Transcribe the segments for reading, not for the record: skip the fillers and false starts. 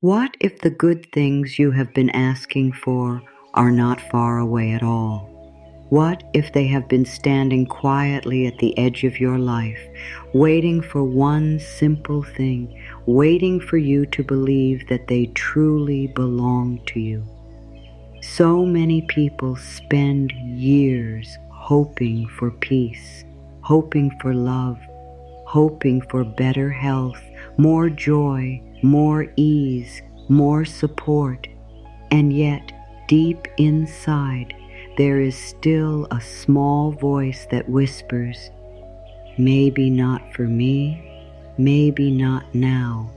What if the good things you have been asking for are not far away at all? What if they have been standing quietly at the edge of your life, waiting for one simple thing, waiting for you to believe that they truly belong to you? So many people spend years hoping for peace, hoping for love, hoping for better health, more joy, more ease, more support, and yet deep inside there is still a small voice that whispers, maybe not for me, maybe not now.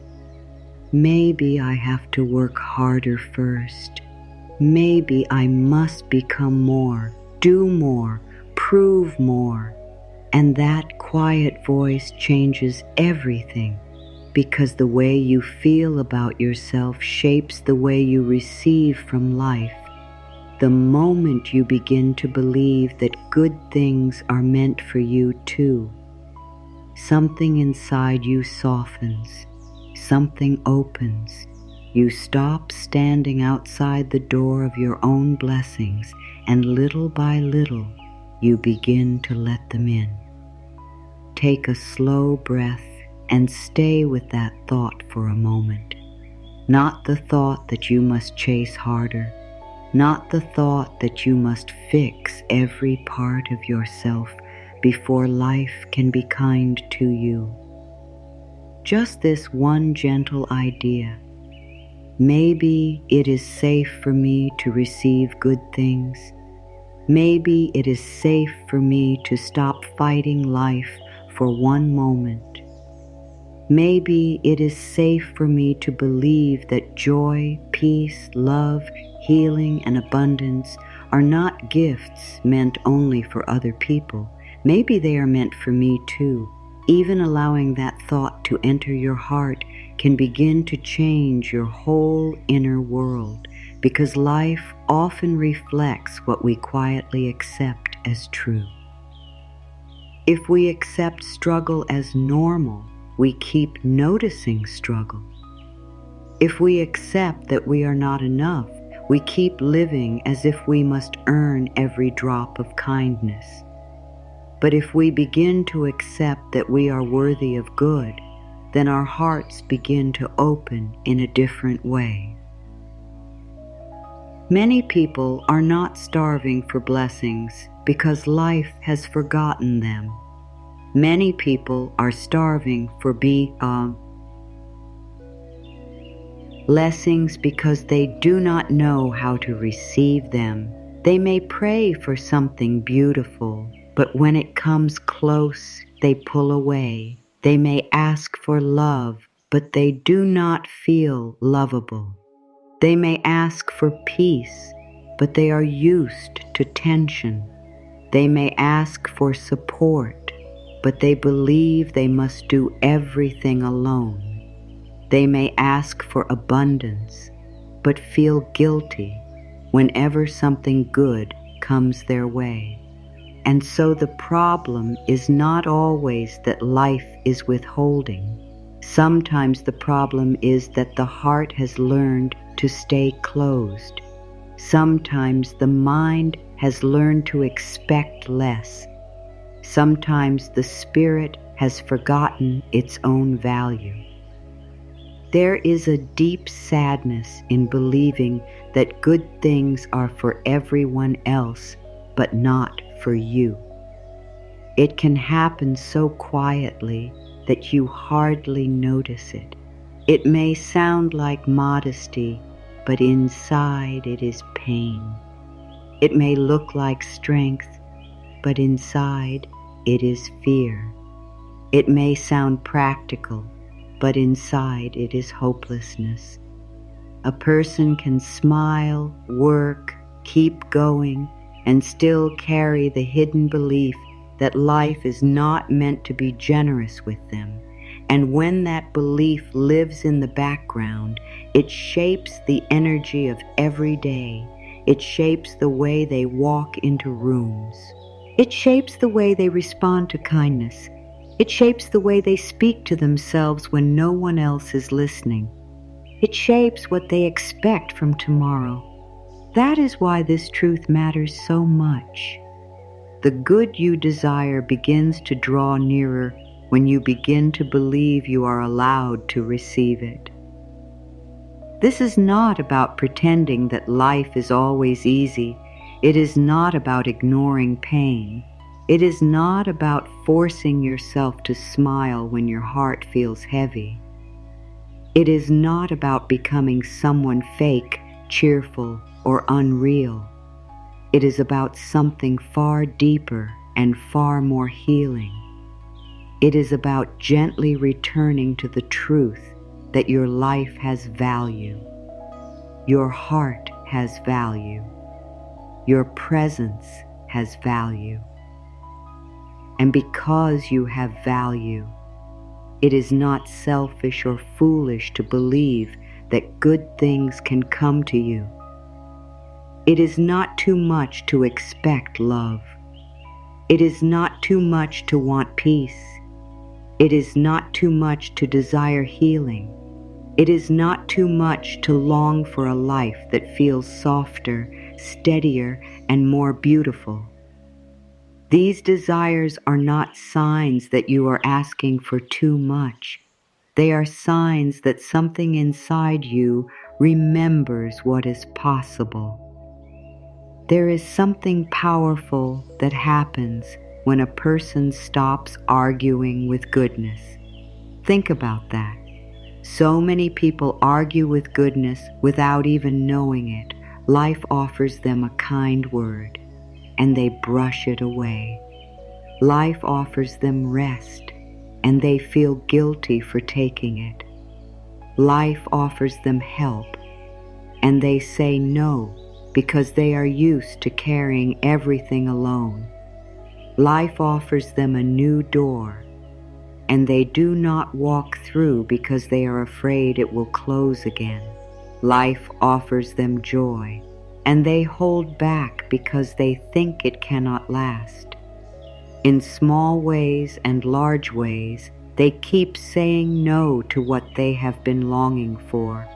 Maybe I have to work harder first. Maybe I must become more, do more, prove more. And that quiet voice changes everything, because the way you feel about yourself shapes the way you receive from life. The moment you begin to believe that good things are meant for you too, something inside you softens, something opens. You stop standing outside the door of your own blessings, and little by little, you begin to let them in. Take a slow breath and stay with that thought for a moment. Not the thought that you must chase harder, not the thought that you must fix every part of yourself before life can be kind to you. Just this one gentle idea. Maybe it is safe for me to receive good things. Maybe it is safe for me to stop fighting life for one moment. Maybe it is safe for me to believe that joy, peace, love, healing, and abundance are not gifts meant only for other people. Maybe they are meant for me too. Even allowing that thought to enter your heart can begin to change your whole inner world, because life often reflects what we quietly accept as true. If we accept struggle as normal, we keep noticing struggle. If we accept that we are not enough, we keep living as if we must earn every drop of kindness. But if we begin to accept that we are worthy of good, then our hearts begin to open in a different way. Many people are not starving for blessings because life has forgotten them. Many people are starving for blessings because they do not know how to receive them. They may pray for something beautiful, but when it comes close, they pull away. They may ask for love, but they do not feel lovable. They may ask for peace, but they are used to tension. They may ask for support, but they believe they must do everything alone. They may ask for abundance, but feel guilty whenever something good comes their way. And so the problem is not always that life is withholding. Sometimes the problem is that the heart has learned to stay closed. Sometimes the mind has learned to expect less. Sometimes the spirit has forgotten its own value. There is a deep sadness in believing that good things are for everyone else, but not for you. It can happen so quietly that you hardly notice it. It may sound like modesty, but inside it is pain. It may look like strength, but inside it is fear. It may sound practical, but inside it is hopelessness. A person can smile, work, keep going, and still carry the hidden belief that life is not meant to be generous with them. And when that belief lives in the background, it shapes the energy of every day. It shapes the way they walk into rooms. It shapes the way they respond to kindness. It shapes the way they speak to themselves when no one else is listening. It shapes what they expect from tomorrow. That is why this truth matters so much. The good you desire begins to draw nearer when you begin to believe you are allowed to receive it. This is not about pretending that life is always easy. It is not about ignoring pain. It is not about forcing yourself to smile when your heart feels heavy. It is not about becoming someone fake, cheerful, or unreal. It is about something far deeper and far more healing. It is about gently returning to the truth that your life has value. Your heart has value. Your presence has value. And because you have value, it is not selfish or foolish to believe that good things can come to you. It is not too much to expect love. It is not too much to want peace. It is not too much to desire healing. It is not too much to long for a life that feels softer, steadier, and more beautiful. These desires are not signs that you are asking for too much. They are signs that something inside you remembers what is possible. There is something powerful that happens when a person stops arguing with goodness. Think about that. So many people argue with goodness without even knowing it. Life offers them a kind word, and they brush it away. Life offers them rest, and they feel guilty for taking it. Life offers them help, and they say no because they are used to carrying everything alone. Life offers them a new door, and they do not walk through because they are afraid it will close again. Life offers them joy, and they hold back because they think it cannot last. In small ways and large ways, they keep saying no to what they have been longing for,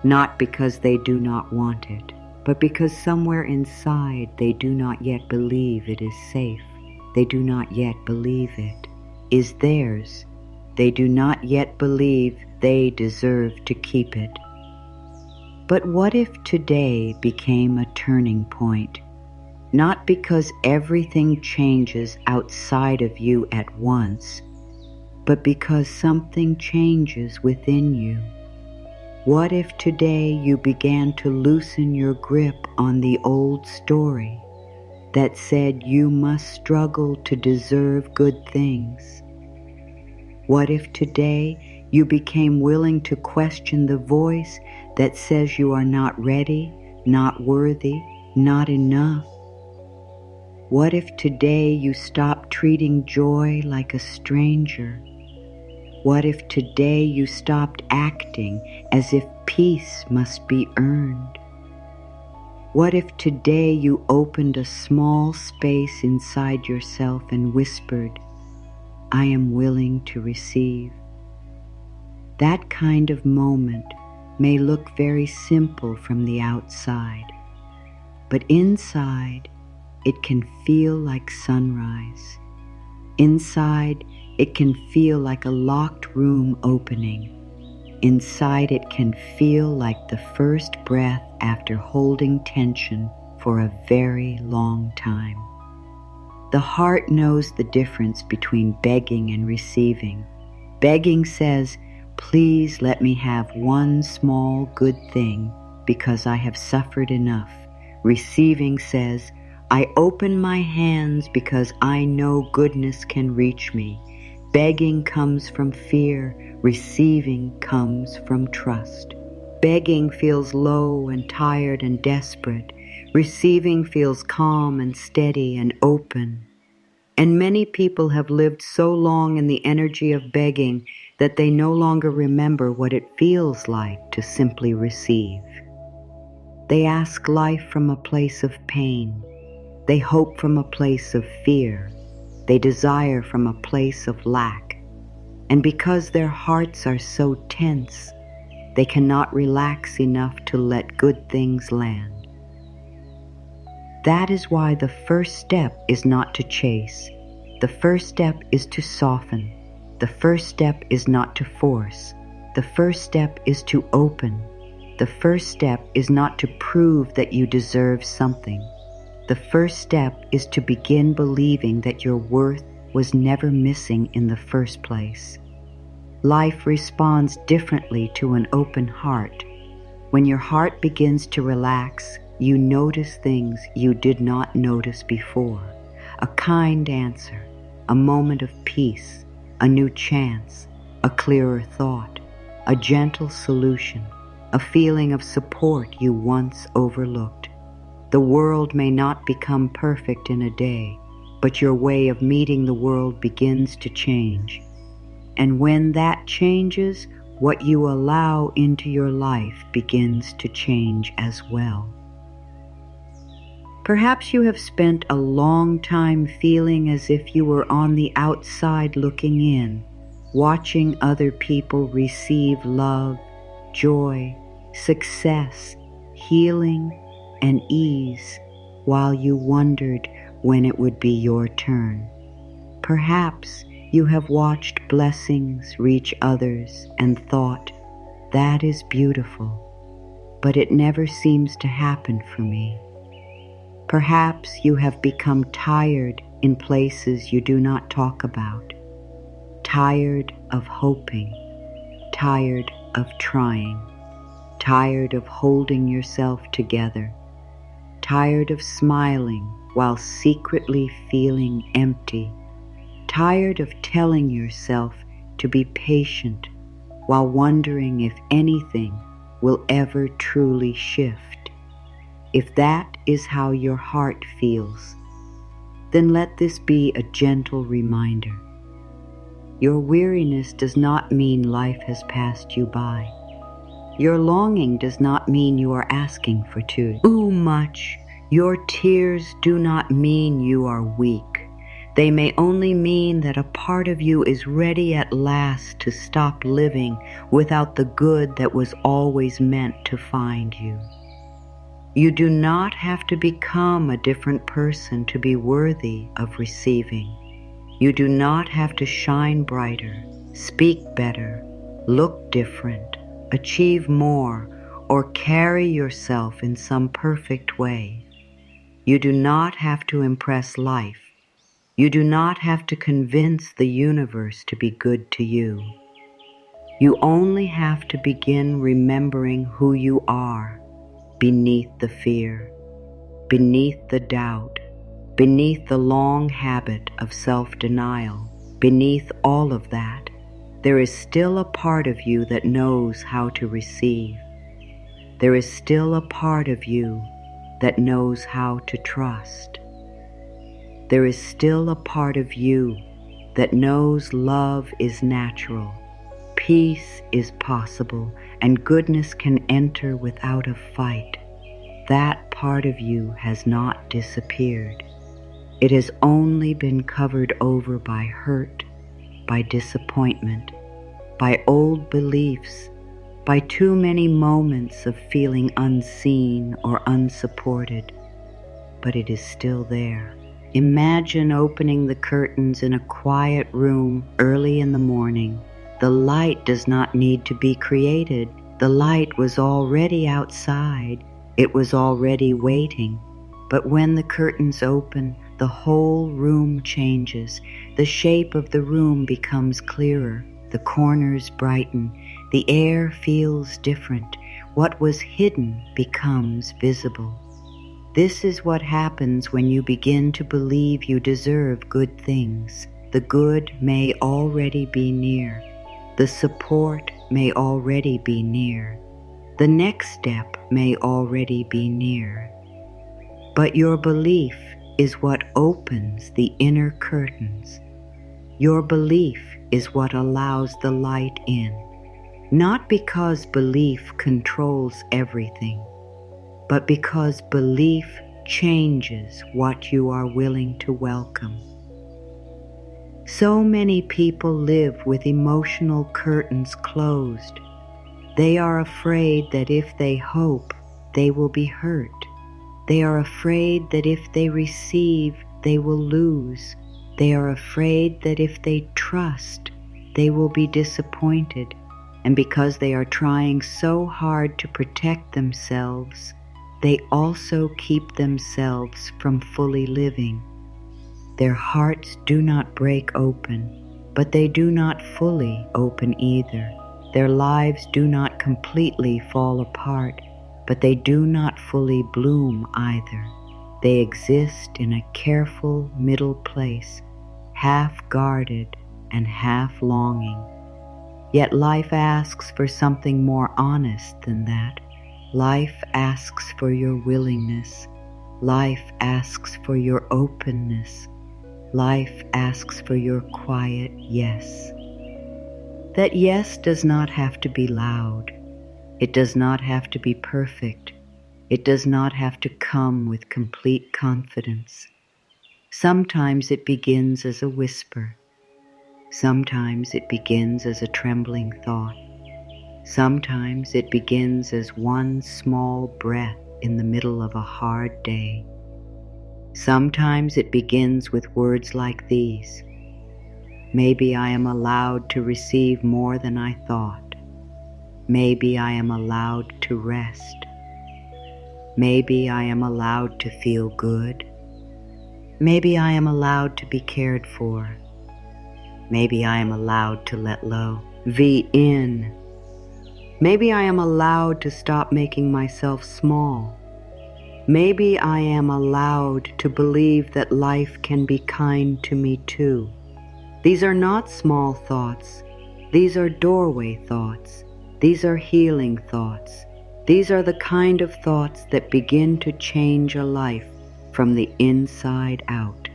not because they do not want it, but because somewhere inside they do not yet believe it is safe. They do not yet believe it is theirs. They do not yet believe they deserve to keep it. But what if today became a turning point? Not because everything changes outside of you at once, but because something changes within you. What if today you began to loosen your grip on the old story that said you must struggle to deserve good things? What if today you became willing to question the voice that says you are not ready, not worthy, not enough? What if today you stopped treating joy like a stranger? What if today you stopped acting as if peace must be earned? What if today you opened a small space inside yourself and whispered, "I am willing to receive"? That kind of moment may look very simple from the outside, but inside it can feel like sunrise. Inside it can feel like a locked room opening. Inside it can feel like the first breath after holding tension for a very long time. The heart knows the difference between begging and receiving. Begging says, "Please let me have one small good thing because I have suffered enough." Receiving says, "I open my hands because I know goodness can reach me." Begging comes from fear. Receiving comes from trust. Begging feels low and tired and desperate. Receiving feels calm and steady and open. And many people have lived so long in the energy of begging that they no longer remember what it feels like to simply receive. They ask life from a place of pain. They hope from a place of fear. They desire from a place of lack. And because their hearts are so tense, They cannot relax enough to let good things land. That is why the first step is not to chase. The first step is to soften. The first step is not to force. The first step is to open. The first step is not to prove that you deserve something. The first step is to begin believing that your worth was never missing in the first place. Life responds differently to an open heart. When your heart begins to relax, you notice things you did not notice before. A kind answer, a moment of peace, a new chance, a clearer thought, a gentle solution, a feeling of support you once overlooked. The world may not become perfect in a day, but your way of meeting the world begins to change. And when that changes, what you allow into your life begins to change as well. Perhaps you have spent a long time feeling as if you were on the outside looking in, watching other people receive love, joy, success, healing, and ease, while you wondered when it would be your turn. Perhaps you have watched blessings reach others and thought, that is beautiful, but it never seems to happen for me. Perhaps you have become tired in places you do not talk about, tired of hoping, tired of trying, tired of holding yourself together, tired of smiling while secretly feeling empty, tired of telling yourself to be patient while wondering if anything will ever truly shift. If that is how your heart feels, then let this be a gentle reminder. Your weariness does not mean life has passed you by. Your longing does not mean you are asking for too much. Your tears do not mean you are weak. They may only mean that a part of you is ready at last to stop living without the good that was always meant to find you. You do not have to become a different person to be worthy of receiving. You do not have to shine brighter, speak better, look different, achieve more, or carry yourself in some perfect way. You do not have to impress life. You do not have to convince the universe to be good to you. You only have to begin remembering who you are beneath the fear, beneath the doubt, beneath the long habit of self-denial. Beneath all of that, there is still a part of you that knows how to receive. There is still a part of you that knows how to trust. There is still a part of you that knows love is natural, peace is possible, and goodness can enter without a fight. That part of you has not disappeared. It has only been covered over by hurt, by disappointment, by old beliefs, by too many moments of feeling unseen or unsupported. But it is still there. Imagine opening the curtains in a quiet room early in the morning. The light does not need to be created. The light was already outside. It was already waiting. But when the curtains open, the whole room changes. The shape of the room becomes clearer. The corners brighten. The air feels different. What was hidden becomes visible. This is what happens when you begin to believe you deserve good things. The good may already be near. The support may already be near. The next step may already be near. But your belief is what opens the inner curtains. Your belief is what allows the light in. Not because belief controls everything, but because belief changes what you are willing to welcome. So many people live with emotional curtains closed. They are afraid that if they hope, they will be hurt. They are afraid that if they receive, they will lose. They are afraid that if they trust, they will be disappointed. And because they are trying so hard to protect themselves, they also keep themselves from fully living. Their hearts do not break open, but they do not fully open either. Their lives do not completely fall apart, but they do not fully bloom either. They exist in a careful middle place, half guarded and half longing. Yet life asks for something more honest than that. Life asks for your willingness. Life asks for your openness. Life asks for your quiet yes. That yes does not have to be loud. It does not have to be perfect. It does not have to come with complete confidence. Sometimes it begins as a whisper. Sometimes it begins as a trembling thought. Sometimes it begins as one small breath in the middle of a hard day. Sometimes it begins with words like these: maybe I am allowed to receive more than I thought. Maybe I am allowed to rest. Maybe I am allowed to feel good. Maybe I am allowed to be cared for. Maybe I am allowed to let low. V in. Maybe I am allowed to stop making myself small. Maybe I am allowed to believe that life can be kind to me too. These are not small thoughts. These are doorway thoughts. These are healing thoughts. These are the kind of thoughts that begin to change a life from the inside out.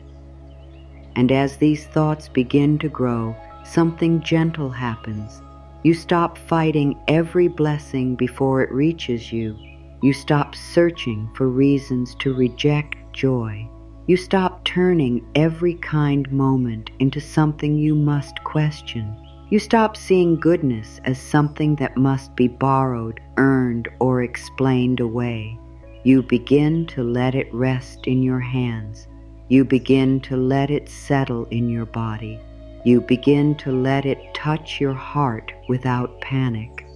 And as these thoughts begin to grow, something gentle happens. You stop fighting every blessing before it reaches you. You stop searching for reasons to reject joy. You stop turning every kind moment into something you must question. You stop seeing goodness as something that must be borrowed, earned, or explained away. You begin to let it rest in your hands. You begin to let it settle in your body. You begin to let it touch your heart without panic.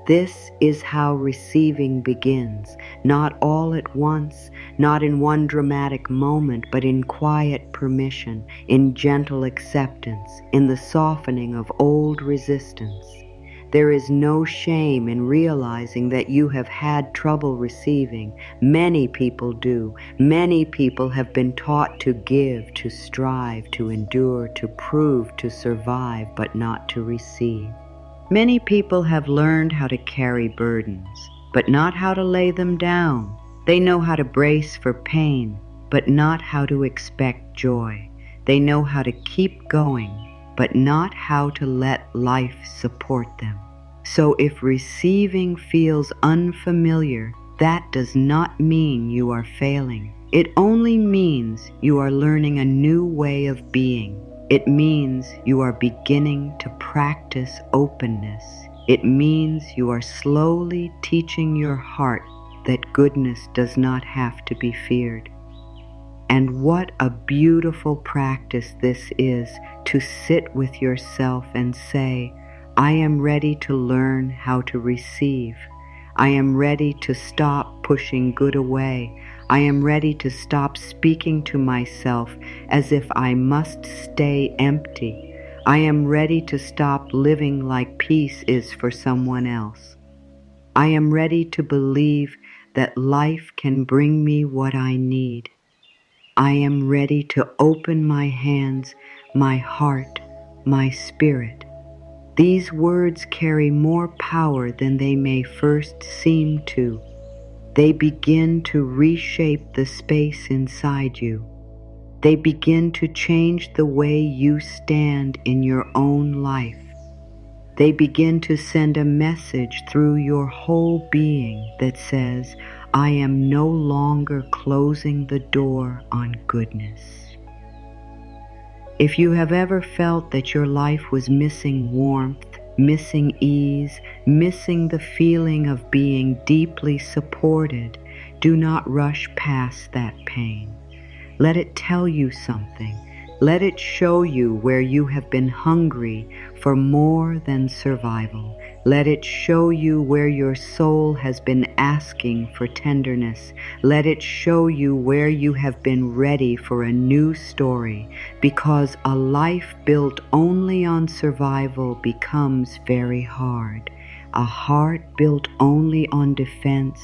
This is how receiving begins, not all at once, not in one dramatic moment, but in quiet permission, in gentle acceptance, in the softening of old resistance. There is no shame in realizing that you have had trouble receiving. Many people do. Many people have been taught to give, to strive, to endure, to prove, to survive, but not to receive. Many people have learned how to carry burdens, but not how to lay them down. They know how to brace for pain, but not how to expect joy. They know how to keep going, but not how to let life support them. So if receiving feels unfamiliar, that does not mean you are failing. It only means you are learning a new way of being. It means you are beginning to practice openness. It means you are slowly teaching your heart that goodness does not have to be feared. And what a beautiful practice this is, to sit with yourself and say, I am ready to learn how to receive. I am ready to stop pushing good away. I am ready to stop speaking to myself as if I must stay empty. I am ready to stop living like peace is for someone else. I am ready to believe that life can bring me what I need. I am ready to open my hands, my heart, my spirit. These words carry more power than they may first seem to. They begin to reshape the space inside you. They begin to change the way you stand in your own life. They begin to send a message through your whole being that says, I am no longer closing the door on goodness. If you have ever felt that your life was missing warmth, missing ease, missing the feeling of being deeply supported. Do not rush past that pain. Let it tell you something. Let it show you where you have been hungry for more than survival. Let it show you where your soul has been asking for tenderness. Let it show you where you have been ready for a new story, because a life built only on survival becomes very hard. A heart built only on defense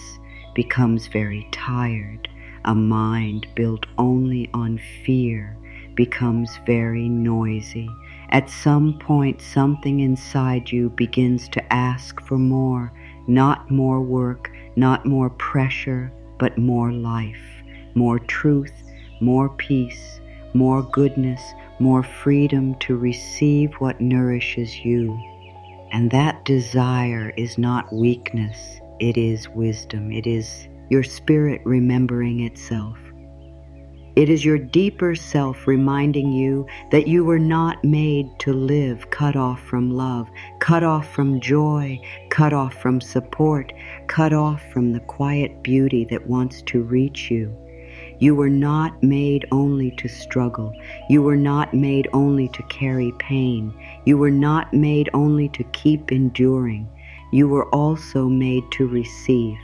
becomes very tired. A mind built only on fear becomes very noisy. At some point, something inside you begins to ask for more, not more work, not more pressure, but more life, more truth, more peace, more goodness, more freedom to receive what nourishes you. And that desire is not weakness, it is wisdom. It is your spirit remembering itself. It is your deeper self reminding you that you were not made to live cut off from love, cut off from joy, cut off from support, cut off from the quiet beauty that wants to reach you. You were not made only to struggle. You were not made only to carry pain. You were not made only to keep enduring. You were also made to receive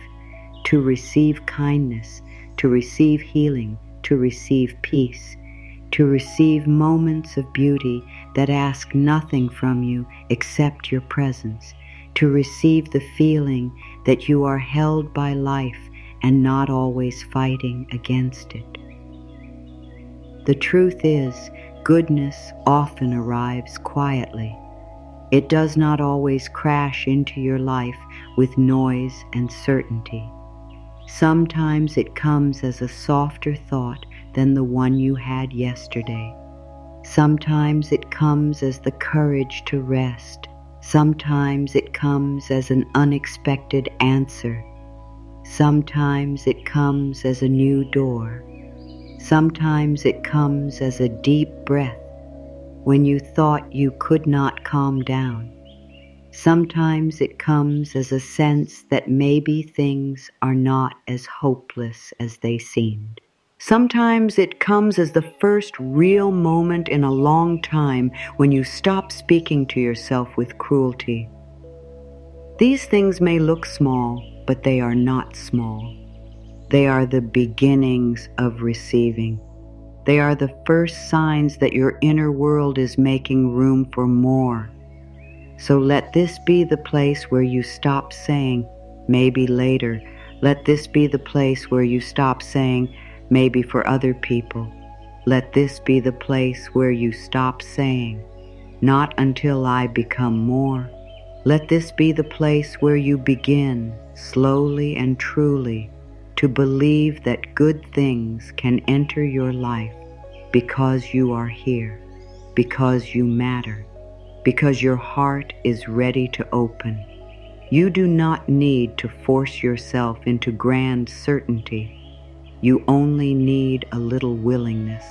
kindness, to receive healing, to receive peace, to receive moments of beauty that ask nothing from you except your presence, to receive the feeling that you are held by life and not always fighting against it. The truth is, goodness often arrives quietly. It does not always crash into your life with noise and certainty. Sometimes it comes as a softer thought than the one you had yesterday. Sometimes it comes as the courage to rest. Sometimes it comes as an unexpected answer. Sometimes it comes as a new door. Sometimes it comes as a deep breath when you thought you could not calm down. Sometimes it comes as a sense that maybe things are not as hopeless as they seemed. Sometimes it comes as the first real moment in a long time when you stop speaking to yourself with cruelty. These things may look small, but they are not small. They are the beginnings of receiving. They are the first signs that your inner world is making room for more. So let this be the place where you stop saying, maybe later. Let this be the place where you stop saying, maybe for other people. Let this be the place where you stop saying, not until I become more. Let this be the place where you begin, slowly and truly, to believe that good things can enter your life because you are here, because you matter, because your heart is ready to open. You do not need to force yourself into grand certainty. You only need a little willingness,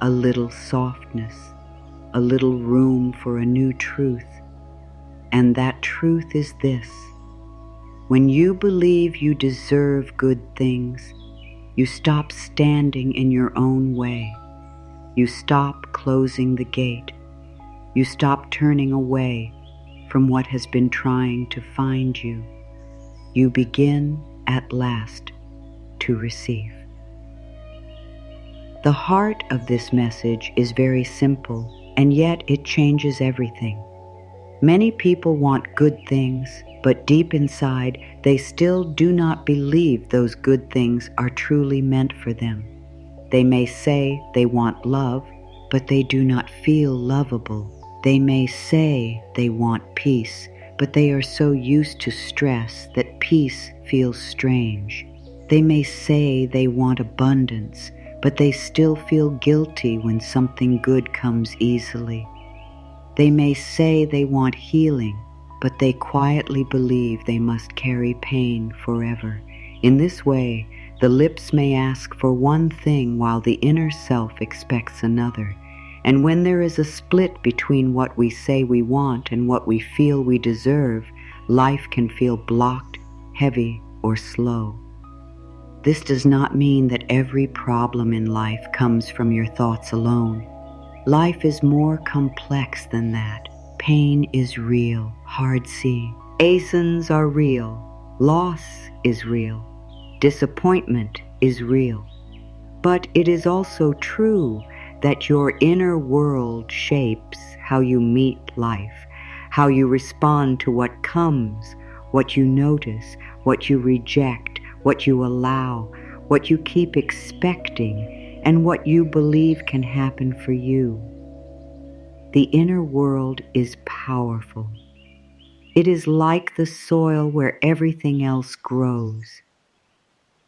a little softness, a little room for a new truth. And that truth is this: when you believe you deserve good things, you stop standing in your own way. You stop closing the gate. You stop turning away from what has been trying to find you. You begin at last to receive. The heart of this message is very simple, and yet it changes everything. Many people want good things, but deep inside they still do not believe those good things are truly meant for them. They may say they want love, but they do not feel lovable. They may say they want peace, but they are so used to stress that peace feels strange. They may say they want abundance, but they still feel guilty when something good comes easily. They may say they want healing, but they quietly believe they must carry pain forever. In this way, the lips may ask for one thing while the inner self expects another. And when there is a split between what we say we want and what we feel we deserve, life can feel blocked, heavy, or slow. This does not mean that every problem in life comes from your thoughts alone. Life is more complex than that. Pain is real, hard see. Aches are real. Loss is real. Disappointment is real. But it is also true that your inner world shapes how you meet life, how you respond to what comes, what you notice, what you reject, what you allow, what you keep expecting, and what you believe can happen for you. The inner world is powerful. It is like the soil where everything else grows.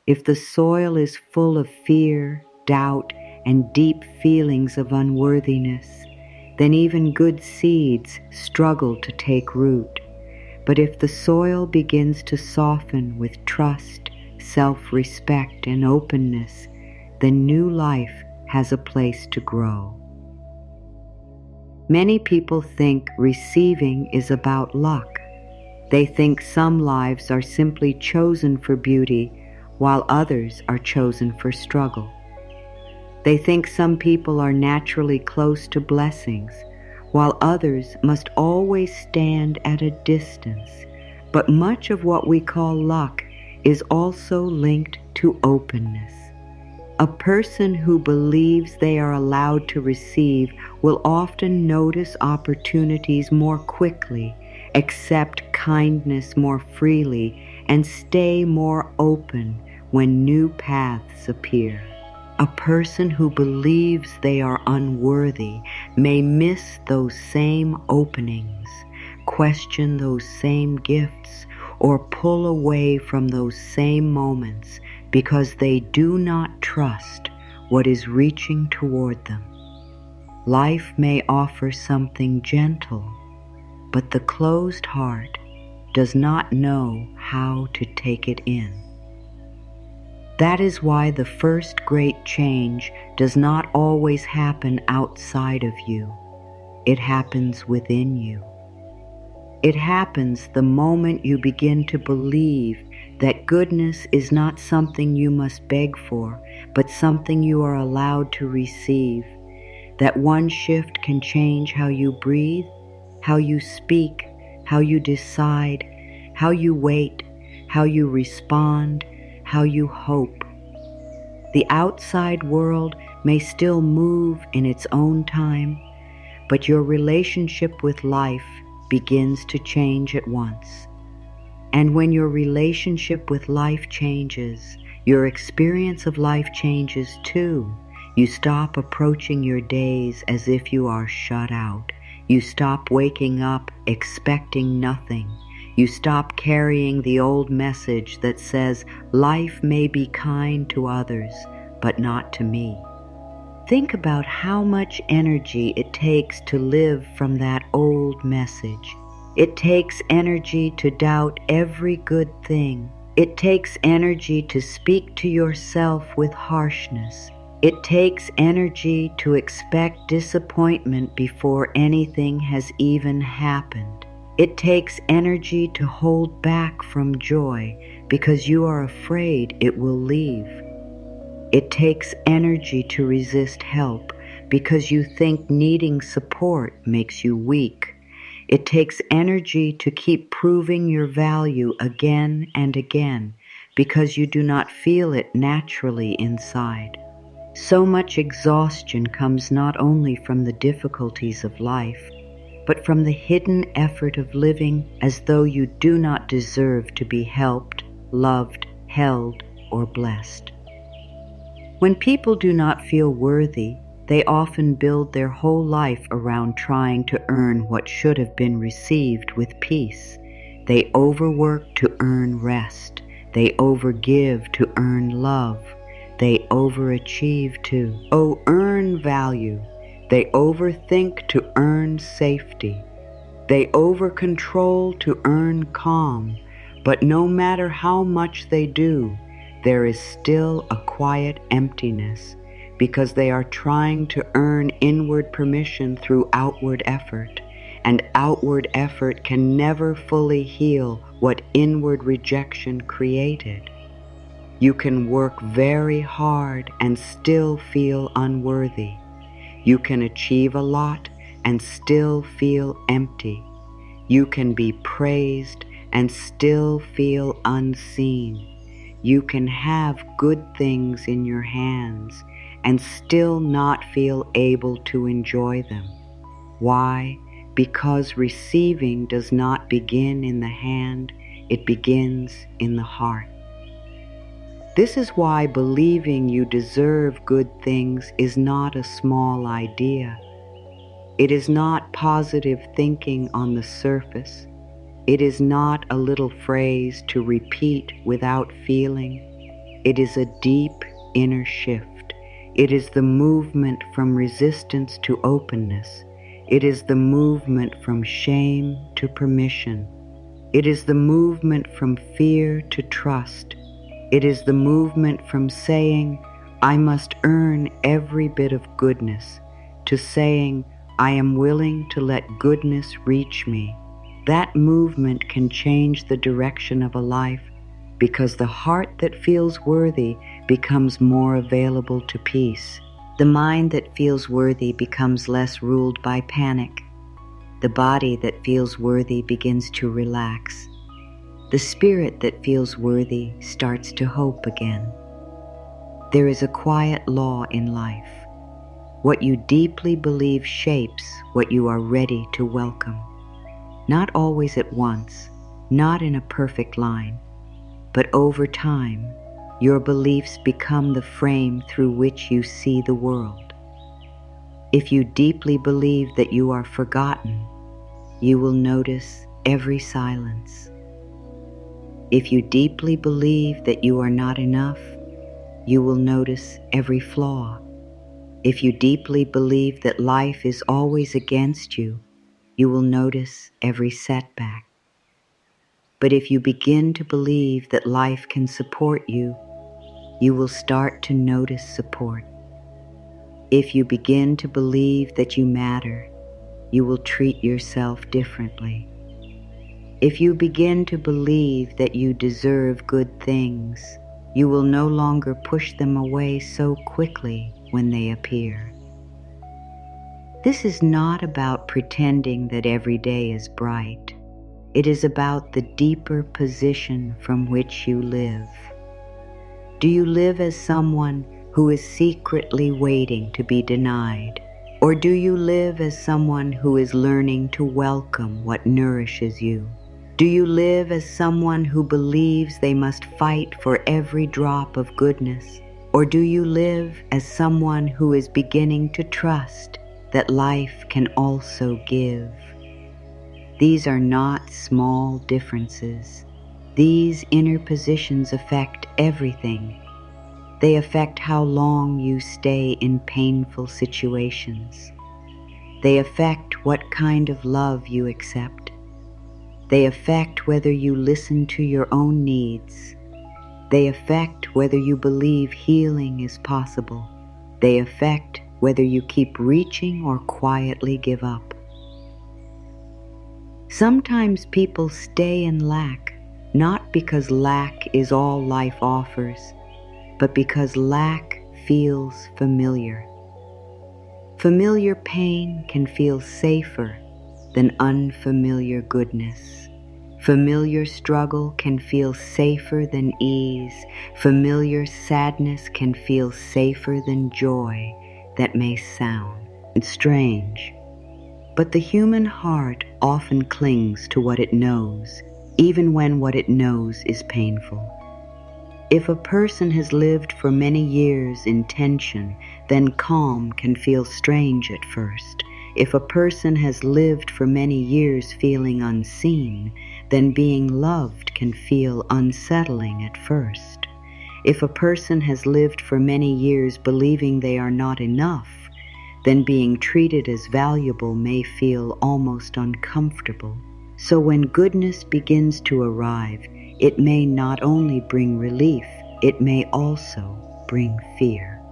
If the soil is full of fear, doubt, and deep feelings of unworthiness, then even good seeds struggle to take root. But if the soil begins to soften with trust, self-respect, and openness, then new life has a place to grow. Many people think receiving is about luck. They think some lives are simply chosen for beauty, while others are chosen for struggle. They think some people are naturally close to blessings, while others must always stand at a distance. But much of what we call luck is also linked to openness. A person who believes they are allowed to receive will often notice opportunities more quickly, accept kindness more freely, and stay more open when new paths appear. A person who believes they are unworthy may miss those same openings, question those same gifts, or pull away from those same moments because they do not trust what is reaching toward them. Life may offer something gentle, but the closed heart does not know how to take it in. That is why the first great change does not always happen outside of you. It happens within you. It happens the moment you begin to believe that goodness is not something you must beg for, but something you are allowed to receive. That one shift can change how you breathe, how you speak, how you decide, how you wait, how you respond, how you hope. The outside world may still move in its own time, but your relationship with life begins to change at once. And when your relationship with life changes, your experience of life changes too. You stop approaching your days as if you are shut out. You stop waking up expecting nothing. You stop carrying the old message that says, life may be kind to others, but not to me. Think about how much energy it takes to live from that old message. It takes energy to doubt every good thing. It takes energy to speak to yourself with harshness. It takes energy to expect disappointment before anything has even happened. It takes energy to hold back from joy because you are afraid it will leave. It takes energy to resist help because you think needing support makes you weak. It takes energy to keep proving your value again and again because you do not feel it naturally inside. So much exhaustion comes not only from the difficulties of life, but from the hidden effort of living as though you do not deserve to be helped, loved, held, or blessed. When people do not feel worthy, they often build their whole life around trying to earn what should have been received with peace. They overwork to earn rest. They overgive to earn love. They overachieve to earn value. They overthink to earn safety. They overcontrol to earn calm. But no matter how much they do, there is still a quiet emptiness because they are trying to earn inward permission through outward effort, and outward effort can never fully heal what inward rejection created. You can work very hard and still feel unworthy. You can achieve a lot and still feel empty. You can be praised and still feel unseen. You can have good things in your hands and still not feel able to enjoy them. Why? Because receiving does not begin in the hand, it begins in the heart. This is why believing you deserve good things is not a small idea. It is not positive thinking on the surface. It is not a little phrase to repeat without feeling. It is a deep inner shift. It is the movement from resistance to openness. It is the movement from shame to permission. It is the movement from fear to trust. It is the movement from saying, I must earn every bit of goodness, to saying, I am willing to let goodness reach me. That movement can change the direction of a life because the heart that feels worthy becomes more available to peace. The mind that feels worthy becomes less ruled by panic. The body that feels worthy begins to relax. The spirit that feels worthy starts to hope again. There is a quiet law in life. What you deeply believe shapes what you are ready to welcome. Not always at once, not in a perfect line, but over time, your beliefs become the frame through which you see the world. If you deeply believe that you are forgotten, you will notice every silence. If you deeply believe that you are not enough, you will notice every flaw. If you deeply believe that life is always against you, you will notice every setback. But if you begin to believe that life can support you, you will start to notice support. If you begin to believe that you matter, you will treat yourself differently. If you begin to believe that you deserve good things, you will no longer push them away so quickly when they appear. This is not about pretending that every day is bright. It is about the deeper position from which you live. Do you live as someone who is secretly waiting to be denied? Or do you live as someone who is learning to welcome what nourishes you? Do you live as someone who believes they must fight for every drop of goodness? Or do you live as someone who is beginning to trust that life can also give? These are not small differences. These inner positions affect everything. They affect how long you stay in painful situations. They affect what kind of love you accept. They affect whether you listen to your own needs. They affect whether you believe healing is possible. They affect whether you keep reaching or quietly give up. Sometimes people stay in lack, not because lack is all life offers, but because lack feels familiar. Familiar pain can feel safer than unfamiliar goodness. Familiar struggle can feel safer than ease. Familiar sadness can feel safer than joy. That may sound strange, but the human heart often clings to what it knows, even when what it knows is painful. If a person has lived for many years in tension, then calm can feel strange at first. If a person has lived for many years feeling unseen, then being loved can feel unsettling at first. If a person has lived for many years believing they are not enough, then being treated as valuable may feel almost uncomfortable. So when goodness begins to arrive, it may not only bring relief, it may also bring fear.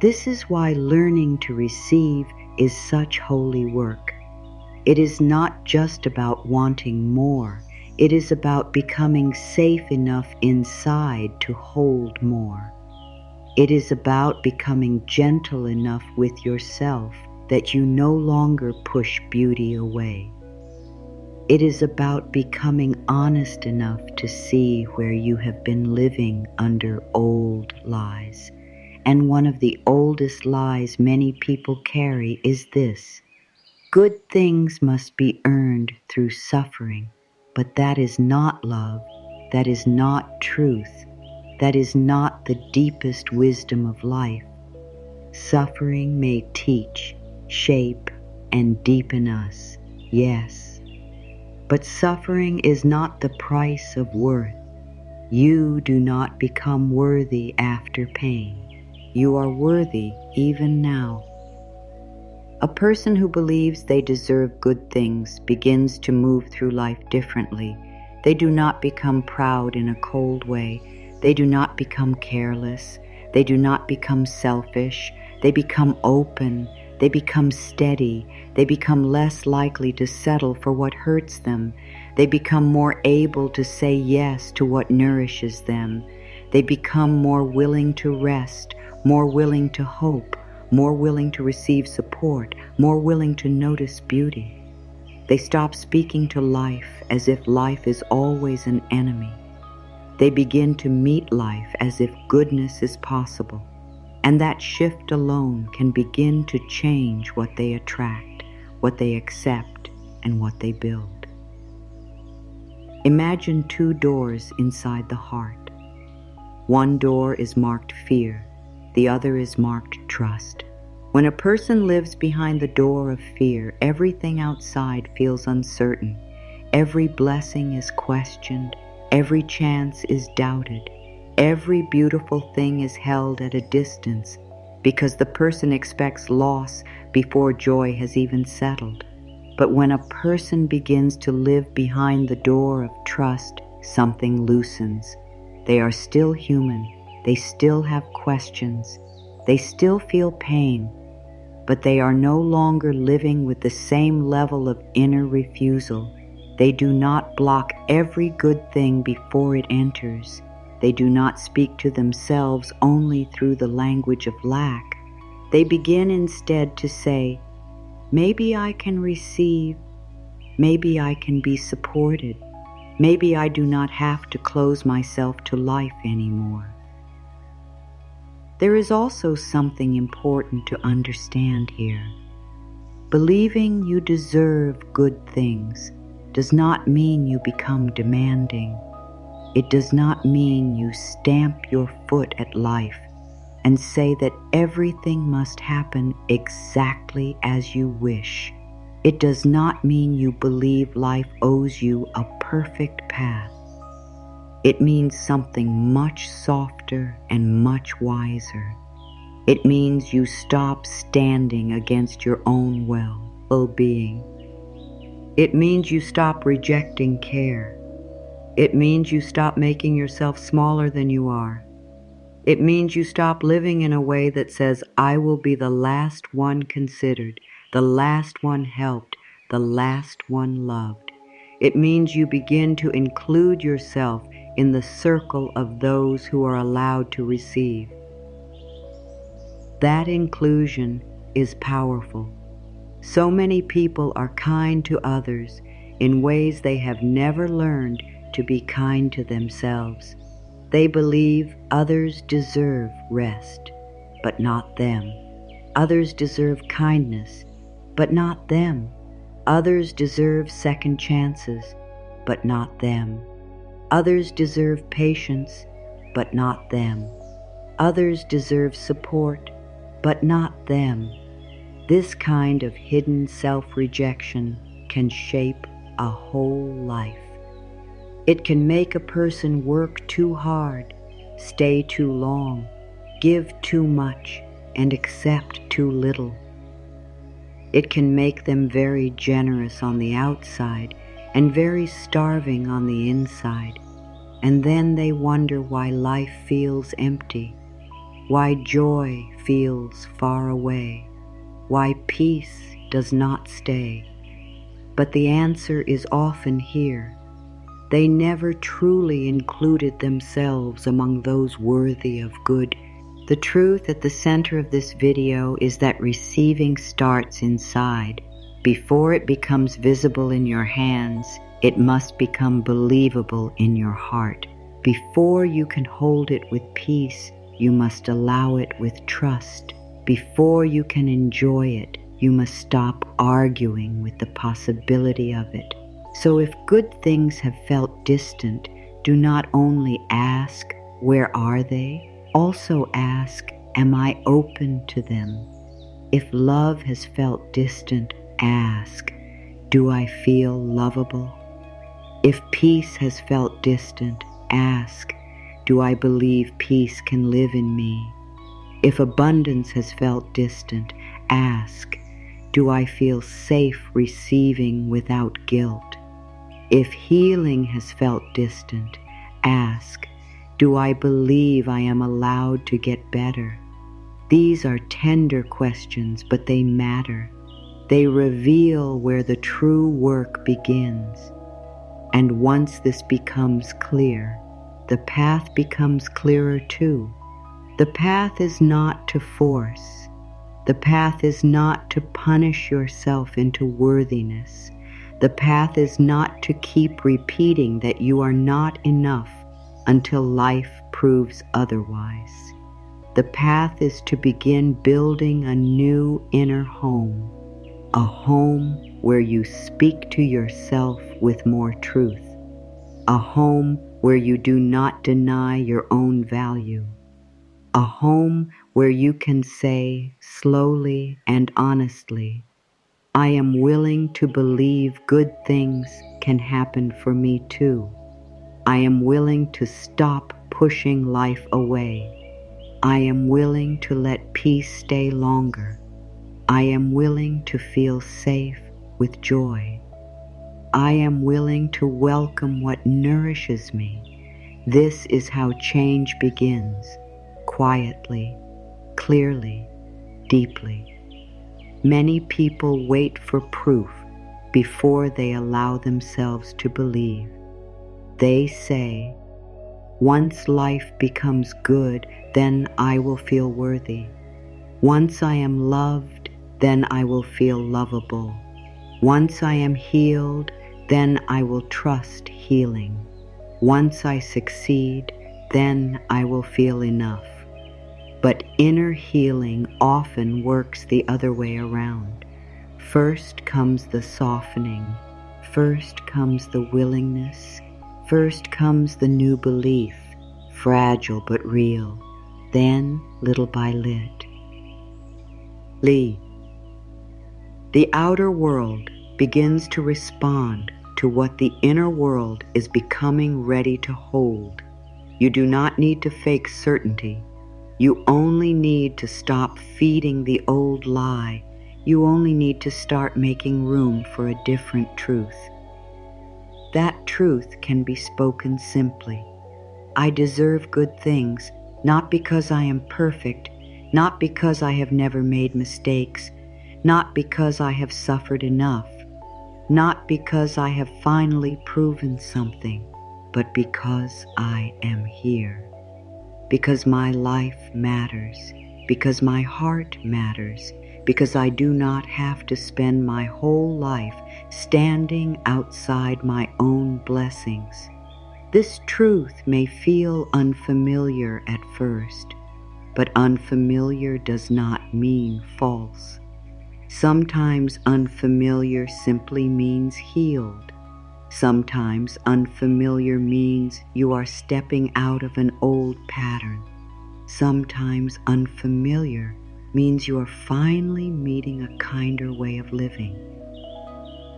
This is why learning to receive is such holy work. It is not just about wanting more. It is about becoming safe enough inside to hold more. It is about becoming gentle enough with yourself that you no longer push beauty away. It is about becoming honest enough to see where you have been living under old lies. And one of the oldest lies many people carry is this: good things must be earned through suffering. But that is not love. That is not truth. That is not the deepest wisdom of life. Suffering may teach, shape, and deepen us, yes. But suffering is not the price of worth. You do not become worthy after pain. You are worthy even now. A person who believes they deserve good things begins to move through life differently. They do not become proud in a cold way. They do not become careless. They do not become selfish. They become open. They become steady. They become less likely to settle for what hurts them. They become more able to say yes to what nourishes them. They become more willing to rest, more willing to hope, more willing to receive support, more willing to notice beauty. They stop speaking to life as if life is always an enemy. They begin to meet life as if goodness is possible. And that shift alone can begin to change what they attract, what they accept, and what they build. Imagine two doors inside the heart. One door is marked fear. The other is marked trust. When a person lives behind the door of fear, everything outside feels uncertain. Every blessing is questioned. Every chance is doubted. Every beautiful thing is held at a distance because the person expects loss before joy has even settled. But when a person begins to live behind the door of trust, something loosens. They are still human. They still have questions. They still feel pain. But they are no longer living with the same level of inner refusal. They do not block every good thing before it enters. They do not speak to themselves only through the language of lack. They begin instead to say, maybe I can receive, maybe I can be supported, maybe I do not have to close myself to life anymore. There is also something important to understand here. Believing you deserve good things does not mean you become demanding. It does not mean you stamp your foot at life and say that everything must happen exactly as you wish. It does not mean you believe life owes you a perfect path. It means something much softer and much wiser. It means you stop standing against your own well-being. It means you stop rejecting care. It means you stop making yourself smaller than you are. It means you stop living in a way that says, I will be the last one considered, the last one helped, the last one loved. It means you begin to include yourself in the circle of those who are allowed to receive. That inclusion is powerful. So many people are kind to others in ways they have never learned to be kind to themselves. They believe others deserve rest, but not them. Others deserve kindness, but not them. Others deserve second chances, but not them. Others deserve patience, but not them. Others deserve support, but not them. This kind of hidden self-rejection can shape a whole life. It can make a person work too hard, stay too long, give too much, and accept too little. It can make them very generous on the outside and very starving on the inside, and then they wonder why life feels empty. why joy feels far away, why peace does not stay. But the answer is often here. They never truly included themselves among those worthy of good. The truth at the center of this video is that receiving starts inside. Before it becomes visible in your hands, it must become believable in your heart. Before you can hold it with peace, you must allow it with trust. Before you can enjoy it, you must stop arguing with the possibility of it. So if good things have felt distant, do not only ask, where are they? Also ask, am I open to them? If love has felt distant, ask, do I feel lovable? If peace has felt distant, ask, do I believe peace can live in me? If abundance has felt distant, ask, do I feel safe receiving without guilt? If healing has felt distant, ask, do I believe I am allowed to get better? These are tender questions, but they matter. They reveal where the true work begins. And once this becomes clear, the path becomes clearer too. The path is not to force. The path is not to punish yourself into worthiness. The path is not to keep repeating that you are not enough until life proves otherwise. The path is to begin building a new inner home, a home where you speak to yourself with more truth, a home where you do not deny your own value, a home where you can say slowly and honestly, I am willing to believe good things can happen for me too. I am willing to stop pushing life away. I am willing to let peace stay longer. I am willing to feel safe with joy. I am willing to welcome what nourishes me. This is how change begins, quietly, clearly, deeply. Many people wait for proof before they allow themselves to believe. They say, once life becomes good, then I will feel worthy. Once I am loved, then I will feel lovable. Once I am healed, then I will trust healing. Once I succeed, then I will feel enough. But inner healing often works the other way around. First comes the softening. First comes the willingness. First comes the new belief, fragile but real. Then, little by little. Lee. The outer world begins to respond to what the inner world is becoming ready to hold. You do not need to fake certainty. You only need to stop feeding the old lie. You only need to start making room for a different truth. That truth can be spoken simply. I deserve good things, not because I am perfect, not because I have never made mistakes, not because I have suffered enough, not because I have finally proven something, but because I am here. Because my life matters, because my heart matters, because I do not have to spend my whole life standing outside my own blessings. This truth may feel unfamiliar at first, but unfamiliar does not mean false. Sometimes unfamiliar simply means healed. Sometimes unfamiliar means you are stepping out of an old pattern. Sometimes unfamiliar means you are finally meeting a kinder way of living.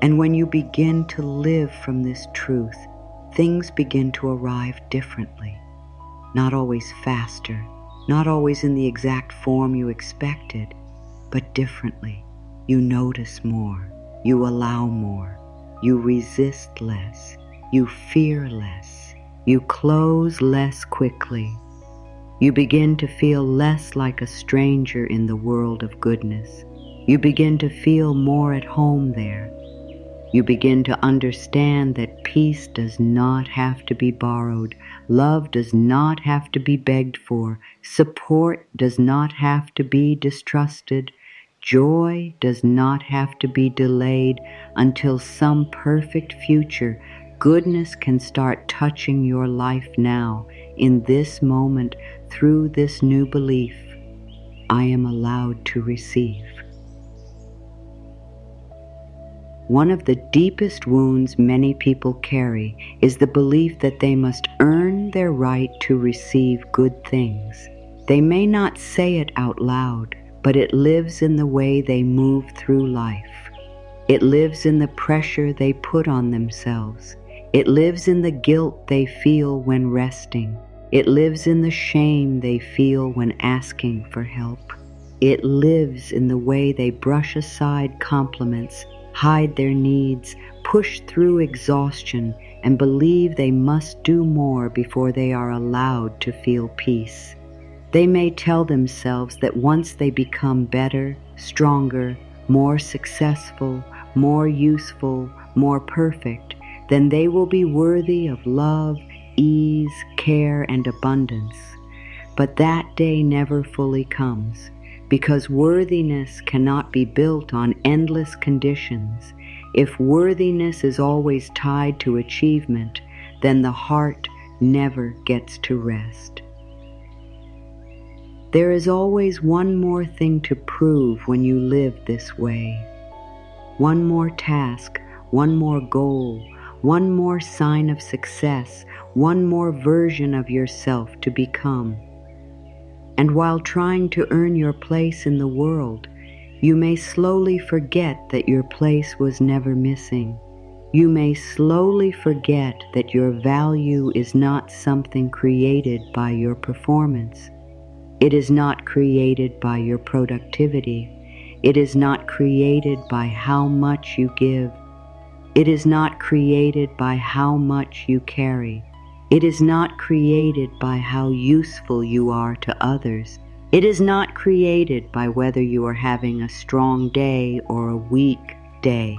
And when you begin to live from this truth, things begin to arrive differently. Not always faster, not always in the exact form you expected, but differently. You notice more, you allow more, you resist less, you fear less, you close less quickly. You begin to feel less like a stranger in the world of goodness. You begin to feel more at home there. You begin to understand that peace does not have to be borrowed, love does not have to be begged for, support does not have to be distrusted, joy does not have to be delayed until some perfect future. Goodness can start touching your life now, in this moment, through this new belief. I am allowed to receive. One of the deepest wounds many people carry is the belief that they must earn their right to receive good things. They may not say it out loud, but it lives in the way they move through life. It lives in the pressure they put on themselves. It lives in the guilt they feel when resting. It lives in the shame they feel when asking for help. It lives in the way they brush aside compliments, hide their needs, push through exhaustion, and believe they must do more before they are allowed to feel peace. They may tell themselves that once they become better, stronger, more successful, more useful, more perfect, then they will be worthy of love, ease, care, and abundance. But that day never fully comes, because worthiness cannot be built on endless conditions. If worthiness is always tied to achievement, then the heart never gets to rest. There is always one more thing to prove when you live this way. One more task, one more goal, one more sign of success, one more version of yourself to become. And while trying to earn your place in the world, you may slowly forget that your place was never missing. You may slowly forget that your value is not something created by your performance. It is not created by your productivity. It is not created by how much you give. It is not created by how much you carry. It is not created by how useful you are to others. It is not created by whether you are having a strong day or a weak day.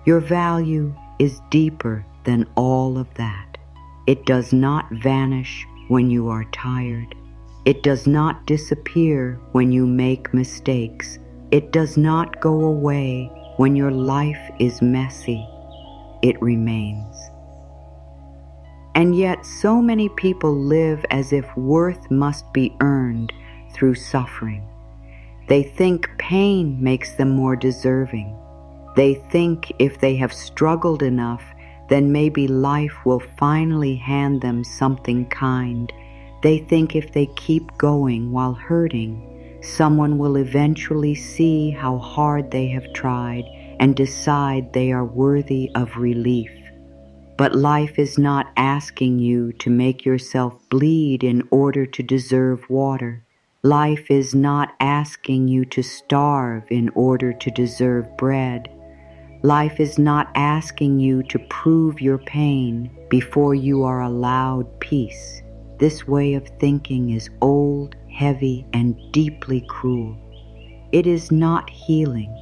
Your value is deeper than all of that. It does not vanish when you are tired. It does not disappear when you make mistakes. It does not go away when your life is messy. It remains. And yet so many people live as if worth must be earned through suffering. They think pain makes them more deserving. They think if they have struggled enough, then maybe life will finally hand them something kind. They think if they keep going while hurting, someone will eventually see how hard they have tried and decide they are worthy of relief. But life is not asking you to make yourself bleed in order to deserve water. Life is not asking you to starve in order to deserve bread. Life is not asking you to prove your pain before you are allowed peace. This way of thinking is old, heavy, and deeply cruel. It is not healing.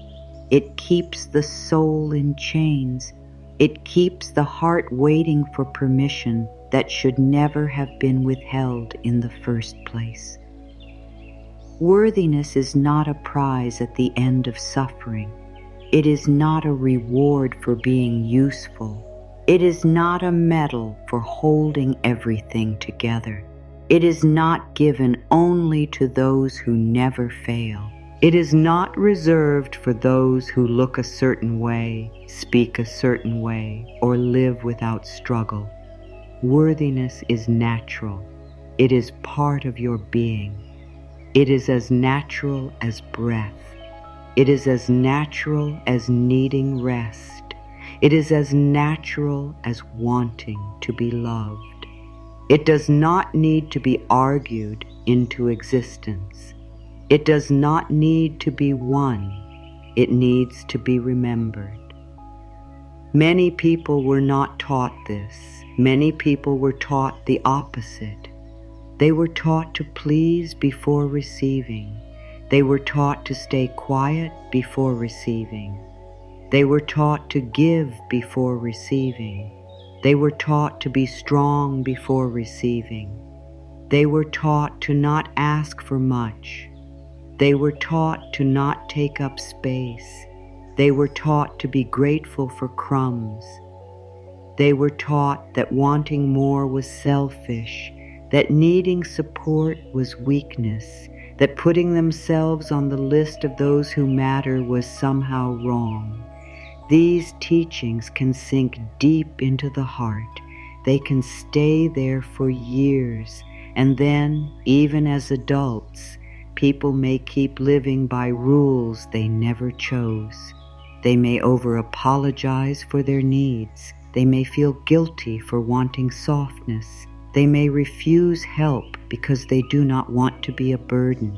It keeps the soul in chains. It keeps the heart waiting for permission that should never have been withheld in the first place. Worthiness is not a prize at the end of suffering. It is not a reward for being useful. It is not a medal for holding everything together. It is not given only to those who never fail. It is not reserved for those who look a certain way, speak a certain way, or live without struggle. Worthiness is natural. It is part of your being. It is as natural as breath. It is as natural as needing rest. It is as natural as wanting to be loved. It does not need to be argued into existence. It does not need to be won. It needs to be remembered. Many people were not taught this. Many people were taught the opposite. They were taught to please before receiving. They were taught to stay quiet before receiving. They were taught to give before receiving. They were taught to be strong before receiving. They were taught to not ask for much. They were taught to not take up space. They were taught to be grateful for crumbs. They were taught that wanting more was selfish, that needing support was weakness, that putting themselves on the list of those who matter was somehow wrong. These teachings can sink deep into the heart. They can stay there for years, and then, even as adults, people may keep living by rules they never chose. They may over-apologize for their needs. They may feel guilty for wanting softness. They may refuse help because they do not want to be a burden.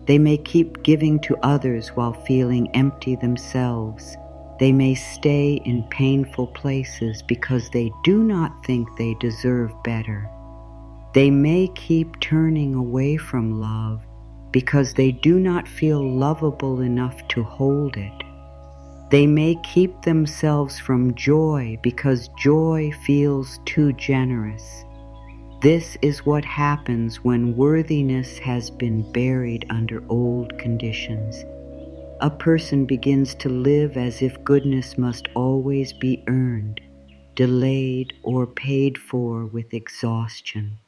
They may keep giving to others while feeling empty themselves. They may stay in painful places because they do not think they deserve better. They may keep turning away from love because they do not feel lovable enough to hold it. They may keep themselves from joy because joy feels too generous. This is what happens when worthiness has been buried under old conditions. A person begins to live as if goodness must always be earned, delayed, or paid for with exhaustion.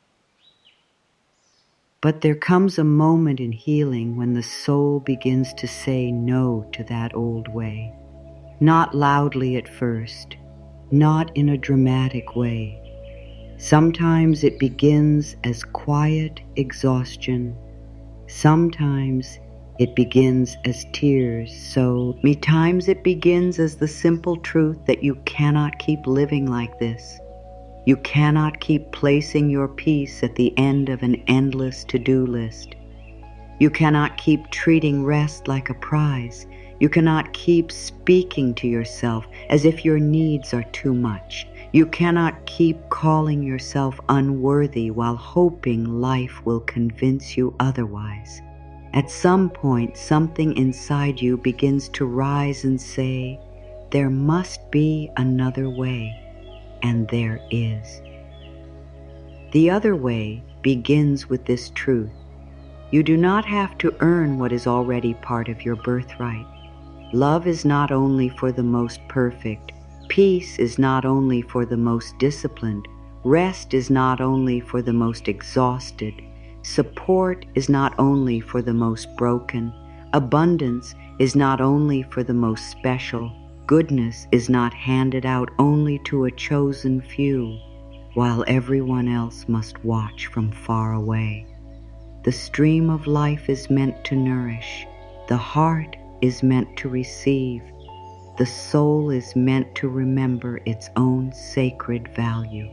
But there comes a moment in healing when the soul begins to say no to that old way. Not loudly at first, not in a dramatic way. Sometimes it begins as quiet exhaustion. Sometimes it begins as tears. So many times it begins as the simple truth that you cannot keep living like this. You cannot keep placing your peace at the end of an endless to-do list. You cannot keep treating rest like a prize. You cannot keep speaking to yourself as if your needs are too much. You cannot keep calling yourself unworthy while hoping life will convince you otherwise. At some point, something inside you begins to rise and say, there must be another way, and there is. The other way begins with this truth. You do not have to earn what is already part of your birthright. Love is not only for the most perfect. Peace is not only for the most disciplined. Rest is not only for the most exhausted. Support is not only for the most broken. Abundance is not only for the most special. Goodness is not handed out only to a chosen few, while everyone else must watch from far away. The stream of life is meant to nourish. The heart is meant to receive. The soul is meant to remember its own sacred value.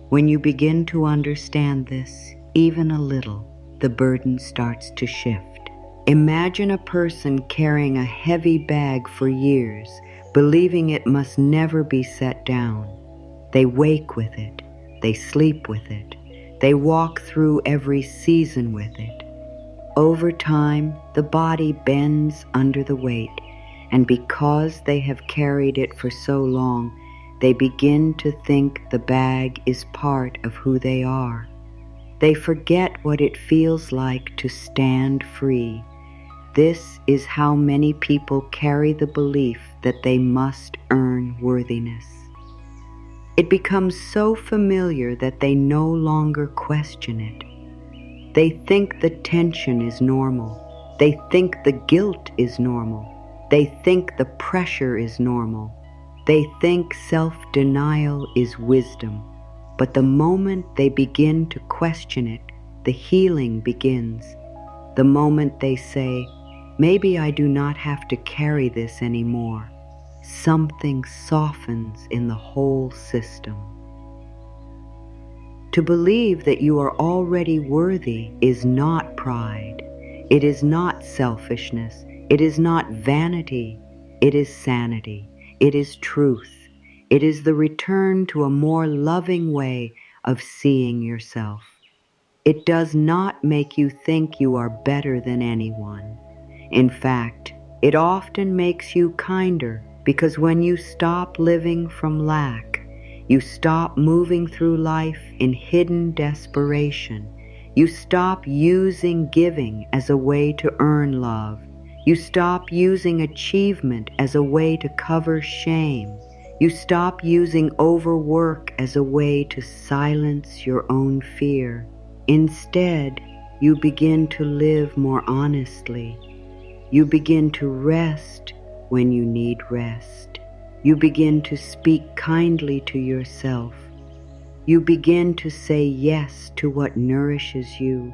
When you begin to understand this, even a little, the burden starts to shift. Imagine a person carrying a heavy bag for years, believing it must never be set down. They wake with it. They sleep with it. They walk through every season with it. Over time, the body bends under the weight, and because they have carried it for so long, they begin to think the bag is part of who they are. They forget what it feels like to stand free. This is how many people carry the belief that they must earn worthiness. It becomes so familiar that they no longer question it. They think the tension is normal. They think the guilt is normal. They think the pressure is normal. They think self-denial is wisdom. But the moment they begin to question it, the healing begins. The moment they say, maybe I do not have to carry this anymore, something softens in the whole system. To believe that you are already worthy is not pride. It is not selfishness. It is not vanity. It is sanity. It is truth. It is the return to a more loving way of seeing yourself. It does not make you think you are better than anyone. In fact, it often makes you kinder, because when you stop living from lack, you stop moving through life in hidden desperation. You stop using giving as a way to earn love. You stop using achievement as a way to cover shame. You stop using overwork as a way to silence your own fear. Instead, you begin to live more honestly. You begin to rest when you need rest. You begin to speak kindly to yourself. You begin to say yes to what nourishes you.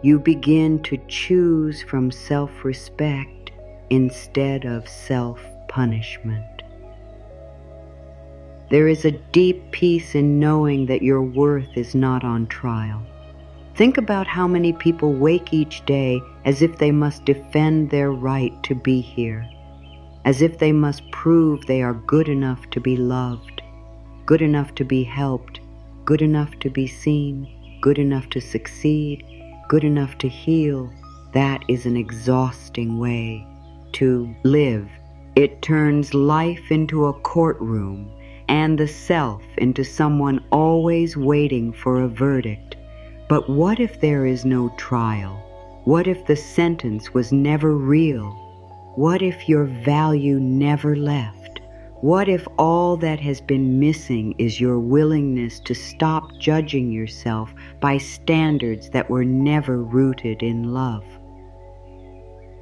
You begin to choose from self-respect instead of self-punishment. There is a deep peace in knowing that your worth is not on trial. Think about how many people wake each day as if they must defend their right to be here, as if they must prove they are good enough to be loved, good enough to be helped, good enough to be seen, good enough to succeed, good enough to heal. That is an exhausting way to live. It turns life into a courtroom and the self into someone always waiting for a verdict. But what if there is no trial? What if the sentence was never real? What if your value never left? What if all that has been missing is your willingness to stop judging yourself by standards that were never rooted in love?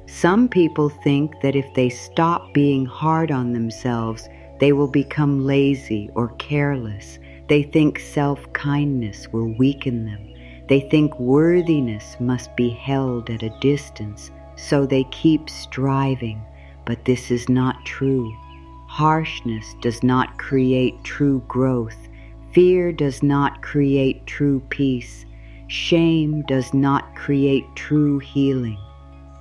Some people think that if they stop being hard on themselves, they will become lazy or careless. They think self-kindness will weaken them. They think worthiness must be held at a distance, so they keep striving. But this is not true. Harshness does not create true growth. Fear does not create true peace. Shame does not create true healing.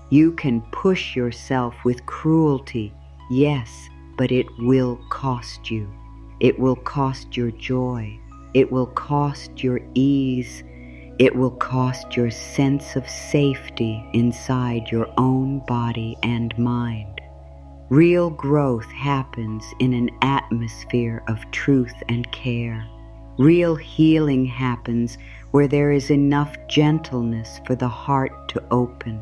You can push yourself with cruelty, yes, but it will cost you. It will cost your joy. It will cost your ease. It will cost your sense of safety inside your own body and mind. Real growth happens in an atmosphere of truth and care. Real healing happens where there is enough gentleness for the heart to open.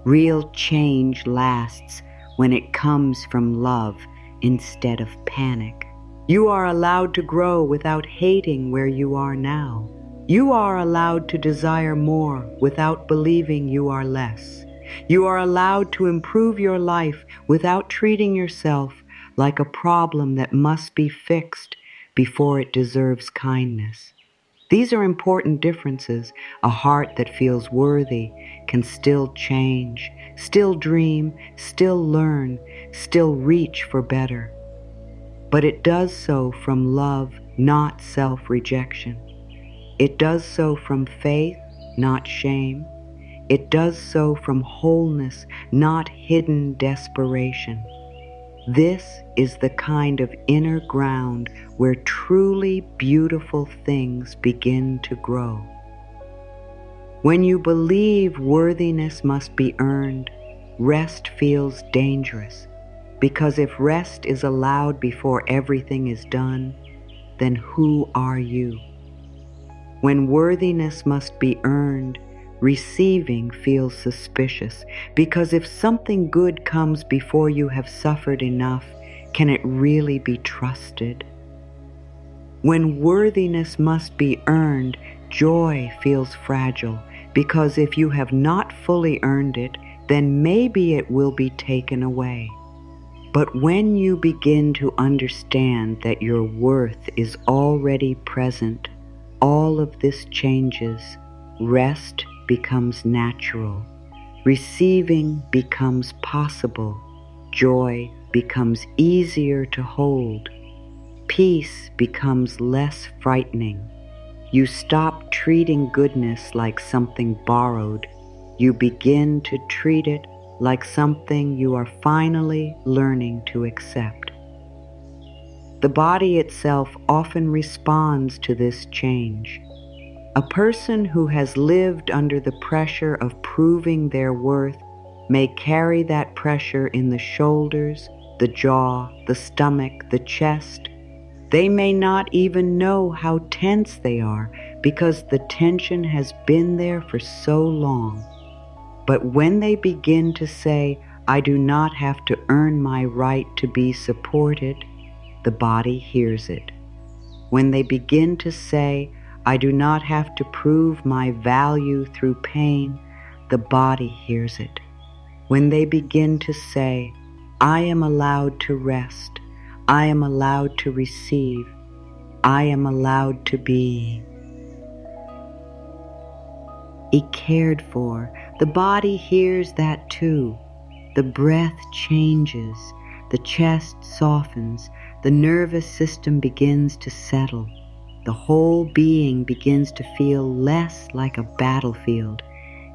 Real change lasts when it comes from love instead of panic. You are allowed to grow without hating where you are now. You are allowed to desire more without believing you are less. You are allowed to improve your life without treating yourself like a problem that must be fixed before it deserves kindness. These are important differences. A heart that feels worthy can still change, still dream, still learn, still reach for better. But it does so from love, not self-rejection. It does so from faith, not shame. It does so from wholeness, not hidden desperation. This is the kind of inner ground where truly beautiful things begin to grow. When you believe worthiness must be earned, rest feels dangerous, because if rest is allowed before everything is done, then who are you? When worthiness must be earned, receiving feels suspicious, because if something good comes before you have suffered enough, can it really be trusted? When worthiness must be earned, joy feels fragile, because if you have not fully earned it, then maybe it will be taken away. But when you begin to understand that your worth is already present, all of this changes. Rest becomes natural. Receiving becomes possible. Joy becomes easier to hold. Peace becomes less frightening. You stop treating goodness like something borrowed. You begin to treat it like something you are finally learning to accept. The body itself often responds to this change. A person who has lived under the pressure of proving their worth may carry that pressure in the shoulders, the jaw, the stomach, the chest. They may not even know how tense they are because the tension has been there for so long. But when they begin to say, "I do not have to earn my right to be supported," the body hears it. When they begin to say, "I do not have to prove my value through pain," the body hears it. When they begin to say, "I am allowed to rest, I am allowed to receive, I am allowed to be cared for," the body hears that too. The breath changes, the chest softens, the nervous system begins to settle. The whole being begins to feel less like a battlefield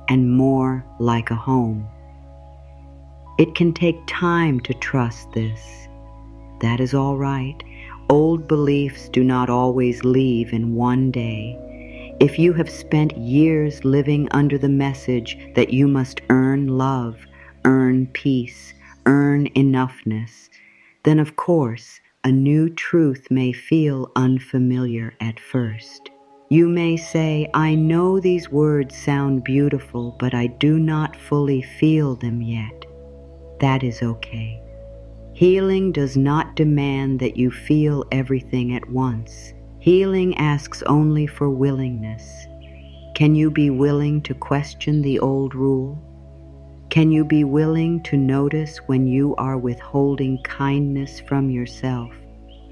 and more like a home. It can take time to trust this. That is all right. Old beliefs do not always leave in one day. If you have spent years living under the message that you must earn love, earn peace, earn enoughness, then of course a new truth may feel unfamiliar at first. You may say, "I know these words sound beautiful, but I do not fully feel them yet." That is okay. Healing does not demand that you feel everything at once. Healing asks only for willingness. Can you be willing to question the old rule? Can you be willing to notice when you are withholding kindness from yourself?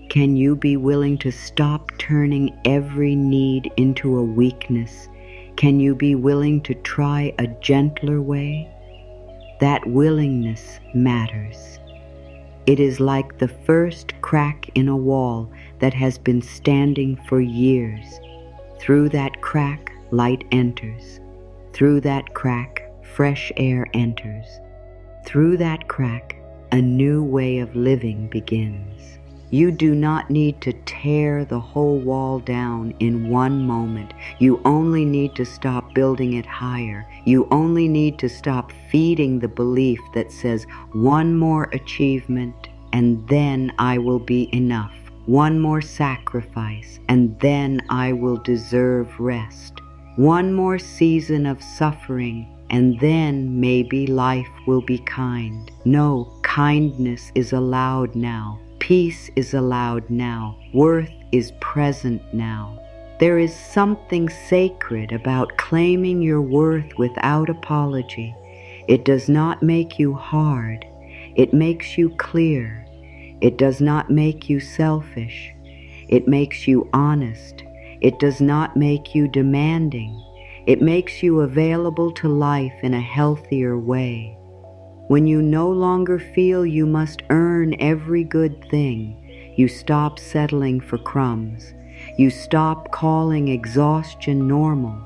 Can you be willing to stop turning every need into a weakness? Can you be willing to try a gentler way? That willingness matters. It is like the first crack in a wall that has been standing for years. Through that crack, light enters. Through that crack, fresh air enters. Through that crack, a new way of living begins. You do not need to tear the whole wall down in one moment. You only need to stop building it higher. You only need to stop feeding the belief that says, "One more achievement, and then I will be enough. One more sacrifice, and then I will deserve rest. One more season of suffering, and then maybe life will be kind." No, kindness is allowed now. Peace is allowed now. Worth is present now. There is something sacred about claiming your worth without apology. It does not make you hard. It makes you clear. It does not make you selfish. It makes you honest. It does not make you demanding. It makes you available to life in a healthier way. When you no longer feel you must earn every good thing, you stop settling for crumbs. You stop calling exhaustion normal.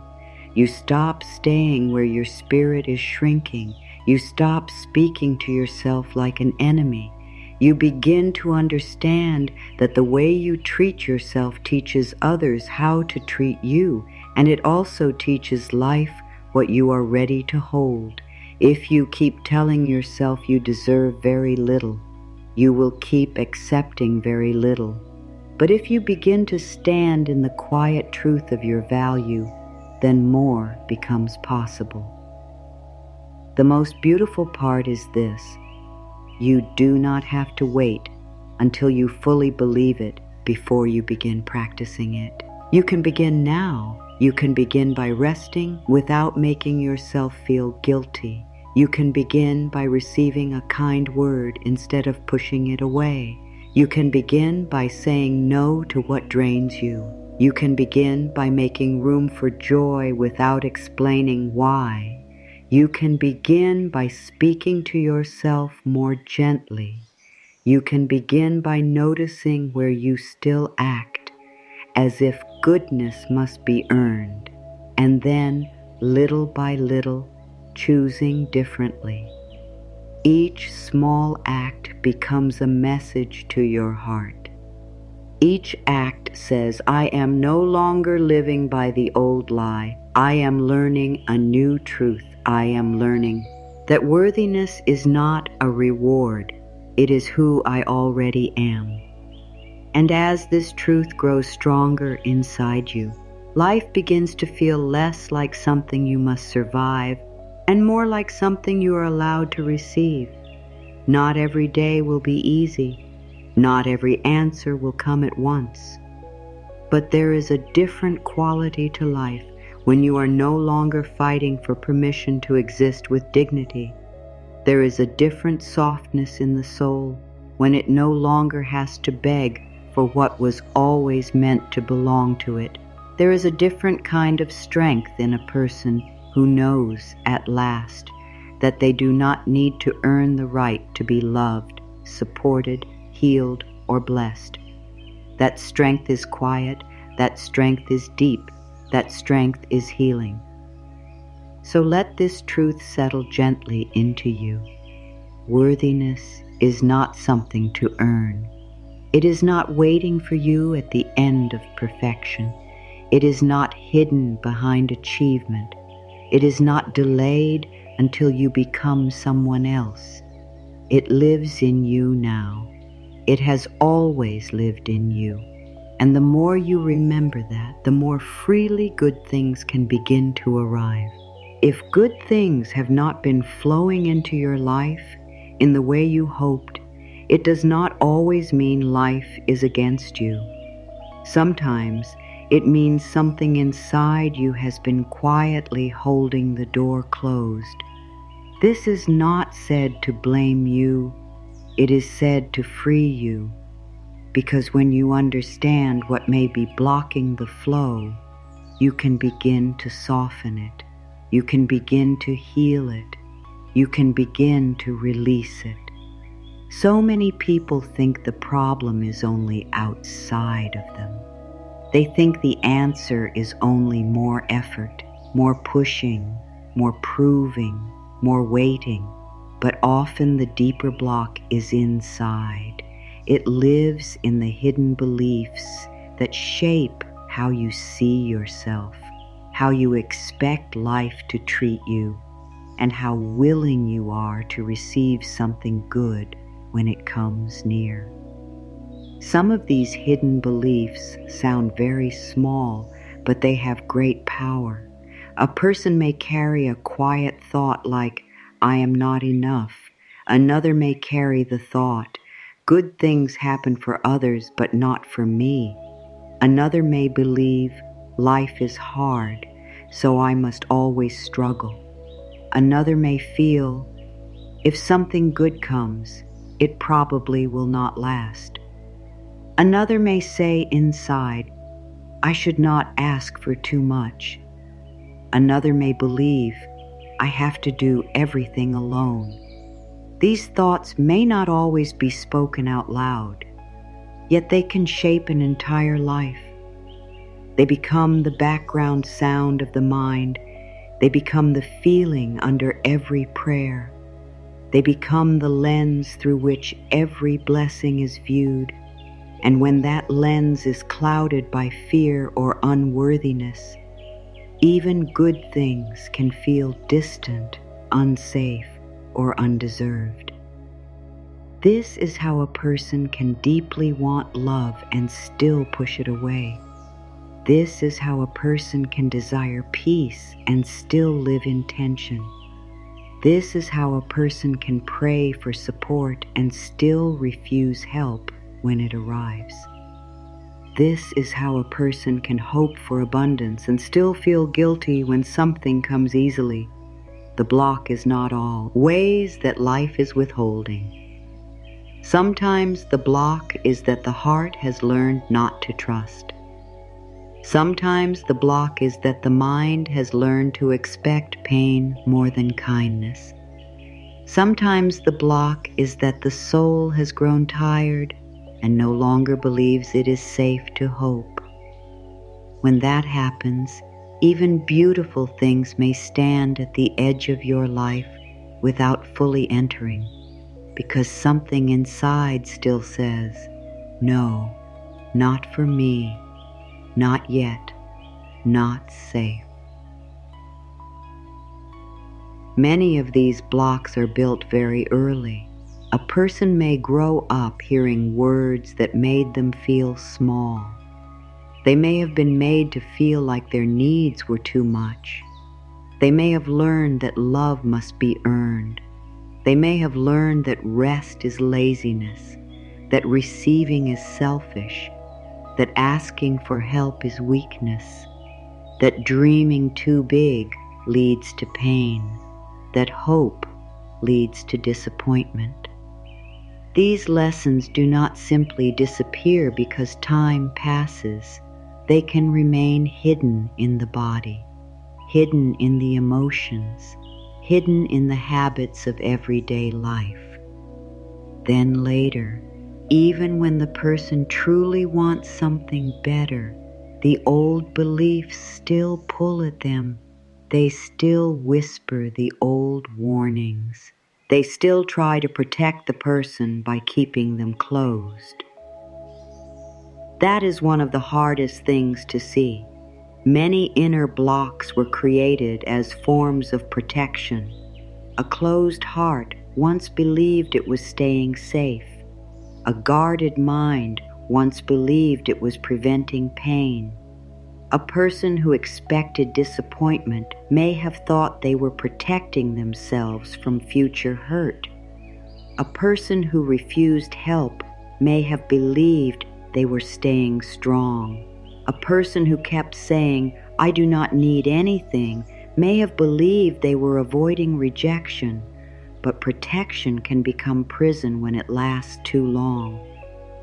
You stop staying where your spirit is shrinking. You stop speaking to yourself like an enemy. You begin to understand that the way you treat yourself teaches others how to treat you, and it also teaches life what you are ready to hold. If you keep telling yourself you deserve very little, you will keep accepting very little. But if you begin to stand in the quiet truth of your value, then more becomes possible. The most beautiful part is this: you do not have to wait until you fully believe it before you begin practicing it. You can begin now. You can begin by resting without making yourself feel guilty. You can begin by receiving a kind word instead of pushing it away. You can begin by saying no to what drains you. You can begin by making room for joy without explaining why. You can begin by speaking to yourself more gently. You can begin by noticing where you still act as if goodness must be earned, and then, little by little, choosing differently. Each small act becomes a message to your heart. Each act says, I am no longer living by the old lie. I am learning a new truth. I am learning that worthiness is not a reward. It is who I already am. And as this truth grows stronger inside you, life begins to feel less like something you must survive and more like something you are allowed to receive. Not every day will be easy. Not every answer will come at once. But there is a different quality to life when you are no longer fighting for permission to exist with dignity. There is a different softness in the soul when it no longer has to beg for what was always meant to belong to it. There is a different kind of strength in a person who knows at last that they do not need to earn the right to be loved, supported, healed, or blessed. That strength is quiet, that strength is deep, that strength is healing. So let this truth settle gently into you. Worthiness is not something to earn. It is not waiting for you at the end of perfection. It is not hidden behind achievement. It is not delayed until you become someone else. It lives in you now. It has always lived in you. And the more you remember that, the more freely good things can begin to arrive. If good things have not been flowing into your life in the way you hoped, it does not always mean life is against you. Sometimes it means something inside you has been quietly holding the door closed. This is not said to blame you. It is said to free you, because when you understand what may be blocking the flow, you can begin to soften it. You can begin to heal it. You can begin to release it. So many people think the problem is only outside of them. They think the answer is only more effort, more pushing, more proving, more waiting. But often the deeper block is inside. It lives in the hidden beliefs that shape how you see yourself, how you expect life to treat you, and how willing you are to receive something good when it comes near. Some of these hidden beliefs sound very small, but they have great power. A person may carry a quiet thought like, I am not enough. Another may carry the thought, good things happen for others but not for me. Another may believe, life is hard, so I must always struggle. Another may feel, if something good comes, it probably will not last. Another may say inside, I should not ask for too much. Another may believe, I have to do everything alone. These thoughts may not always be spoken out loud, yet they can shape an entire life. They become the background sound of the mind. They become the feeling under every prayer. They become the lens through which every blessing is viewed. And when that lens is clouded by fear or unworthiness, even good things can feel distant, unsafe, or undeserved. This is how a person can deeply want love and still push it away. This is how a person can desire peace and still live in tension. This is how a person can pray for support and still refuse help when it arrives. This is how a person can hope for abundance and still feel guilty when something comes easily. The block is not all. Ways that life is withholding. Sometimes the block is that the heart has learned not to trust. Sometimes the block is that the mind has learned to expect pain more than kindness. Sometimes the block is that the soul has grown tired and no longer believes it is safe to hope. When that happens, even beautiful things may stand at the edge of your life without fully entering, because something inside still says, no, not for me, not yet, not safe. Many of these blocks are built very early. A person may grow up hearing words that made them feel small. They may have been made to feel like their needs were too much. They may have learned that love must be earned. They may have learned that rest is laziness, that receiving is selfish, that asking for help is weakness, that dreaming too big leads to pain, that hope leads to disappointment. These lessons do not simply disappear because time passes. They can remain hidden in the body, hidden in the emotions, hidden in the habits of everyday life. Then later, even when the person truly wants something better, the old beliefs still pull at them. They still whisper the old warnings. They still try to protect the person by keeping them closed. That is one of the hardest things to see. Many inner blocks were created as forms of protection. A closed heart once believed it was staying safe. A guarded mind once believed it was preventing pain. A person who expected disappointment may have thought they were protecting themselves from future hurt. A person who refused help may have believed they were staying strong. A person who kept saying, "I do not need anything," may have believed they were avoiding rejection, but protection can become prison when it lasts too long.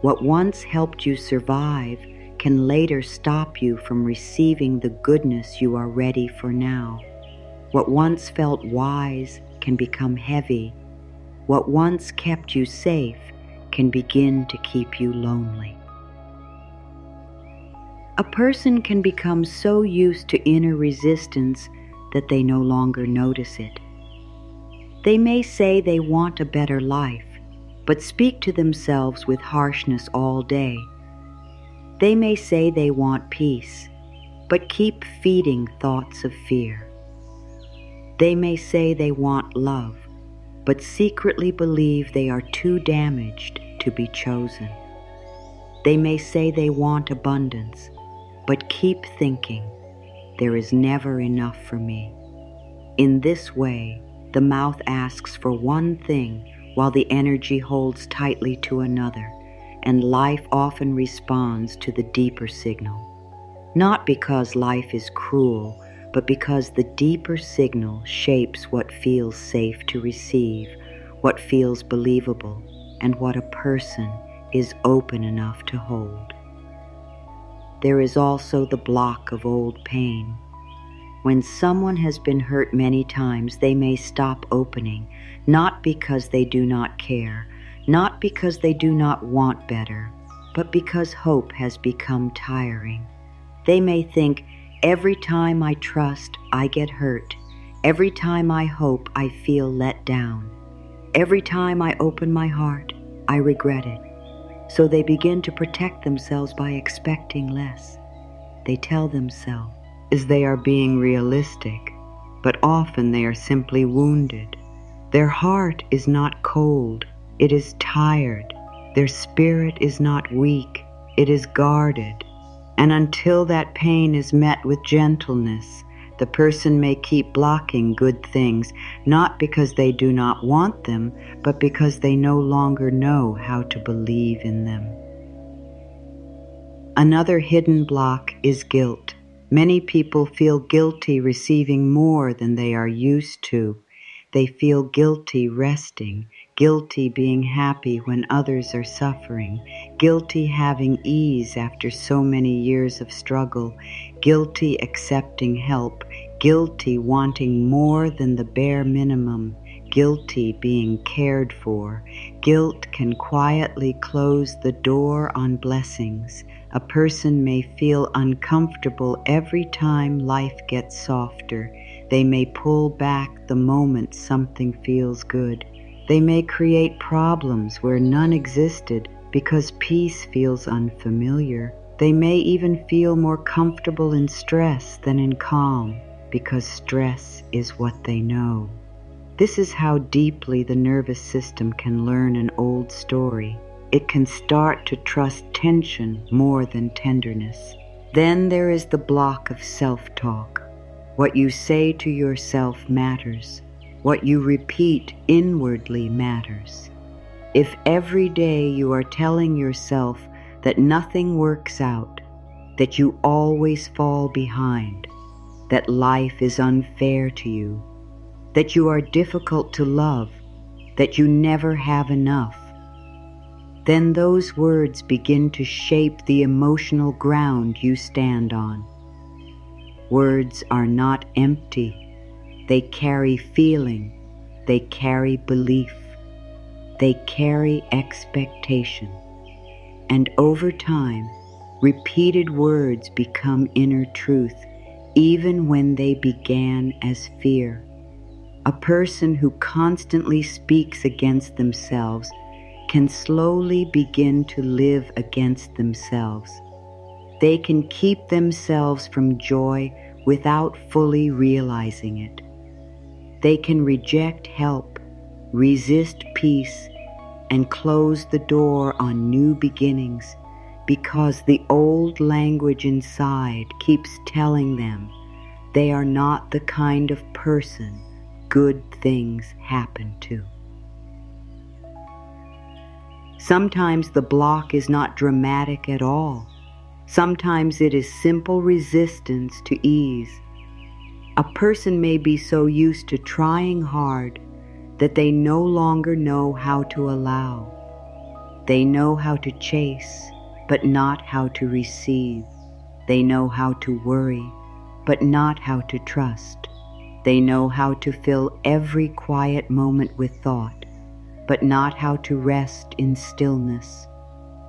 What once helped you survive can later stop you from receiving the goodness you are ready for now. What once felt wise can become heavy. What once kept you safe can begin to keep you lonely. A person can become so used to inner resistance that they no longer notice it. They may say they want a better life, but speak to themselves with harshness all day. They may say they want peace, but keep feeding thoughts of fear. They may say they want love, but secretly believe they are too damaged to be chosen. They may say they want abundance, but keep thinking, there is never enough for me. In this way, the mouth asks for one thing while the energy holds tightly to another, and life often responds to the deeper signal. Not because life is cruel, but because the deeper signal shapes what feels safe to receive, what feels believable, and what a person is open enough to hold. There is also the block of old pain. When someone has been hurt many times, they may stop opening, not because they do not care, not because they do not want better, but because hope has become tiring. They may think, every time I trust, I get hurt. Every time I hope, I feel let down. Every time I open my heart, I regret it. So they begin to protect themselves by expecting less. They tell themselves as they are being realistic, but often they are simply wounded. Their heart is not cold, it is tired. Their spirit is not weak, it is guarded. And until that pain is met with gentleness, the person may keep blocking good things, not because they do not want them, but because they no longer know how to believe in them. Another hidden block is guilt. Many people feel guilty receiving more than they are used to. They feel guilty resting, guilty being happy when others are suffering, guilty having ease after so many years of struggle, guilty accepting help, guilty wanting more than the bare minimum, guilty being cared for. Guilt can quietly close the door on blessings. A person may feel uncomfortable every time life gets softer. They may pull back the moment something feels good. They may create problems where none existed because peace feels unfamiliar. They may even feel more comfortable in stress than in calm, because stress is what they know. This is how deeply the nervous system can learn an old story. It can start to trust tension more than tenderness. Then there is the block of self-talk. What you say to yourself matters. What you repeat inwardly matters. If every day you are telling yourself that nothing works out, that you always fall behind, that life is unfair to you, that you are difficult to love, that you never have enough, then those words begin to shape the emotional ground you stand on. Words are not empty. They carry feeling. They carry belief. They carry expectation. And over time, repeated words become inner truth, even when they began as fear. A person who constantly speaks against themselves can slowly begin to live against themselves. They can keep themselves from joy without fully realizing it. They can reject help, resist peace, and close the door on new beginnings because the old language inside keeps telling them they are not the kind of person good things happen to. Sometimes the block is not dramatic at all. Sometimes it is simple resistance to ease. A person may be so used to trying hard that they no longer know how to allow. They know how to chase, but not how to receive. They know how to worry, but not how to trust. They know how to fill every quiet moment with thought, but not how to rest in stillness.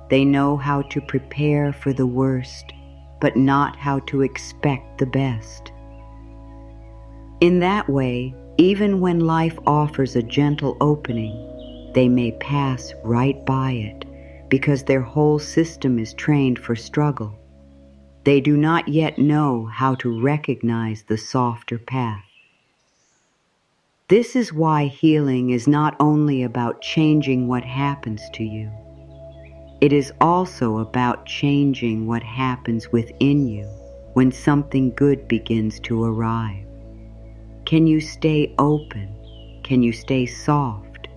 They know how to prepare for the worst, but not how to expect the best. In that way, even when life offers a gentle opening, they may pass right by it because their whole system is trained for struggle. They do not yet know how to recognize the softer path. This is why healing is not only about changing what happens to you. It is also about changing what happens within you when something good begins to arrive. Can you stay open? Can you stay soft?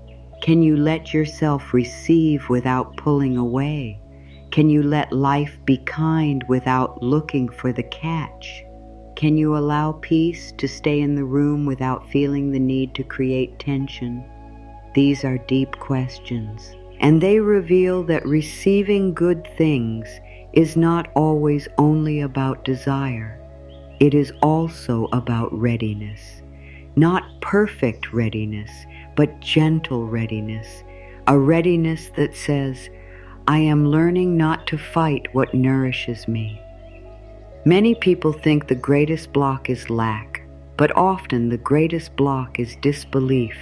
Can you let yourself receive without pulling away? Can you let life be kind without looking for the catch? Can you allow peace to stay in the room without feeling the need to create tension? These are deep questions, and they reveal that receiving good things is not always only about desire. It is also about readiness. Not perfect readiness, but gentle readiness. A readiness that says, I am learning not to fight what nourishes me. Many people think the greatest block is lack, but often the greatest block is disbelief.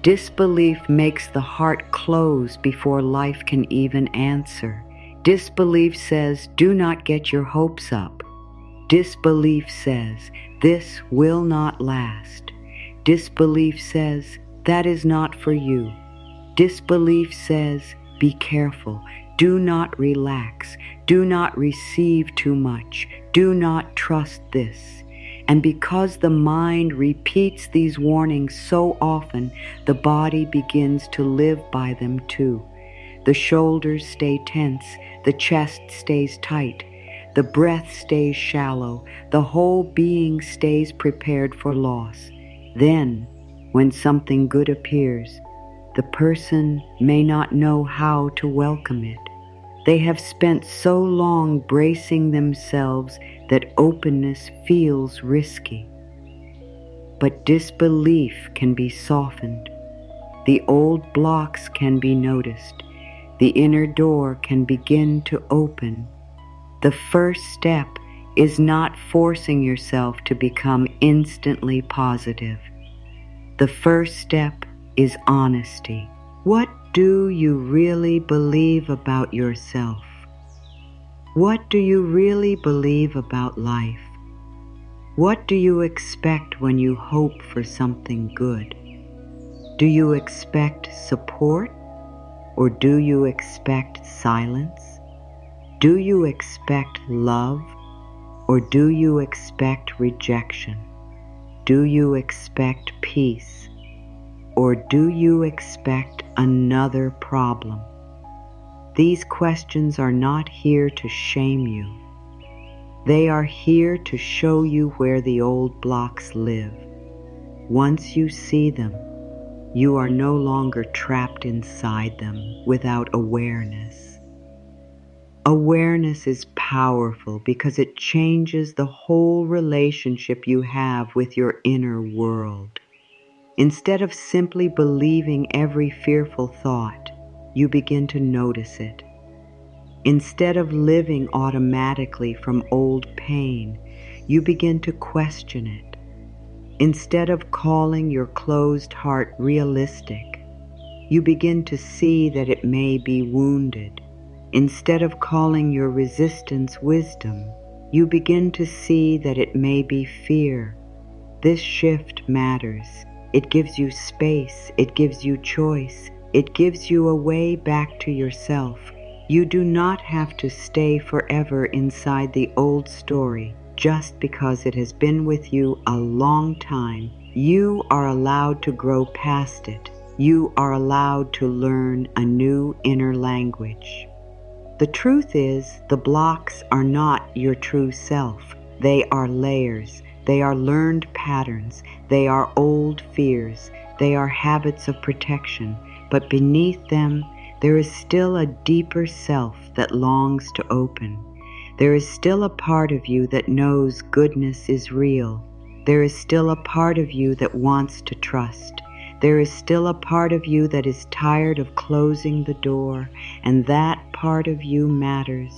Disbelief makes the heart close before life can even answer. Disbelief says, do not get your hopes up. Disbelief says, this will not last. Disbelief says, that is not for you. Disbelief says, be careful. Do not relax. Do not receive too much. Do not trust this. And because the mind repeats these warnings so often, the body begins to live by them too. The shoulders stay tense. The chest stays tight. The breath stays shallow. The whole being stays prepared for loss. Then, when something good appears, the person may not know how to welcome it. They have spent so long bracing themselves that openness feels risky. But disbelief can be softened. The old blocks can be noticed. The inner door can begin to open. The first step is not forcing yourself to become instantly positive. The first step is honesty. What do you really believe about yourself? What do you really believe about life? What do you expect when you hope for something good? Do you expect support, or do you expect silence? Do you expect love, or do you expect rejection? Do you expect peace, or do you expect another problem? These questions are not here to shame you. They are here to show you where the old blocks live. Once you see them, you are no longer trapped inside them without awareness. Awareness is powerful because it changes the whole relationship you have with your inner world. Instead of simply believing every fearful thought, you begin to notice it. Instead of living automatically from old pain, you begin to question it. Instead of calling your closed heart realistic, you begin to see that it may be wounded. Instead of calling your resistance wisdom, you begin to see that it may be fear. This shift matters. It gives you space, it gives you choice, it gives you a way back to yourself. You do not have to stay forever inside the old story just because it has been with you a long time. You are allowed to grow past it. You are allowed to learn a new inner language. The truth is, the blocks are not your true self. They are layers. They are learned patterns. They are old fears. They are habits of protection. But beneath them, there is still a deeper self that longs to open. There is still a part of you that knows goodness is real. There is still a part of you that wants to trust. There is still a part of you that is tired of closing the door, and that part of you matters.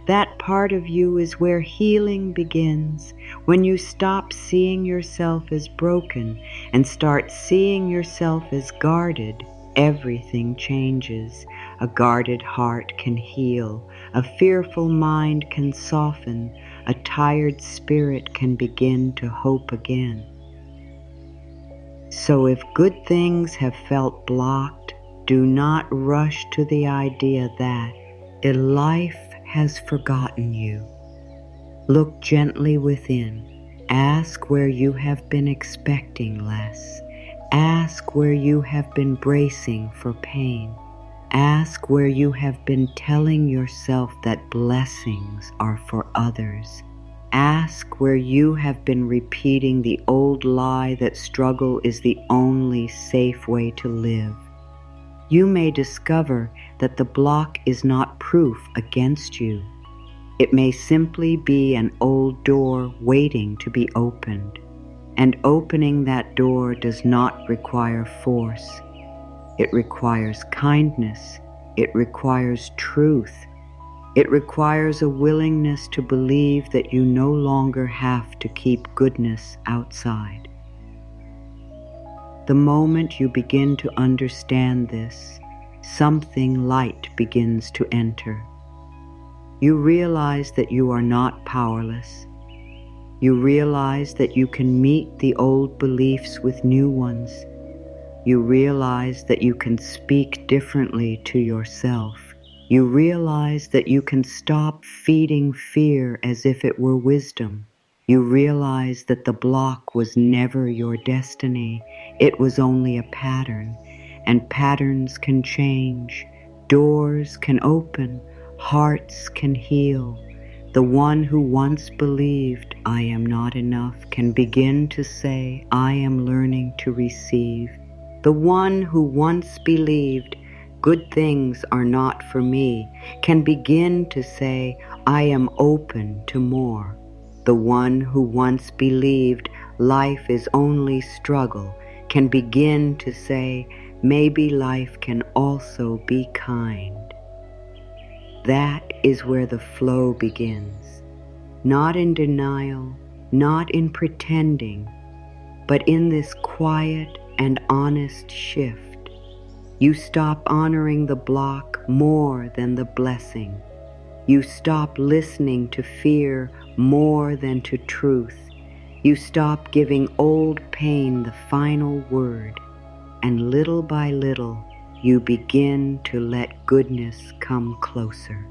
That part of you is where healing begins. When you stop seeing yourself as broken and start seeing yourself as guarded, everything changes. A guarded heart can heal. A fearful mind can soften. A tired spirit can begin to hope again. So if good things have felt blocked, do not rush to the idea that life has forgotten you. Look gently within. Ask where you have been expecting less. Ask where you have been bracing for pain. Ask where you have been telling yourself that blessings are for others. Ask where you have been repeating the old lie that struggle is the only safe way to live. You may discover that the block is not proof against you. It may simply be an old door waiting to be opened, and opening that door does not require force. It requires kindness. It requires truth. It requires a willingness to believe that you no longer have to keep goodness outside. The moment you begin to understand this, something light begins to enter. You realize that you are not powerless. You realize that you can meet the old beliefs with new ones. You realize that you can speak differently to yourself. You realize that you can stop feeding fear as if it were wisdom. You realize that the block was never your destiny. It was only a pattern, and patterns can change. Doors can open. Hearts can heal. The one who once believed, I am not enough, can begin to say, I am learning to receive. The one who once believed, good things are not for me, can begin to say, I am open to more. The one who once believed life is only struggle can begin to say, maybe life can also be kind. That is where the flow begins, not in denial, not in pretending, but in this quiet and honest shift. You stop honoring the block more than the blessing. You stop listening to fear more than to truth. You stop giving old pain the final word, and little by little, you begin to let goodness come closer.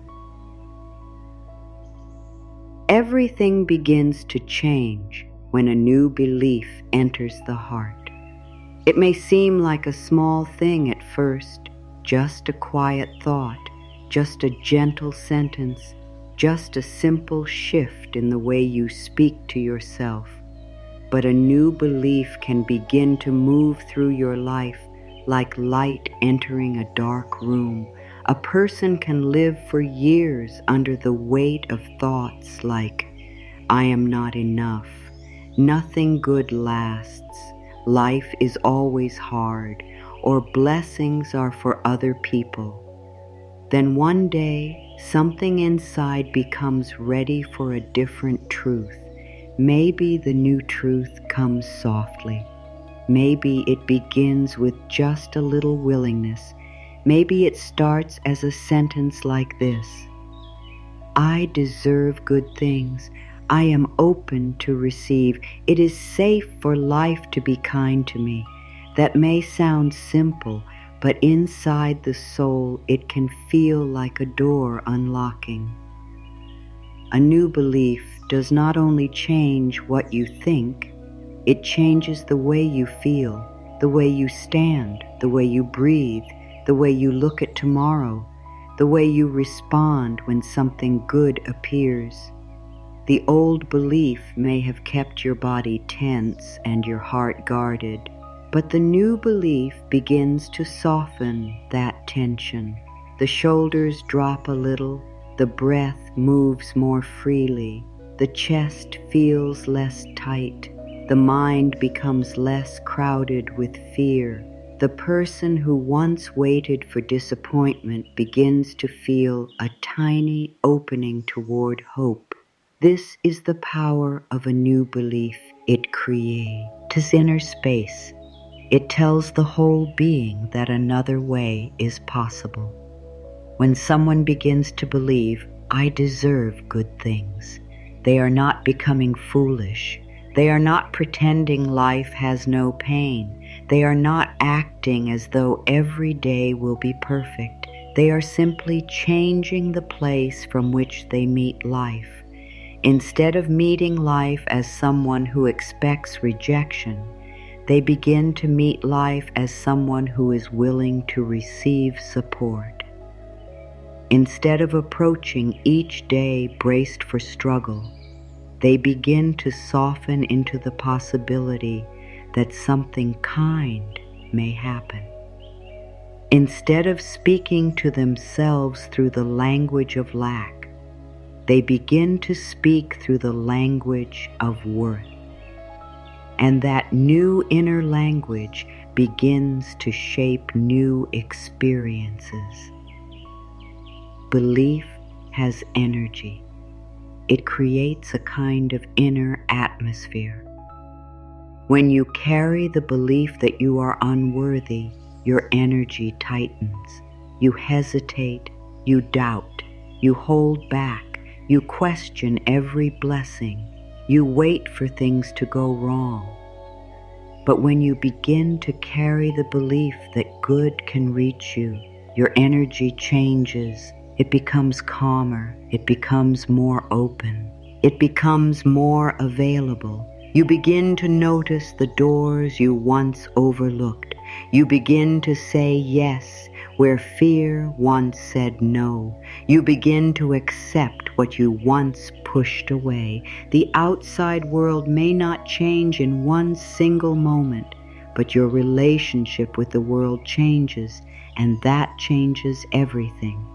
Everything begins to change when a new belief enters the heart. It may seem like a small thing at first, just a quiet thought, just a gentle sentence, just a simple shift in the way you speak to yourself. But a new belief can begin to move through your life like light entering a dark room. A person can live for years under the weight of thoughts like, I am not enough, nothing good lasts, life is always hard, or blessings are for other people. Then one day, something inside becomes ready for a different truth. Maybe the new truth comes softly. Maybe it begins with just a little willingness. Maybe it starts as a sentence like this: I deserve good things. I am open to receive. It is safe for life to be kind to me. That may sound simple, but inside the soul it can feel like a door unlocking. A new belief does not only change what you think, it changes the way you feel, the way you stand, the way you breathe, the way you look at tomorrow, the way you respond when something good appears. The old belief may have kept your body tense and your heart guarded, but the new belief begins to soften that tension. The shoulders drop a little, the breath moves more freely, the chest feels less tight, the mind becomes less crowded with fear. The person who once waited for disappointment begins to feel a tiny opening toward hope. This is the power of a new belief. It creates inner space. It tells the whole being that another way is possible. When someone begins to believe, I deserve good things, they are not becoming foolish. They are not pretending life has no pain. They are not acting as though every day will be perfect. They are simply changing the place from which they meet life. Instead of meeting life as someone who expects rejection, they begin to meet life as someone who is willing to receive support. Instead of approaching each day braced for struggle, they begin to soften into the possibility that something kind may happen. Instead of speaking to themselves through the language of lack, they begin to speak through the language of worth. And that new inner language begins to shape new experiences. Belief has energy. It creates a kind of inner atmosphere. When you carry the belief that you are unworthy, your energy tightens. You hesitate, you doubt, you hold back, you question every blessing, you wait for things to go wrong. But when you begin to carry the belief that good can reach you, your energy changes. It becomes calmer, it becomes more open, it becomes more available. You begin to notice the doors you once overlooked. You begin to say yes where fear once said no. You begin to accept what you once pushed away. The outside world may not change in one single moment, but your relationship with the world changes, and that changes everything.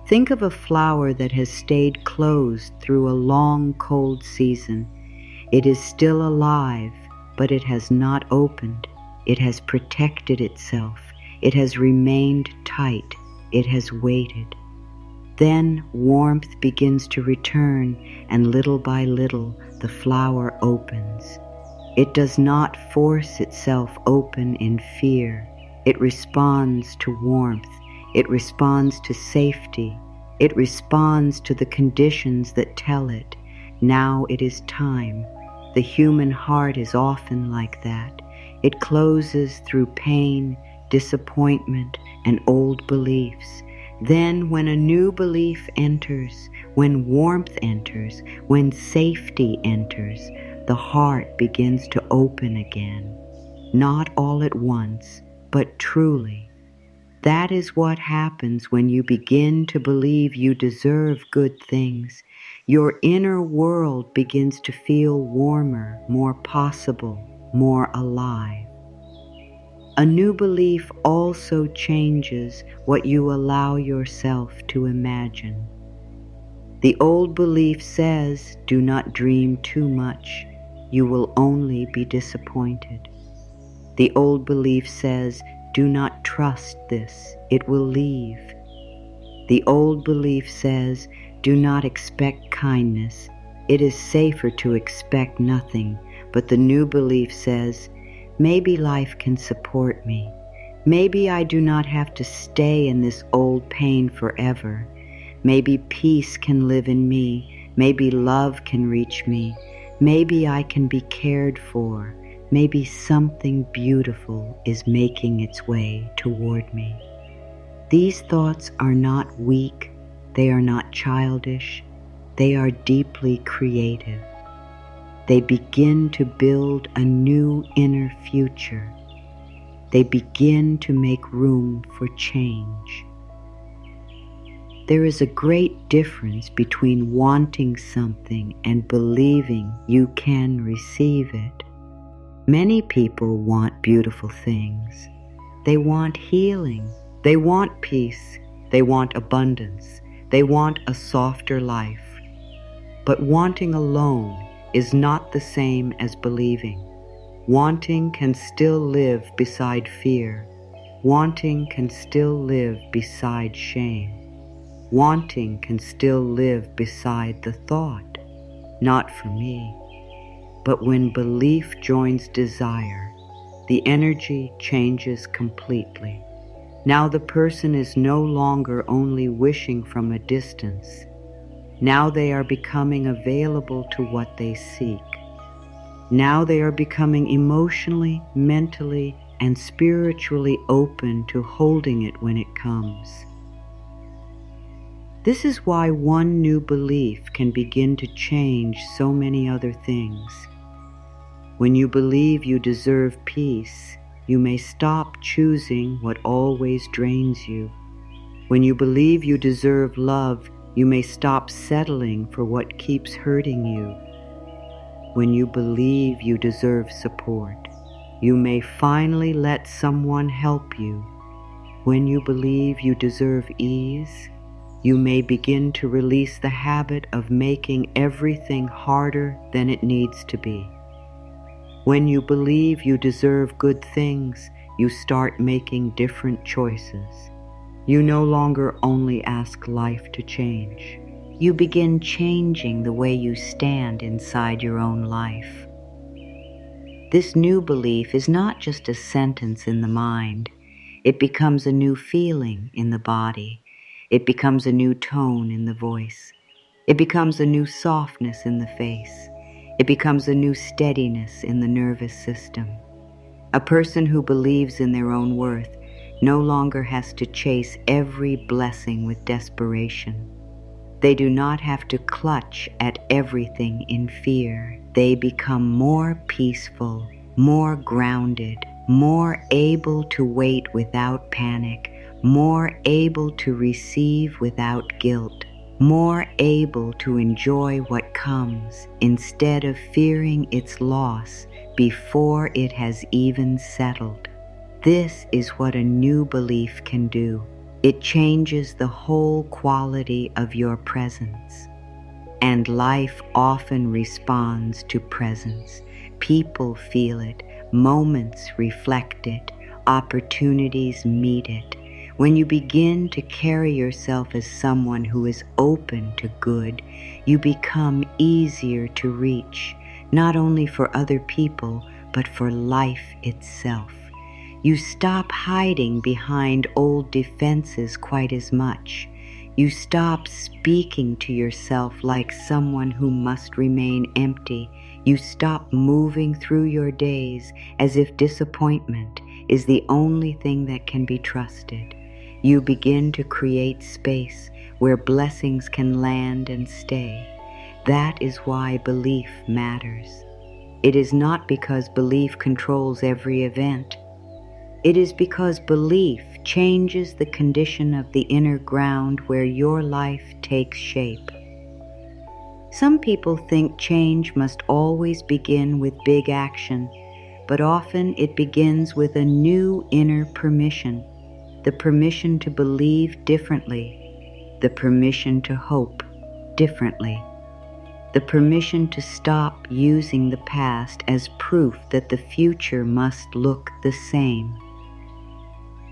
Think of a flower that has stayed closed through a long, cold season. It is still alive, but it has not opened. It has protected itself. It has remained tight. It has waited. Then warmth begins to return, and little by little the flower opens. It does not force itself open in fear. It responds to warmth. It responds to safety. It responds to the conditions that tell it, now it is time. The human heart is often like that. It closes through pain, disappointment, and old beliefs. Then when a new belief enters, when warmth enters, when safety enters, the heart begins to open again. Not all at once, but truly. That is what happens when you begin to believe you deserve good things. Your inner world begins to feel warmer, more possible, more alive. A new belief also changes what you allow yourself to imagine. The old belief says, do not dream too much. You will only be disappointed. The old belief says, do not trust this, it will leave. The old belief says, do not expect kindness. It is safer to expect nothing. But the new belief says, maybe life can support me. Maybe I do not have to stay in this old pain forever. Maybe peace can live in me. Maybe love can reach me. Maybe I can be cared for. Maybe something beautiful is making its way toward me. These thoughts are not weak, they are not childish, they are deeply creative. They begin to build a new inner future. They begin to make room for change. There is a great difference between wanting something and believing you can receive it. Many people want beautiful things. They want healing. They want peace. They want abundance. They want a softer life. But wanting alone is not the same as believing. Wanting can still live beside fear. Wanting can still live beside shame. Wanting can still live beside the thought, not for me. But when belief joins desire, the energy changes completely. Now the person is no longer only wishing from a distance. Now they are becoming available to what they seek. Now they are becoming emotionally, mentally, and spiritually open to holding it when it comes. This is why one new belief can begin to change so many other things. When you believe you deserve peace, you may stop choosing what always drains you. When you believe you deserve love, you may stop settling for what keeps hurting you. When you believe you deserve support, you may finally let someone help you. When you believe you deserve ease, you may begin to release the habit of making everything harder than it needs to be. When you believe you deserve good things, you start making different choices. You no longer only ask life to change. You begin changing the way you stand inside your own life. This new belief is not just a sentence in the mind. It becomes a new feeling in the body. It becomes a new tone in the voice. It becomes a new softness in the face. It becomes a new steadiness in the nervous system. A person who believes in their own worth no longer has to chase every blessing with desperation. They do not have to clutch at everything in fear. They become more peaceful, more grounded, more able to wait without panic, more able to receive without guilt, more able to enjoy what comes instead of fearing its loss before it has even settled. This is what a new belief can do. It changes the whole quality of your presence. And life often responds to presence. People feel it, moments reflect it, opportunities meet it. When you begin to carry yourself as someone who is open to good, you become easier to reach, not only for other people, but for life itself. You stop hiding behind old defenses quite as much. You stop speaking to yourself like someone who must remain empty. You stop moving through your days as if disappointment is the only thing that can be trusted. You begin to create space where blessings can land and stay. That is why belief matters. It is not because belief controls every event. It is because belief changes the condition of the inner ground where your life takes shape. Some people think change must always begin with big action, but often it begins with a new inner permission, the permission to believe differently, the permission to hope differently, the permission to stop using the past as proof that the future must look the same.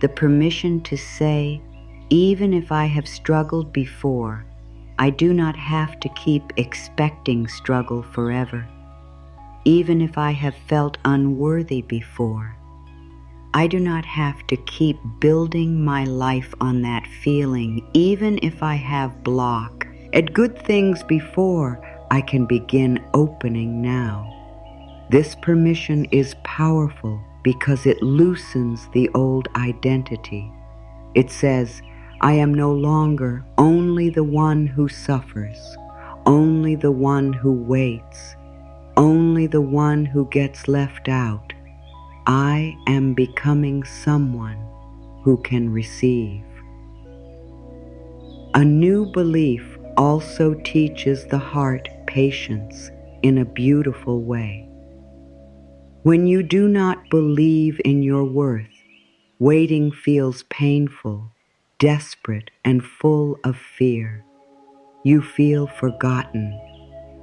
The permission to say, even if I have struggled before, I do not have to keep expecting struggle forever. Even if I have felt unworthy before, I do not have to keep building my life on that feeling. Even if I have block at good things before, I can begin opening now. This permission is powerful because it loosens the old identity. It says, I am no longer only the one who suffers, only the one who waits, only the one who gets left out. I am becoming someone who can receive. A new belief also teaches the heart patience in a beautiful way. When you do not believe in your worth, waiting feels painful, desperate, and full of fear. You feel forgotten.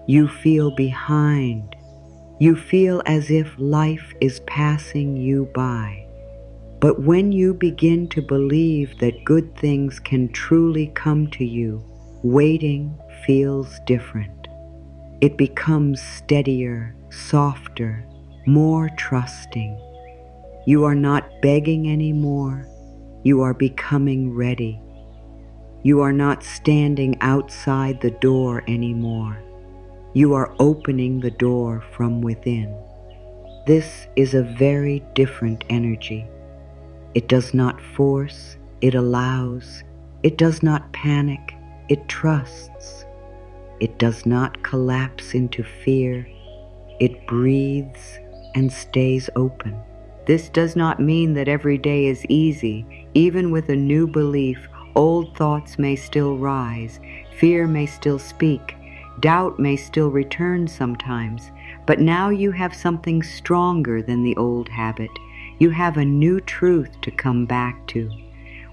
You feel behind. You feel as if life is passing you by. But when you begin to believe that good things can truly come to you, waiting feels different. It becomes steadier, softer, more trusting. You are not begging anymore. You are becoming ready. You are not standing outside the door anymore. You are opening the door from within. This is a very different energy. It does not force, it allows. It does not panic, it trusts. It does not collapse into fear. It breathes and stays open. This does not mean that every day is easy. Even with a new belief, old thoughts may still rise, fear may still speak, doubt may still return sometimes, but now you have something stronger than the old habit. You have a new truth to come back to.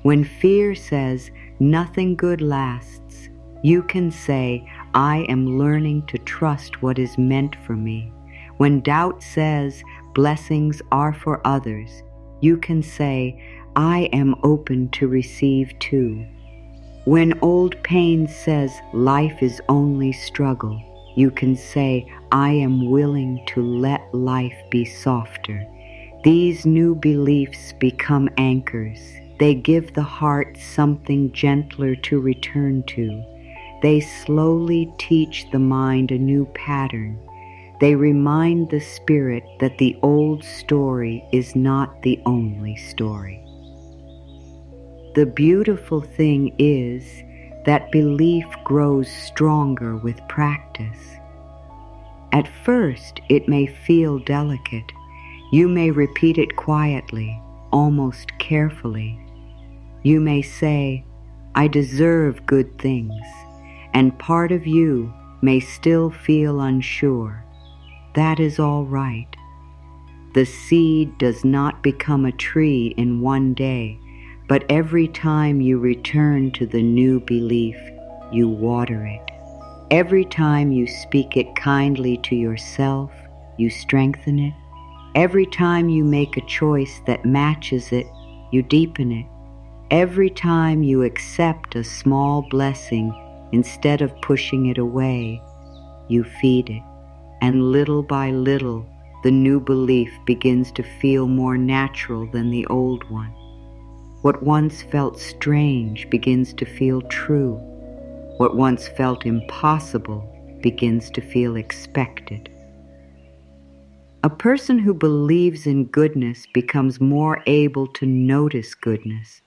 When fear says, nothing good lasts, you can say, I am learning to trust what is meant for me. When doubt says, blessings are for others, you can say, I am open to receive too. When old pain says, life is only struggle, you can say, I am willing to let life be softer. These new beliefs become anchors. They give the heart something gentler to return to. They slowly teach the mind a new pattern. They remind the spirit that the old story is not the only story. The beautiful thing is that belief grows stronger with practice. At first, it may feel delicate. You may repeat it quietly, almost carefully. You may say, I deserve good things, and part of you may still feel unsure. That is all right. The seed does not become a tree in one day, but every time you return to the new belief, you water it. Every time you speak it kindly to yourself, you strengthen it. Every time you make a choice that matches it, you deepen it. Every time you accept a small blessing instead of pushing it away, you feed it. And little by little, the new belief begins to feel more natural than the old one. What once felt strange begins to feel true. What once felt impossible begins to feel expected. A person who believes in goodness becomes more able to notice goodness.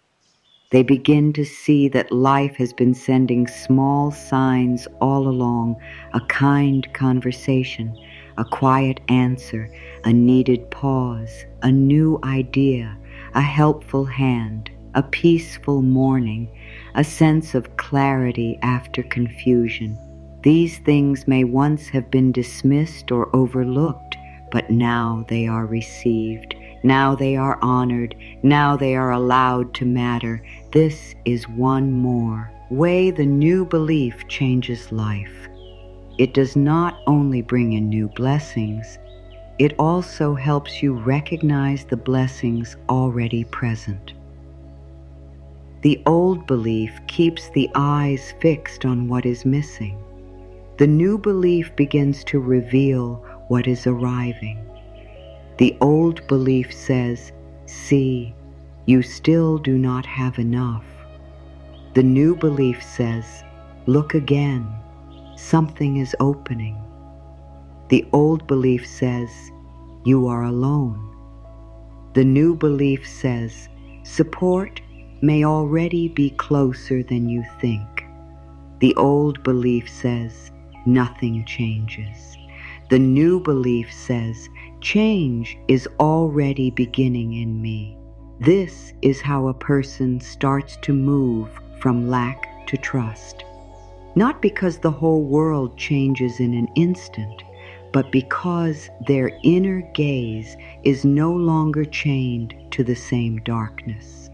They begin to see that life has been sending small signs all along: a kind conversation, a quiet answer, a needed pause, a new idea, a helpful hand, a peaceful morning, a sense of clarity after confusion. These things may once have been dismissed or overlooked, but now they are received. Now they are honored. Now they are allowed to matter. This is one more way the new belief changes life. It does not only bring in new blessings, it also helps you recognize the blessings already present. The old belief keeps the eyes fixed on what is missing. The new belief begins to reveal what is arriving. The old belief says, "See, you still do not have enough." The new belief says, "Look again, something is opening." The old belief says, "You are alone." The new belief says, "Support may already be closer than you think." The old belief says, "Nothing changes." The new belief says, "Change is already beginning in me." This is how a person starts to move from lack to trust. Not because the whole world changes in an instant, but because their inner gaze is no longer chained to the same darkness.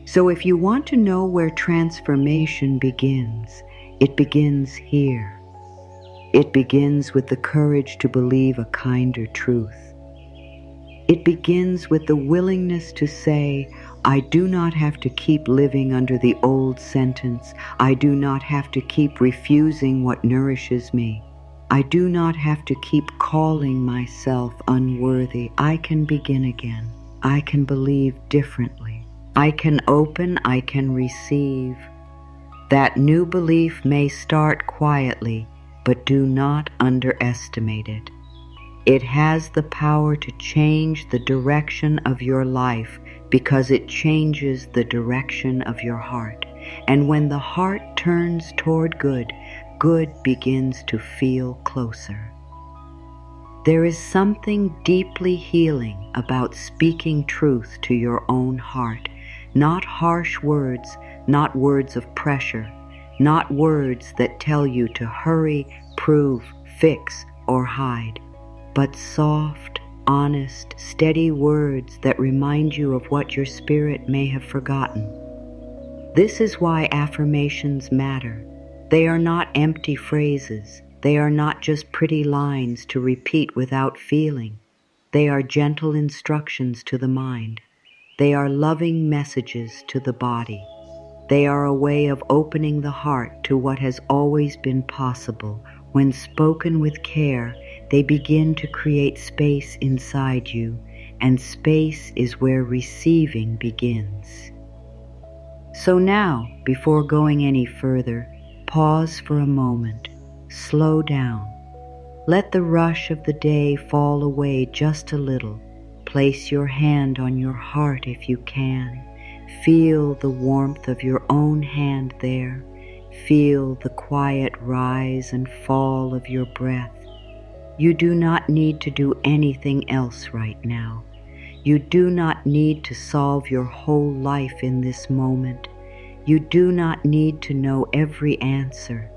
So if you want to know where transformation begins, it begins here. It begins with the courage to believe a kinder truth. It begins with the willingness to say, "I do not have to keep living under the old sentence. I do not have to keep refusing what nourishes me. I do not have to keep calling myself unworthy. I can begin again. I can believe differently. I can open, I can receive." That new belief may start quietly, but do not underestimate it. It has the power to change the direction of your life because it changes the direction of your heart. And when the heart turns toward good, good begins to feel closer. There is something deeply healing about speaking truth to your own heart, not harsh words, not words of pressure, not words that tell you to hurry, prove, fix, or hide, but soft, honest, steady words that remind you of what your spirit may have forgotten. This is why affirmations matter. They are not empty phrases. They are not just pretty lines to repeat without feeling. They are gentle instructions to the mind. They are loving messages to the body. They are a way of opening the heart to what has always been possible. When spoken with care, they begin to create space inside you, and space is where receiving begins. So now, before going any further, pause for a moment. Slow down. Let the rush of the day fall away just a little. Place your hand on your heart if you can. Feel the warmth of your own hand there. Feel the quiet rise and fall of your breath. You do not need to do anything else right now. You do not need to solve your whole life in this moment. You do not need to know every answer.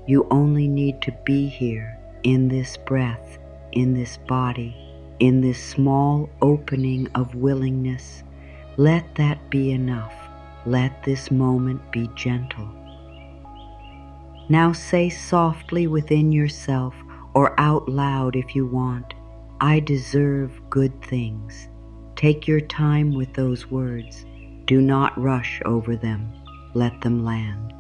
You only need to be here in this breath, in this body, in this small opening of willingness. Let that be enough. Let this moment be gentle. Now say softly within yourself or out loud if you want, "I deserve good things." Take your time with those words. Do not rush over them. Let them land.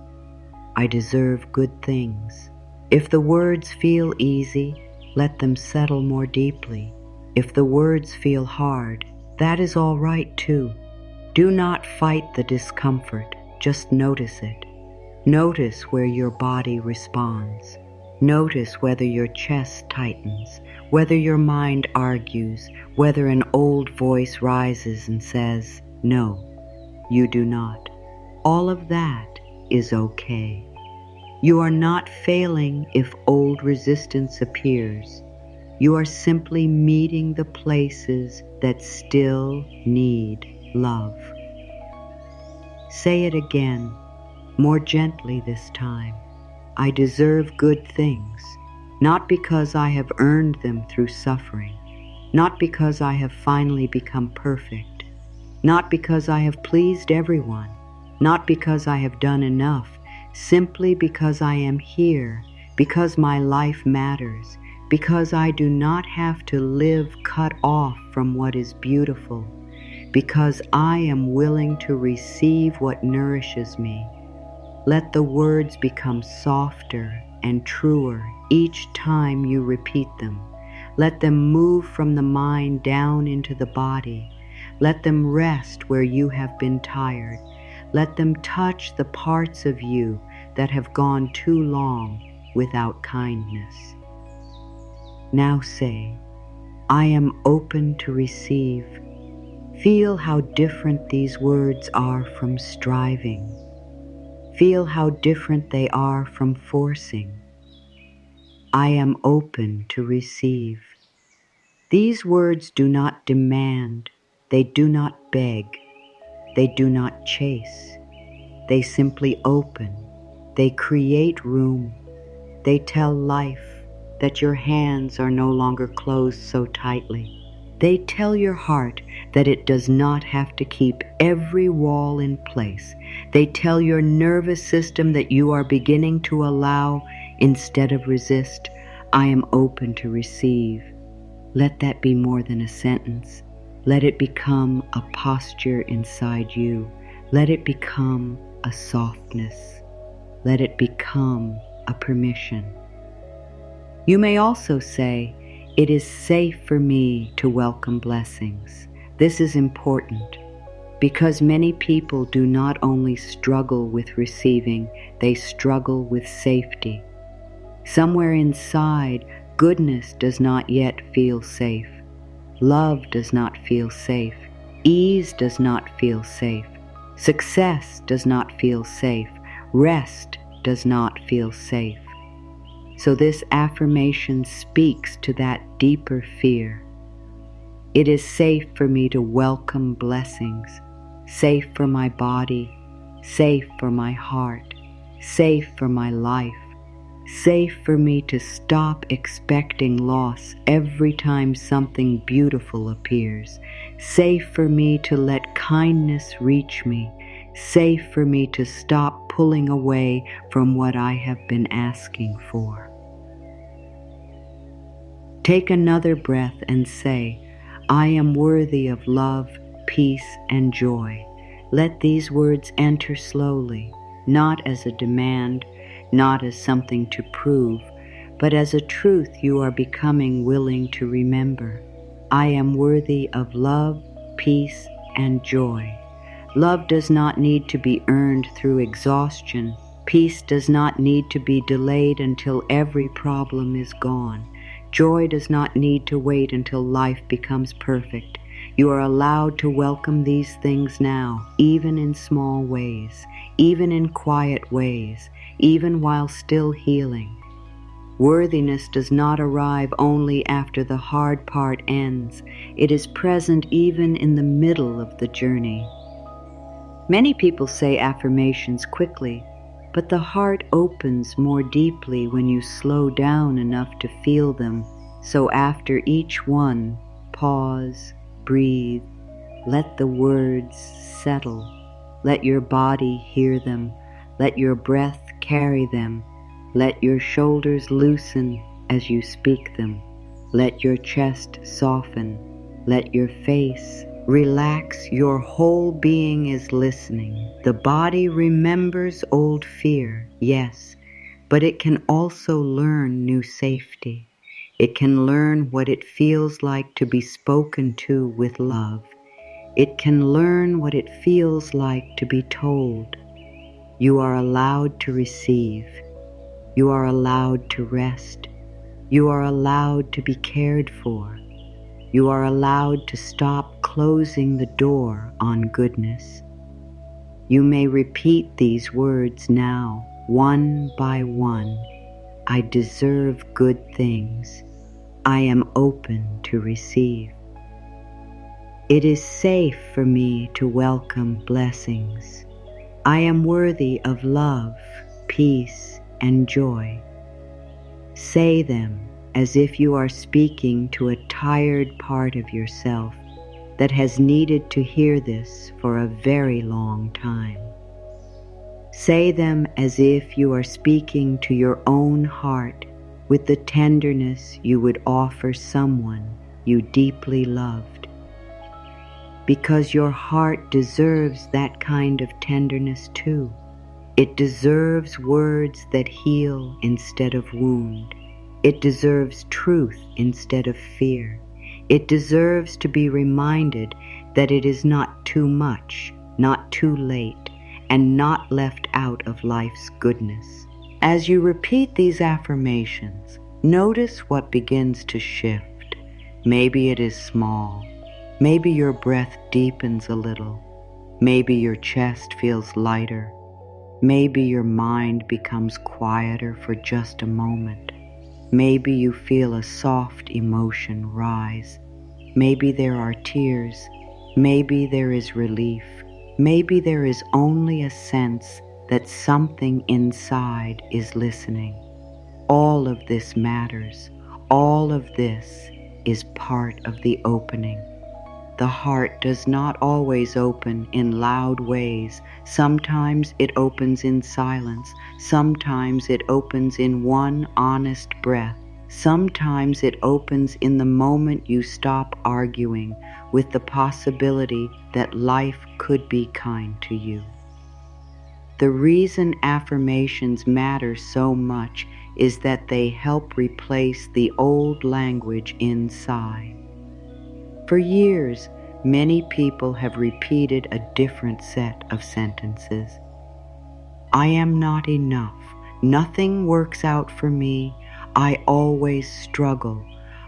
I deserve good things. If the words feel easy, let them settle more deeply. If the words feel hard, that is all right too. Do not fight the discomfort, just notice it. Notice where your body responds. Notice whether your chest tightens, whether your mind argues, whether an old voice rises and says, "No, you do not." All of that is okay. You are not failing if old resistance appears. You are simply meeting the places that still need love. Say it again, more gently this time. I deserve good things, not because I have earned them through suffering, not because I have finally become perfect, not because I have pleased everyone, not because I have done enough, simply because I am here, because my life matters, because I do not have to live cut off from what is beautiful, because I am willing to receive what nourishes me. Let the words become softer and truer each time you repeat them. Let them move from the mind down into the body. Let them rest where you have been tired. Let them touch the parts of you that have gone too long without kindness. Now say, I am open to receive. Feel how different these words are from striving. Feel how different they are from forcing. I am open to receive. These words do not demand, they do not beg, they do not chase. They simply open, they create room, they tell life that your hands are no longer closed so tightly. They tell your heart that it does not have to keep every wall in place. They tell your nervous system that you are beginning to allow instead of resist. I am open to receive. Let that be more than a sentence. Let it become a posture inside you. Let it become a softness. Let it become a permission. You may also say, it is safe for me to welcome blessings. This is important because many people do not only struggle with receiving, they struggle with safety. Somewhere inside, goodness does not yet feel safe. Love does not feel safe. Ease does not feel safe. Success does not feel safe. Rest does not feel safe. So this affirmation speaks to that deeper fear. It is safe for me to welcome blessings, safe for my body, safe for my heart, safe for my life, safe for me to stop expecting loss every time something beautiful appears, safe for me to let kindness reach me, safe for me to stop pulling away from what I have been asking for. Take another breath and say, I am worthy of love, peace, and joy. Let these words enter slowly, not as a demand, not as something to prove, but as a truth you are becoming willing to remember. I am worthy of love, peace, and joy. Love does not need to be earned through exhaustion. Peace does not need to be delayed until every problem is gone. Joy does not need to wait until life becomes perfect. You are allowed to welcome these things now, even in small ways, even in quiet ways, even while still healing. Worthiness does not arrive only after the hard part ends. It is present even in the middle of the journey. Many people say affirmations quickly, but the heart opens more deeply when you slow down enough to feel them. So after each one, pause, breathe, let the words settle. Let your body hear them. Let your breath carry them. Let your shoulders loosen as you speak them. Let your chest soften. Let your face relax. Your whole being is listening. The body remembers old fear, yes, but it can also learn new safety. It can learn what it feels like to be spoken to with love. It can learn what it feels like to be told, "You are allowed to receive. You are allowed to rest. You are allowed to be cared for. You are allowed to stop closing the door on goodness." You may repeat these words now, one by one. I deserve good things. I am open to receive. It is safe for me to welcome blessings. I am worthy of love, peace, and joy. Say them as if you are speaking to a tired part of yourself that has needed to hear this for a very long time. Say them as if you are speaking to your own heart with the tenderness you would offer someone you deeply loved. Because your heart deserves that kind of tenderness too. It deserves words that heal instead of wound. It deserves truth instead of fear. It deserves to be reminded that it is not too much, not too late, and not left out of life's goodness. As you repeat these affirmations, notice what begins to shift. Maybe it is small. Maybe your breath deepens a little. Maybe your chest feels lighter. Maybe your mind becomes quieter for just a moment. Maybe you feel a soft emotion rise. Maybe there are tears. Maybe there is relief. Maybe there is only a sense that something inside is listening. All of this matters. All of this is part of the opening. The heart does not always open in loud ways. Sometimes it opens in silence. Sometimes it opens in one honest breath. Sometimes it opens in the moment you stop arguing with the possibility that life could be kind to you. The reason affirmations matter so much is that they help replace the old language inside. For years, many people have repeated a different set of sentences. I am not enough. Nothing works out for me. I always struggle.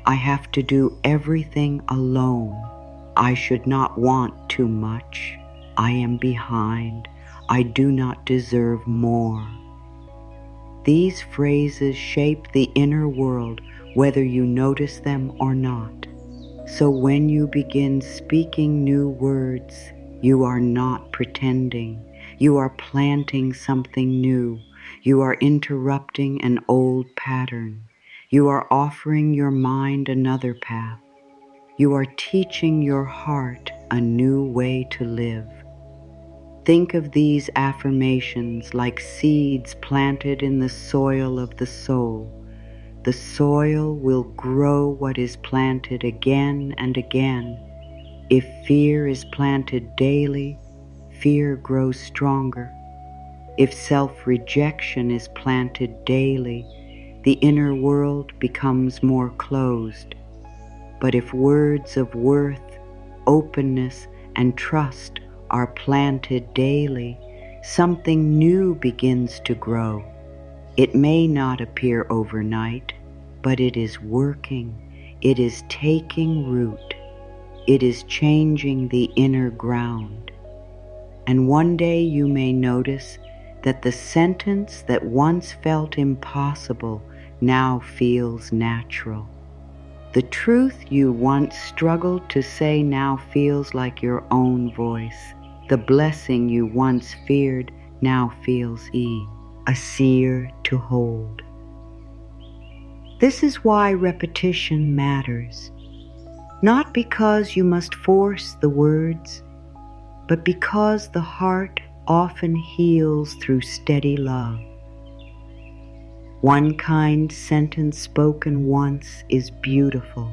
I have to do everything alone. I should not want too much. I am behind. I do not deserve more. These phrases shape the inner world, whether you notice them or not. So when you begin speaking new words, you are not pretending. You are planting something new. You are interrupting an old pattern. You are offering your mind another path. You are teaching your heart a new way to live. Think of these affirmations like seeds planted in the soil of the soul. The soil will grow what is planted again and again. If fear is planted daily, fear grows stronger. If self-rejection is planted daily, the inner world becomes more closed. But if words of worth, openness, and trust are planted daily, something new begins to grow. It may not appear overnight, but it is working. It is taking root. It is changing the inner ground. And one day you may notice that the sentence that once felt impossible now feels natural. The truth you once struggled to say now feels like your own voice. The blessing you once feared now feels a seer to hold. This is why repetition matters. Not because you must force the words, but because the heart often heals through steady love. One kind sentence spoken once is beautiful.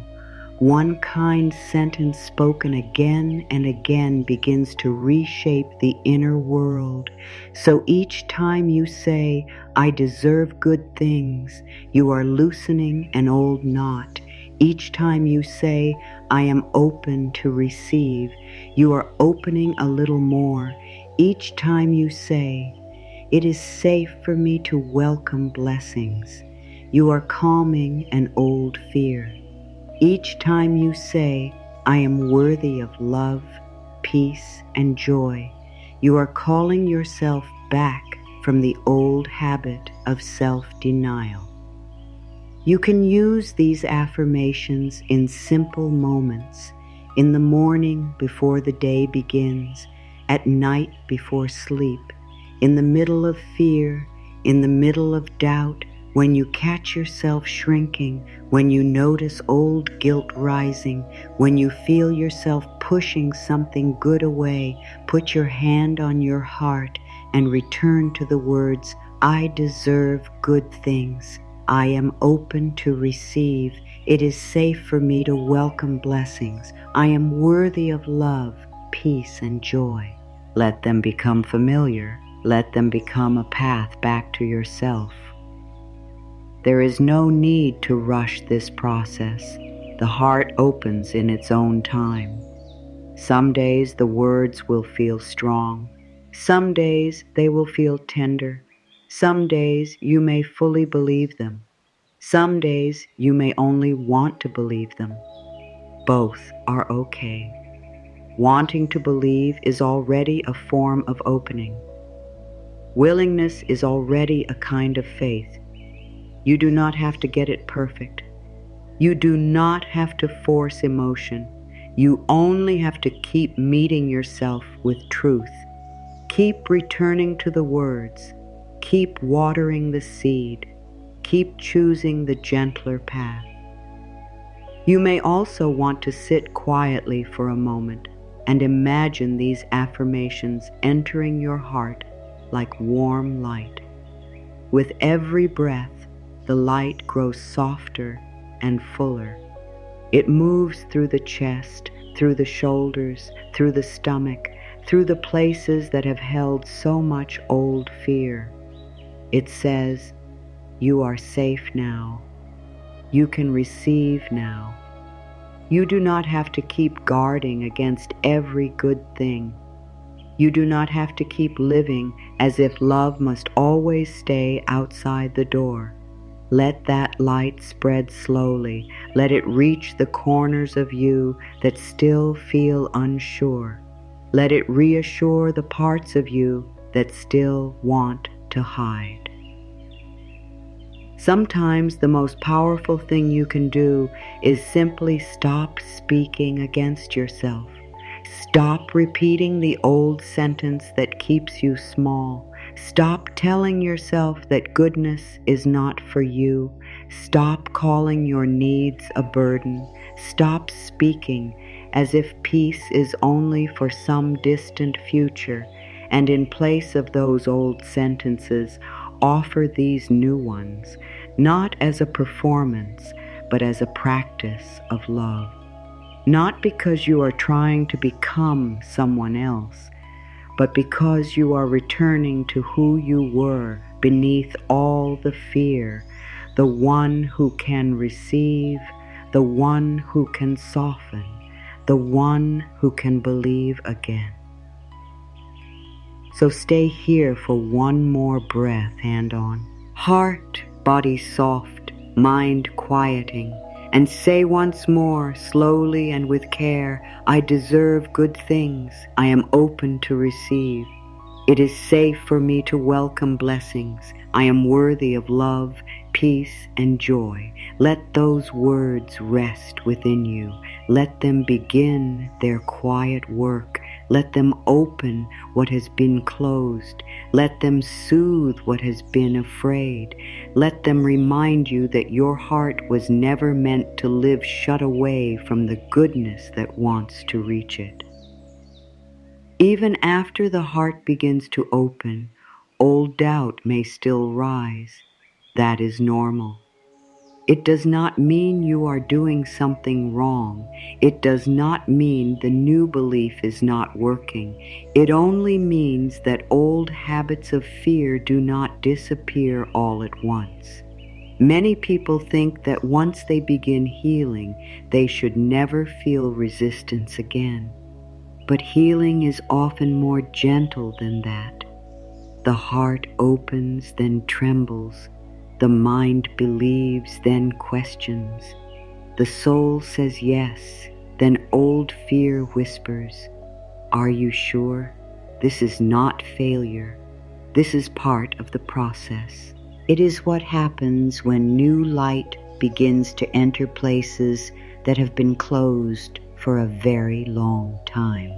One kind sentence spoken again and again begins to reshape the inner world. So each time you say, I deserve good things, you are loosening an old knot. Each time you say, I am open to receive, you are opening a little more. Each time you say, it is safe for me to welcome blessings, you are calming an old fear. Each time you say, I am worthy of love, peace, and joy, you are calling yourself back from the old habit of self-denial. You can use these affirmations in simple moments, in the morning before the day begins, at night before sleep, in the middle of fear, in the middle of doubt, when you catch yourself shrinking, when you notice old guilt rising, when you feel yourself pushing something good away, put your hand on your heart and return to the words, I deserve good things. I am open to receive. It is safe for me to welcome blessings. I am worthy of love, peace, and joy. Let them become familiar. Let them become a path back to yourself. There is no need to rush this process. The heart opens in its own time. Some days the words will feel strong. Some days they will feel tender. Some days you may fully believe them. Some days you may only want to believe them. Both are okay. Wanting to believe is already a form of opening. Willingness is already a kind of faith. You do not have to get it perfect. You do not have to force emotion. You only have to keep meeting yourself with truth. Keep returning to the words. Keep watering the seed. Keep choosing the gentler path. You may also want to sit quietly for a moment and imagine these affirmations entering your heart like warm light. With every breath, the light grows softer and fuller. It moves through the chest, through the shoulders, through the stomach, through the places that have held so much old fear. It says, you are safe now. You can receive now. You do not have to keep guarding against every good thing. You do not have to keep living as if love must always stay outside the door. Let that light spread slowly. Let it reach the corners of you that still feel unsure. Let it reassure the parts of you that still want to hide. Sometimes the most powerful thing you can do is simply stop speaking against yourself. Stop repeating the old sentence that keeps you small. Stop telling yourself that goodness is not for you. Stop calling your needs a burden. Stop speaking as if peace is only for some distant future, and in place of those old sentences, offer these new ones, not as a performance, but as a practice of love. Not because you are trying to become someone else, but because you are returning to who you were beneath all the fear, the one who can receive, the one who can soften, the one who can believe again. So stay here for one more breath, hand on. Heart, body soft, mind quieting, and say once more, slowly and with care, I deserve good things. I am open to receive. It is safe for me to welcome blessings. I am worthy of love, peace, and joy. Let those words rest within you. Let them begin their quiet work. Let them open what has been closed. Let them soothe what has been afraid. Let them remind you that your heart was never meant to live shut away from the goodness that wants to reach it. Even after the heart begins to open, old doubt may still rise. That is normal. It does not mean you are doing something wrong. It does not mean the new belief is not working. It only means that old habits of fear do not disappear all at once. Many people think that once they begin healing, they should never feel resistance again. But healing is often more gentle than that. The heart opens, then trembles. The mind believes, then questions. The soul says yes, then old fear whispers, "Are you sure? This is not failure. This is part of the process." It is what happens when new light begins to enter places that have been closed for a very long time.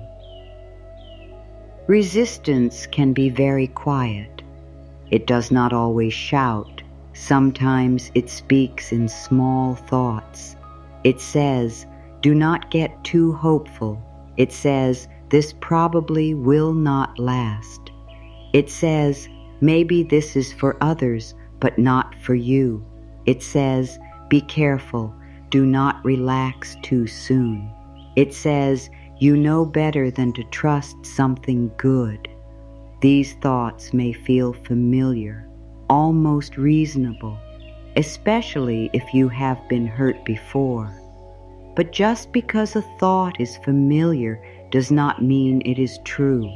Resistance can be very quiet. It does not always shout. Sometimes it speaks in small thoughts. It says, "Do not get too hopeful." It says, "This probably will not last." It says, "Maybe this is for others, but not for you." It says, "Be careful. Do not relax too soon." It says, "You know better than to trust something good." These thoughts may feel familiar, almost reasonable, especially if you have been hurt before. But just because a thought is familiar does not mean it is true.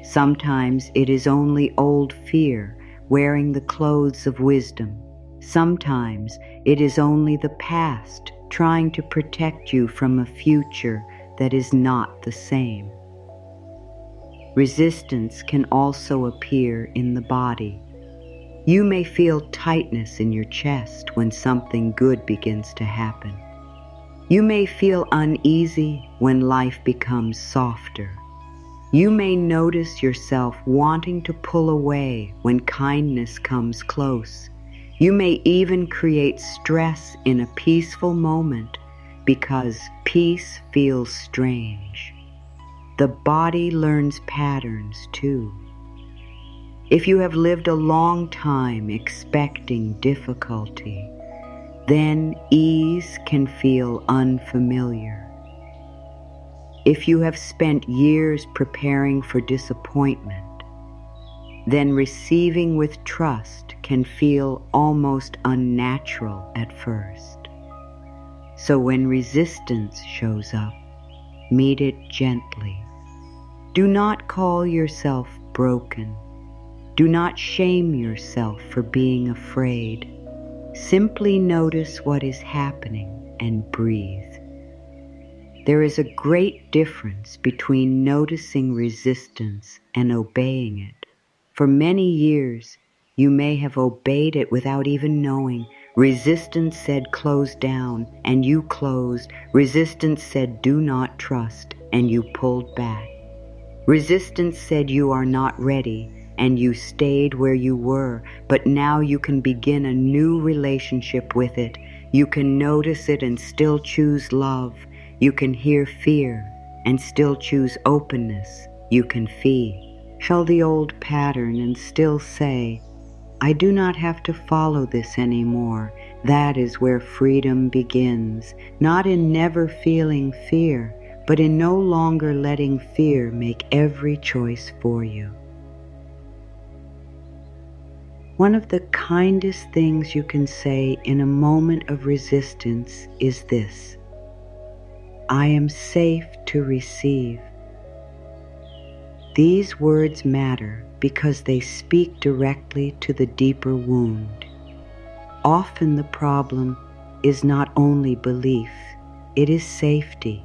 Sometimes it is only old fear wearing the clothes of wisdom. Sometimes it is only the past trying to protect you from a future that is not the same. Resistance can also appear in the body. You may feel tightness in your chest when something good begins to happen. You may feel uneasy when life becomes softer. You may notice yourself wanting to pull away when kindness comes close. You may even create stress in a peaceful moment because peace feels strange. The body learns patterns too. If you have lived a long time expecting difficulty, then ease can feel unfamiliar. If you have spent years preparing for disappointment, then receiving with trust can feel almost unnatural at first. So when resistance shows up, meet it gently. Do not call yourself broken. Do not shame yourself for being afraid. Simply notice what is happening and breathe. There is a great difference between noticing resistance and obeying it. For many years, you may have obeyed it without even knowing. Resistance said close down, and you closed. Resistance said do not trust, and you pulled back. Resistance said you are not ready, and you stayed where you were, but now you can begin a new relationship with it. You can notice it and still choose love. You can hear fear and still choose openness. You can feel the old pattern and still say, "I do not have to follow this anymore." That is where freedom begins, not in never feeling fear, but in no longer letting fear make every choice for you. One of the kindest things you can say in a moment of resistance is this: "I am safe to receive." These words matter because they speak directly to the deeper wound. Often the problem is not only belief, it is safety.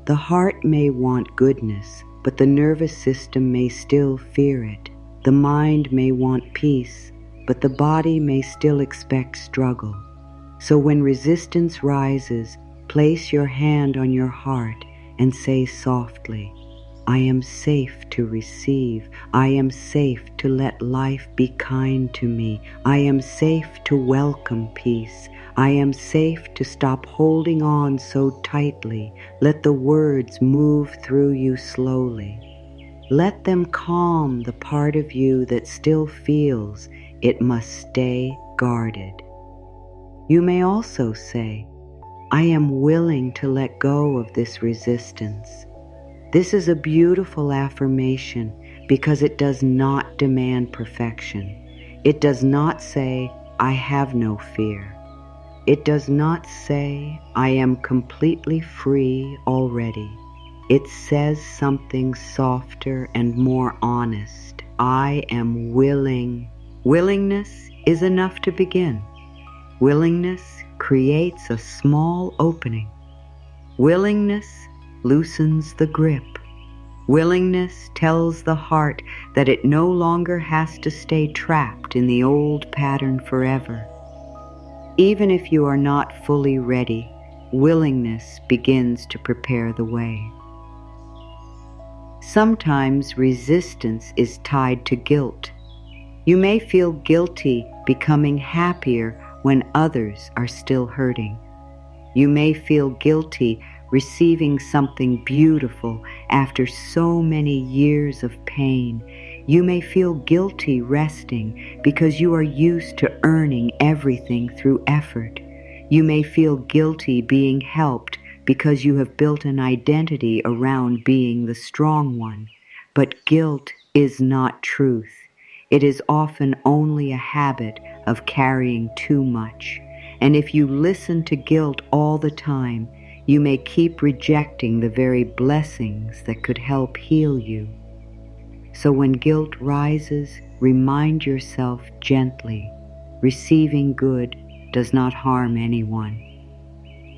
The heart may want goodness, but the nervous system may still fear it. The mind may want peace, but the body may still expect struggle. So when resistance rises, place your hand on your heart and say softly, "I am safe to receive. I am safe to let life be kind to me. I am safe to welcome peace. I am safe to stop holding on so tightly. Let the words move through you slowly. Let them calm the part of you that still feels it must stay guarded." You may also say, I am willing to let go of this resistance. This is a beautiful affirmation because it does not demand perfection. It does not say, I have no fear. It does not say, I am completely free already. It says something softer and more honest. I am willing. Willingness is enough to begin. Willingness creates a small opening. Willingness loosens the grip. Willingness tells the heart that it no longer has to stay trapped in the old pattern forever. Even if you are not fully ready, willingness begins to prepare the way. Sometimes resistance is tied to guilt. You may feel guilty becoming happier when others are still hurting. You may feel guilty receiving something beautiful after so many years of pain. You may feel guilty resting because you are used to earning everything through effort. You may feel guilty being helped because you have built an identity around being the strong one. But guilt is not truth. It is often only a habit of carrying too much. And if you listen to guilt all the time, you may keep rejecting the very blessings that could help heal you. So when guilt rises, remind yourself gently, receiving good does not harm anyone.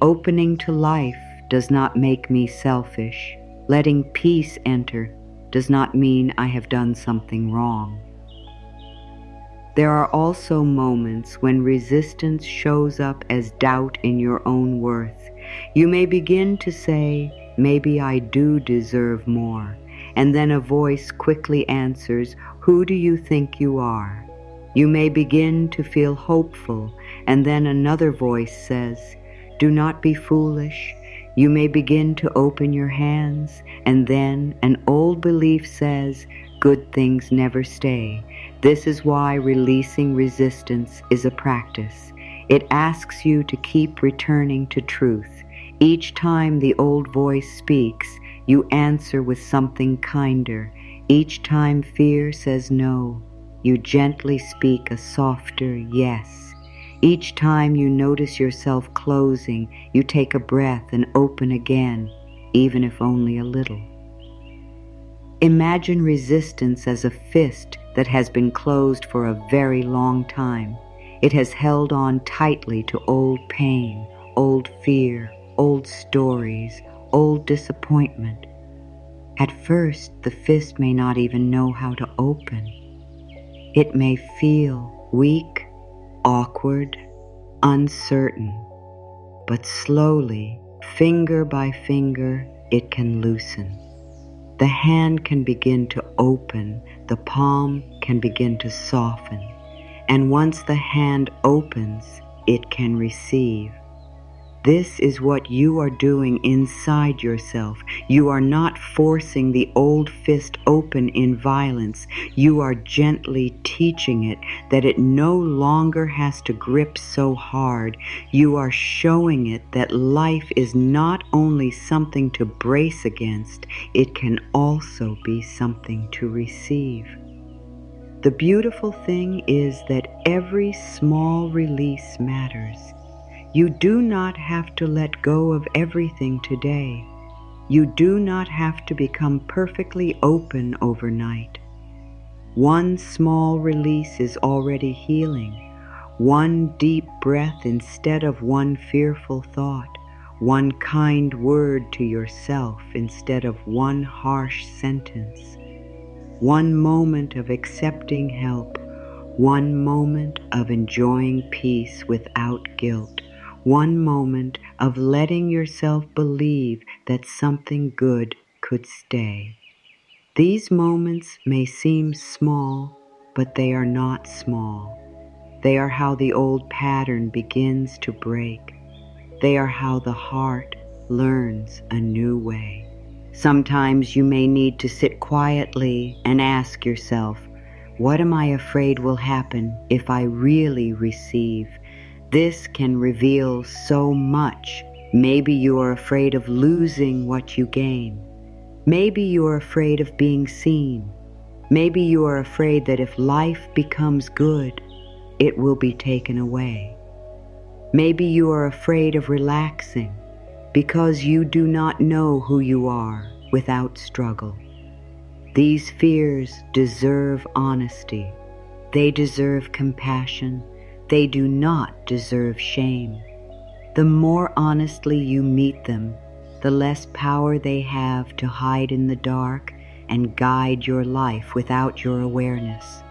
Opening to life does not make me selfish. Letting peace enter does not mean I have done something wrong. There are also moments when resistance shows up as doubt in your own worth. You may begin to say, maybe I do deserve more. And then a voice quickly answers, who do you think you are? You may begin to feel hopeful, and then another voice says, do not be foolish. You may begin to open your hands, and then an old belief says, good things never stay. This is why releasing resistance is a practice. It asks you to keep returning to truth. Each time the old voice speaks, you answer with something kinder. Each time fear says no, you gently speak a softer yes. Each time you notice yourself closing, you take a breath and open again, even if only a little. Imagine resistance as a fist that has been closed for a very long time. It has held on tightly to old pain, old fear, old stories, old disappointment. At first, the fist may not even know how to open. It may feel weak, awkward, uncertain, but slowly, finger by finger, it can loosen. The hand can begin to open, the palm can begin to soften, and once the hand opens, it can receive. This is what you are doing inside yourself. You are not forcing the old fist open in violence. You are gently teaching it that it no longer has to grip so hard. You are showing it that life is not only something to brace against, it can also be something to receive. The beautiful thing is that every small release matters. You do not have to let go of everything today. You do not have to become perfectly open overnight. One small release is already healing. One deep breath instead of one fearful thought. One kind word to yourself instead of one harsh sentence. One moment of accepting help. One moment of enjoying peace without guilt. One moment of letting yourself believe that something good could stay. These moments may seem small, but they are not small. They are how the old pattern begins to break. They are how the heart learns a new way. Sometimes you may need to sit quietly and ask yourself, what am I afraid will happen if I really receive? This can reveal so much. Maybe you are afraid of losing what you gain. Maybe you are afraid of being seen. Maybe you are afraid that if life becomes good, it will be taken away. Maybe you are afraid of relaxing because you do not know who you are without struggle. These fears deserve honesty. They deserve compassion. They do not deserve shame. The more honestly you meet them, the less power they have to hide in the dark and guide your life without your awareness.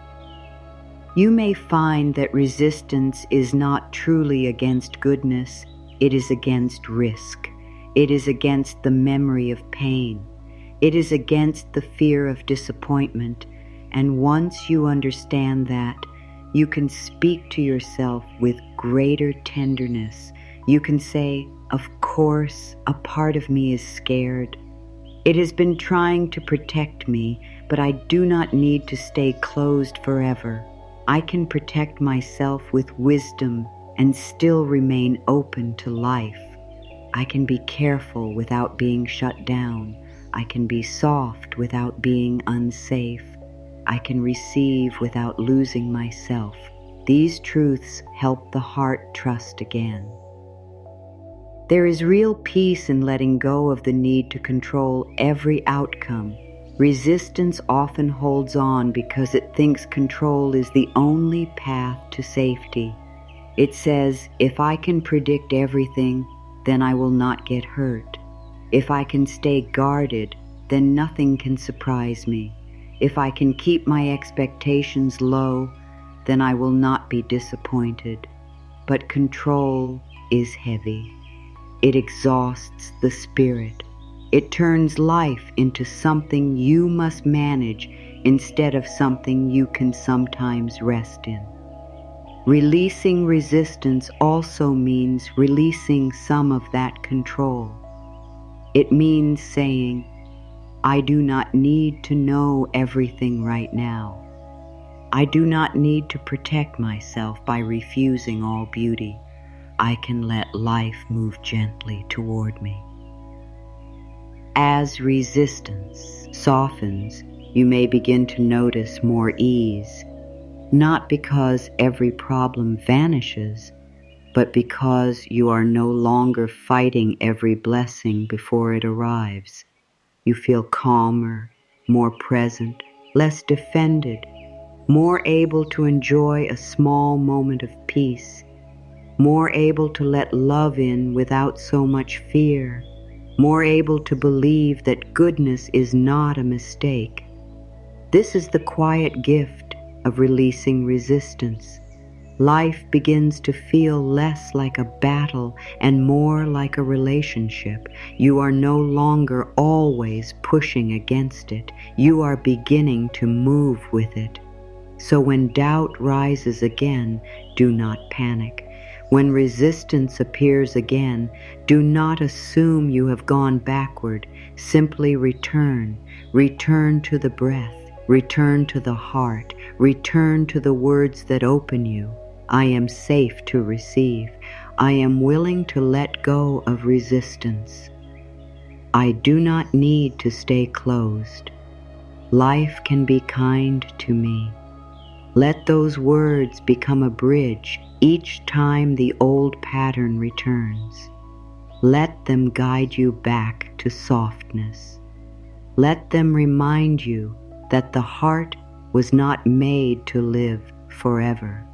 You may find that resistance is not truly against goodness, it is against risk. It is against the memory of pain. It is against the fear of disappointment. And once you understand that, you can speak to yourself with greater tenderness. You can say, "Of course, a part of me is scared. It has been trying to protect me, but I do not need to stay closed forever. I can protect myself with wisdom and still remain open to life. I can be careful without being shut down. I can be soft without being unsafe. I can receive without losing myself." These truths help the heart trust again. There is real peace in letting go of the need to control every outcome. Resistance often holds on because it thinks control is the only path to safety. It says, if I can predict everything, then I will not get hurt. If I can stay guarded, then nothing can surprise me. If I can keep my expectations low, then I will not be disappointed. But control is heavy. It exhausts the spirit. It turns life into something you must manage instead of something you can sometimes rest in. Releasing resistance also means releasing some of that control. It means saying, I do not need to know everything right now. I do not need to protect myself by refusing all beauty. I can let life move gently toward me. As resistance softens, you may begin to notice more ease, not because every problem vanishes, but because you are no longer fighting every blessing before it arrives. You feel calmer, more present, less defended, more able to enjoy a small moment of peace, more able to let love in without so much fear, more able to believe that goodness is not a mistake. This is the quiet gift of releasing resistance. Life begins to feel less like a battle and more like a relationship. You are no longer always pushing against it. You are beginning to move with it. So when doubt rises again, do not panic. When resistance appears again, do not assume you have gone backward. Simply return. Return to the breath. Return to the heart. Return to the words that open you. I am safe to receive. I am willing to let go of resistance. I do not need to stay closed. Life can be kind to me. Let those words become a bridge each time the old pattern returns. Let them guide you back to softness. Let them remind you that the heart was not made to live forever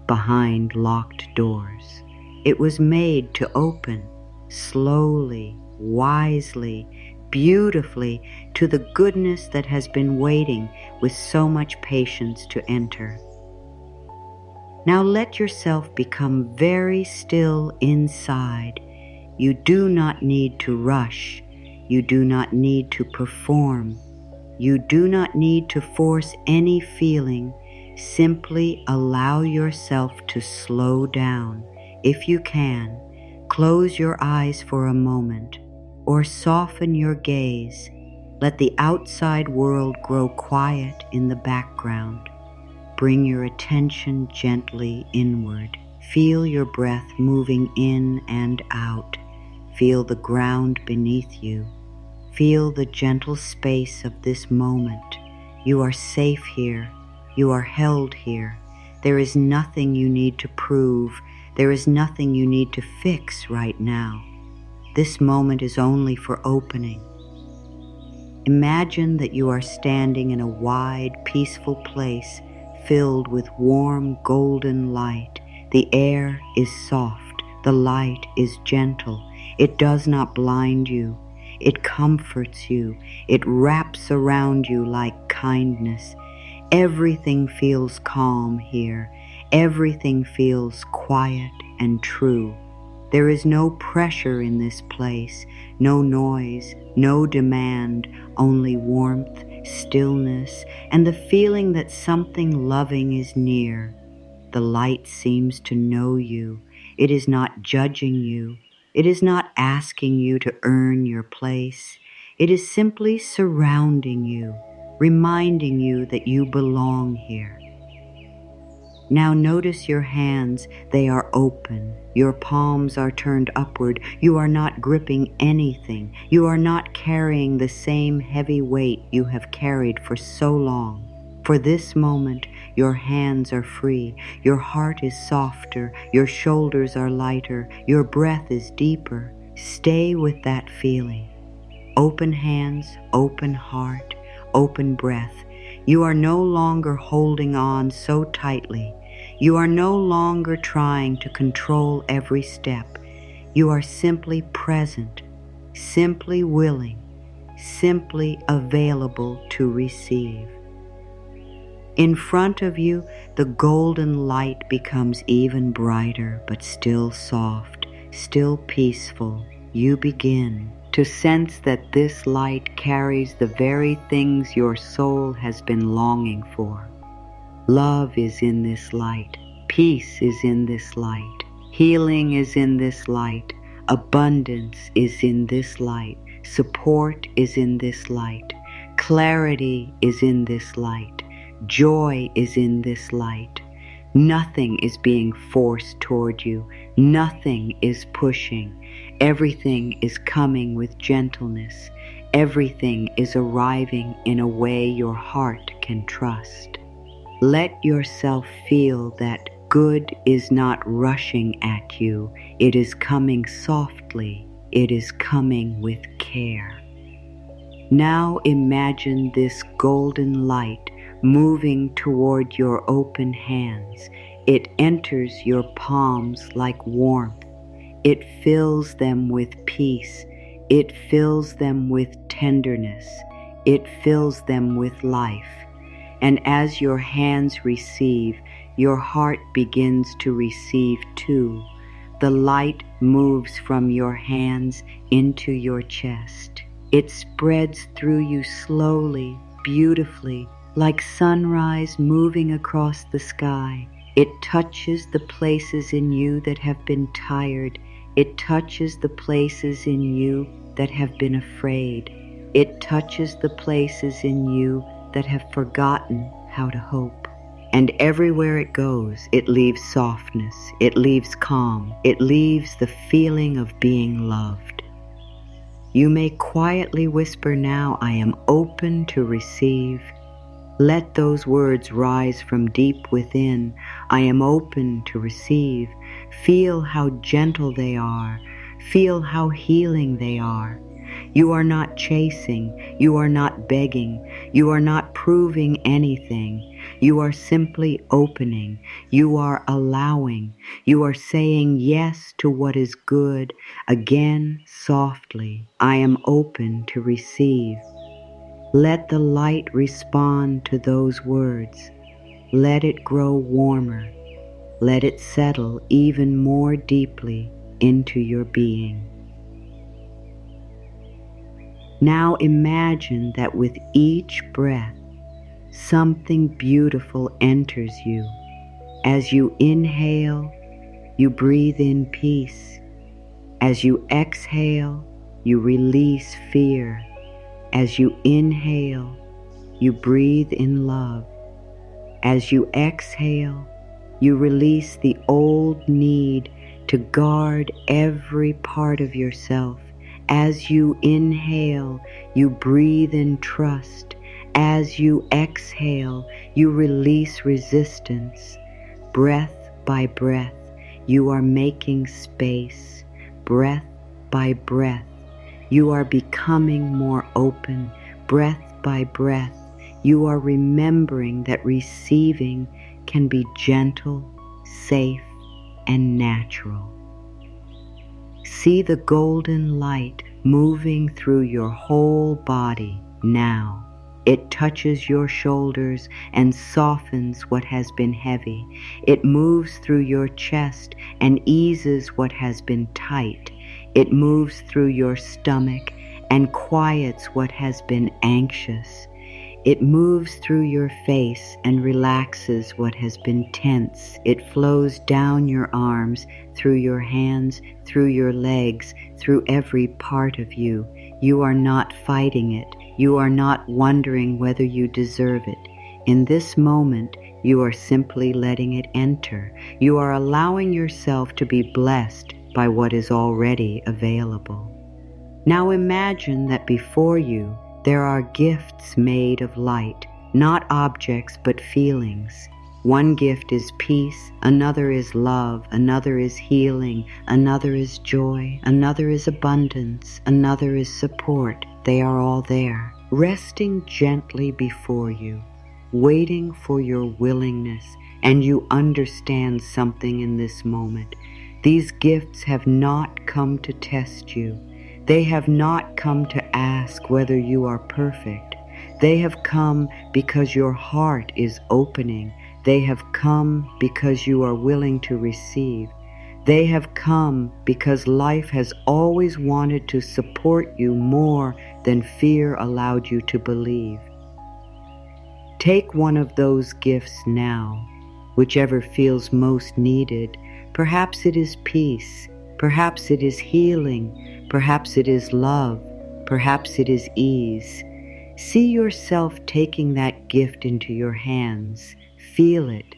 behind locked doors. It was made to open slowly, wisely, beautifully to the goodness that has been waiting with so much patience to enter. Now let yourself become very still inside. You do not need to rush. You do not need to perform. You do not need to force any feeling. Simply allow yourself to slow down. If you can, close your eyes for a moment or soften your gaze. Let the outside world grow quiet in the background. Bring your attention gently inward. Feel your breath moving in and out. Feel the ground beneath you. Feel the gentle space of this moment. You are safe here. You are held here. There is nothing you need to prove. There is nothing you need to fix right now. This moment is only for opening. Imagine that you are standing in a wide, peaceful place filled with warm, golden light. The air is soft. The light is gentle. It does not blind you. It comforts you. It wraps around you like kindness. Everything feels calm here. Everything feels quiet and true. There is no pressure in this place, no noise, no demand, only warmth, stillness, and the feeling that something loving is near. The light seems to know you. It is not judging you. It is not asking you to earn your place. It is simply surrounding you, reminding you that you belong here. Now notice your hands. They are open. Your palms are turned upward. You are not gripping anything. You are not carrying the same heavy weight you have carried for so long. For this moment, your hands are free. Your heart is softer. Your shoulders are lighter. Your breath is deeper. Stay with that feeling. Open hands, open heart, open breath. You are no longer holding on so tightly. You are no longer trying to control every step. You are simply present, simply willing, simply available to receive. In front of you, the golden light becomes even brighter, but still soft, still peaceful. You begin to sense that this light carries the very things your soul has been longing for. Love is in this light. Peace is in this light. Healing is in this light. Abundance is in this light. Support is in this light. Clarity is in this light. Joy is in this light. Nothing is being forced toward you. Nothing is pushing. Everything is coming with gentleness. Everything is arriving in a way your heart can trust. Let yourself feel that good is not rushing at you. It is coming softly. It is coming with care. Now imagine this golden light moving toward your open hands. It enters your palms like warmth. It fills them with peace. It fills them with tenderness. It fills them with life. And as your hands receive, your heart begins to receive too. The light moves from your hands into your chest. It spreads through you slowly, beautifully, like sunrise moving across the sky. It touches the places in you that have been tired. It touches the places in you that have been afraid. It touches the places in you that have forgotten how to hope. And everywhere it goes, it leaves softness. It leaves calm. It leaves the feeling of being loved. You may quietly whisper now, I am open to receive. Let those words rise from deep within. I am open to receive. Feel how gentle they are. Feel how healing they are. You are not chasing. You are not begging. You are not proving anything. You are simply opening. You are allowing. You are saying yes to what is good. Again, softly, I am open to receive. Let the light respond to those words. Let it grow warmer. Let it settle even more deeply into your being. Now imagine that with each breath, something beautiful enters you. As you inhale, you breathe in peace. As you exhale, you release fear. As you inhale, you breathe in love. As you exhale, You release the old need to guard every part of yourself. As you inhale, you breathe in trust. As you exhale, you release resistance. Breath by breath, you are making space. Breath by breath, you are becoming more open. Breath by breath, you are remembering that receiving can be gentle, safe, and natural. See the golden light moving through your whole body now. It touches your shoulders and softens what has been heavy. It moves through your chest and eases what has been tight. It moves through your stomach and quiets what has been anxious. It moves through your face and relaxes what has been tense. It flows down your arms, through your hands, through your legs, through every part of you. You are not fighting it. You are not wondering whether you deserve it. In this moment, you are simply letting it enter. You are allowing yourself to be blessed by what is already available. Now imagine that before you, there are gifts made of light, not objects but feelings. One gift is peace, another is love, another is healing, another is joy, another is abundance, another is support. They are all there, resting gently before you, waiting for your willingness, and you understand something in this moment. These gifts have not come to test you. They have not come to ask whether you are perfect. They have come because your heart is opening. They have come because you are willing to receive. They have come because life has always wanted to support you more than fear allowed you to believe. Take one of those gifts now, whichever feels most needed. Perhaps it is peace. Perhaps it is healing. Perhaps it is love. Perhaps it is ease. See yourself taking that gift into your hands. Feel it.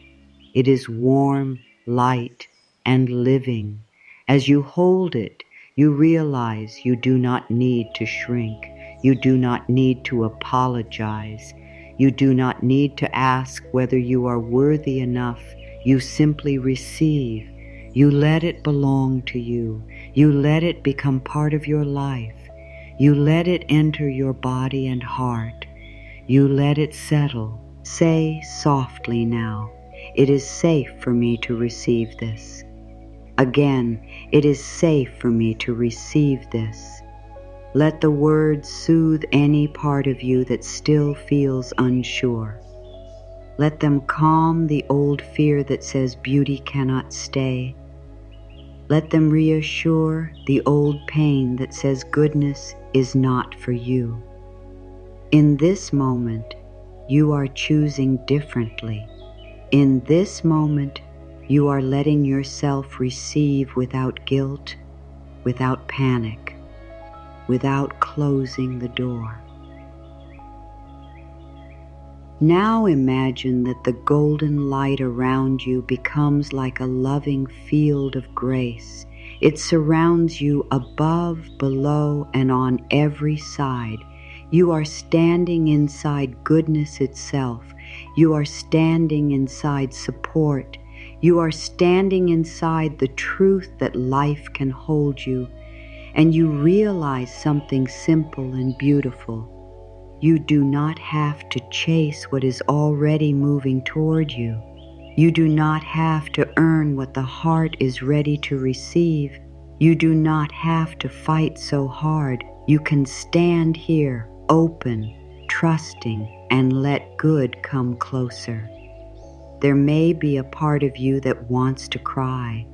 It is warm, light, and living. As you hold it, you realize you do not need to shrink. You do not need to apologize. You do not need to ask whether you are worthy enough. You simply receive. You let it belong to you. You let it become part of your life. You let it enter your body and heart. You let it settle. Say softly now, "It is safe for me to receive this." Again, "It is safe for me to receive this." Let the words soothe any part of you that still feels unsure. Let them calm the old fear that says beauty cannot stay. Let them reassure the old pain that says goodness is not for you. In this moment, you are choosing differently. In this moment, you are letting yourself receive without guilt, without panic, without closing the door. Now imagine that the golden light around you becomes like a loving field of grace. It surrounds you above, below, and on every side. You are standing inside goodness itself. You are standing inside support. You are standing inside the truth that life can hold you. And you realize something simple and beautiful. You do not have to chase what is already moving toward you. You do not have to earn what the heart is ready to receive. You do not have to fight so hard. You can stand here, open, trusting, and let good come closer. There may be a part of you that wants to cry.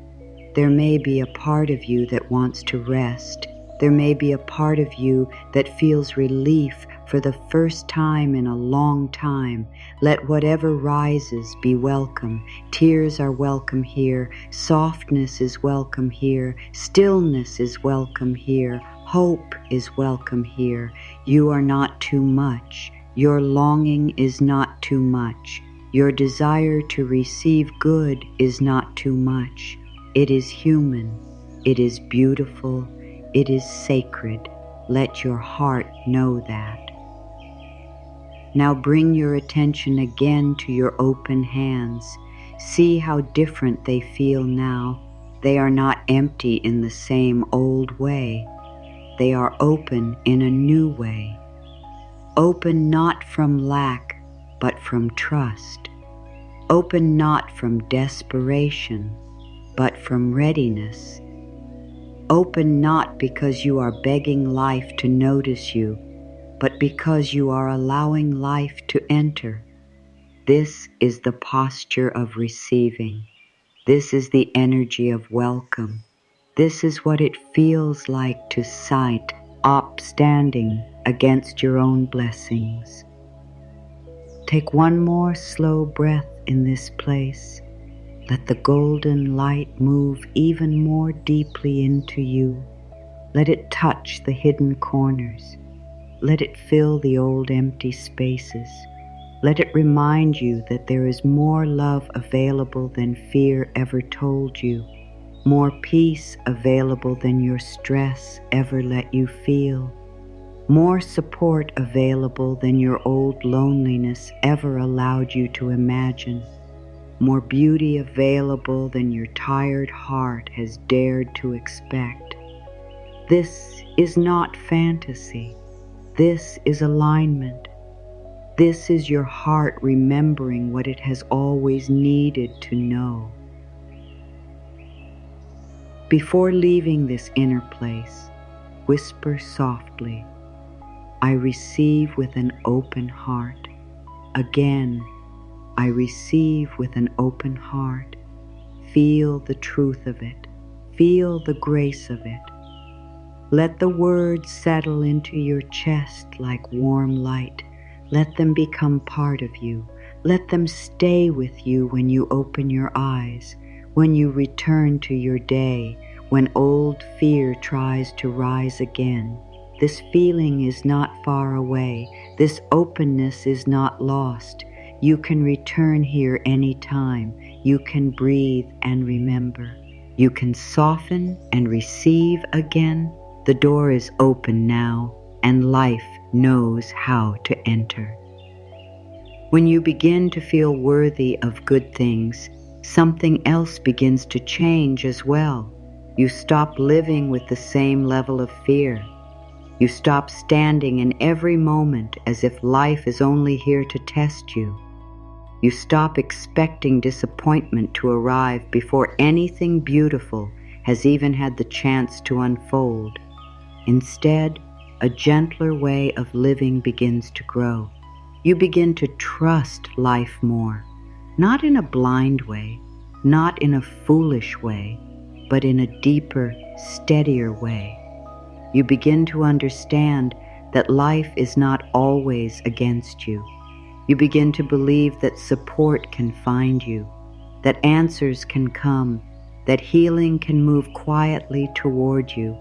There may be a part of you that wants to rest. There may be a part of you that feels relief for the first time in a long time. Let whatever rises be welcome. Tears are welcome here. Softness is welcome here. Stillness is welcome here. Hope is welcome here. You are not too much. Your longing is not too much. Your desire to receive good is not too much. It is human. It is beautiful. It is sacred. Let your heart know that. Now bring your attention again to your open hands. See how different they feel now. They are not empty in the same old way. They are open in a new way. Open not from lack, but from trust. Open not from desperation, but from readiness. Open not because you are begging life to notice you, but because you are allowing life to enter. This is the posture of receiving. This is the energy of welcome. This is what it feels like to sight upstanding against your own blessings. Take one more slow breath in this place. Let the golden light move even more deeply into you. Let it touch the hidden corners. Let it fill the old empty spaces. Let it remind you that there is more love available than fear ever told you, more peace available than your stress ever let you feel, more support available than your old loneliness ever allowed you to imagine, more beauty available than your tired heart has dared to expect. This is not fantasy. This is alignment. This is your heart remembering what it has always needed to know. Before leaving this inner place, whisper softly, I receive with an open heart. Again, I receive with an open heart. Feel the truth of it. Feel the grace of it. Let the words settle into your chest like warm light. Let them become part of you. Let them stay with you when you open your eyes, when you return to your day, when old fear tries to rise again. This feeling is not far away. This openness is not lost. You can return here anytime. You can breathe and remember. You can soften and receive again. The door is open now, and life knows how to enter. When you begin to feel worthy of good things, something else begins to change as well. You stop living with the same level of fear. You stop standing in every moment as if life is only here to test you. You stop expecting disappointment to arrive before anything beautiful has even had the chance to unfold. Instead, a gentler way of living begins to grow. You begin to trust life more, not in a blind way, not in a foolish way, but in a deeper, steadier way. You begin to understand that life is not always against you. You begin to believe that support can find you, that answers can come, that healing can move quietly toward you,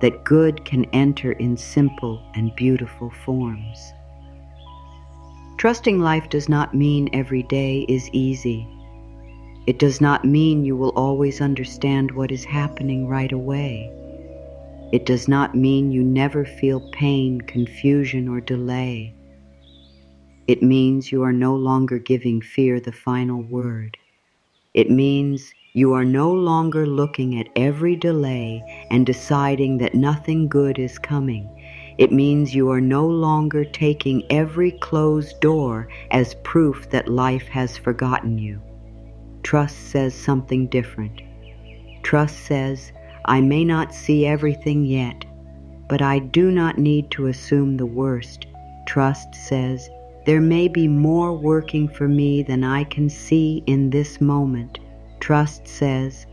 that good can enter in simple and beautiful forms. Trusting life does not mean every day is easy. It does not mean you will always understand what is happening right away. It does not mean you never feel pain, confusion, or delay. It means you are no longer giving fear the final word. It means you are no longer looking at every delay and deciding that nothing good is coming. It means you are no longer taking every closed door as proof that life has forgotten you. Trust says something different. Trust says, I may not see everything yet, but I do not need to assume the worst. Trust says, there may be more working for me than I can see in this moment. Trust says,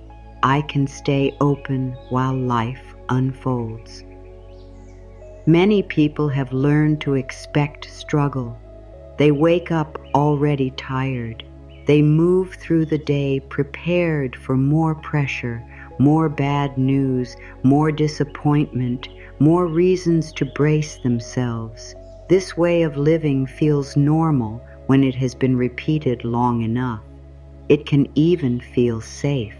I can stay open while life unfolds. Many people have learned to expect struggle. They wake up already tired. They move through the day prepared for more pressure, more bad news, more disappointment, more reasons to brace themselves. This way of living feels normal when it has been repeated long enough. It can even feel safe,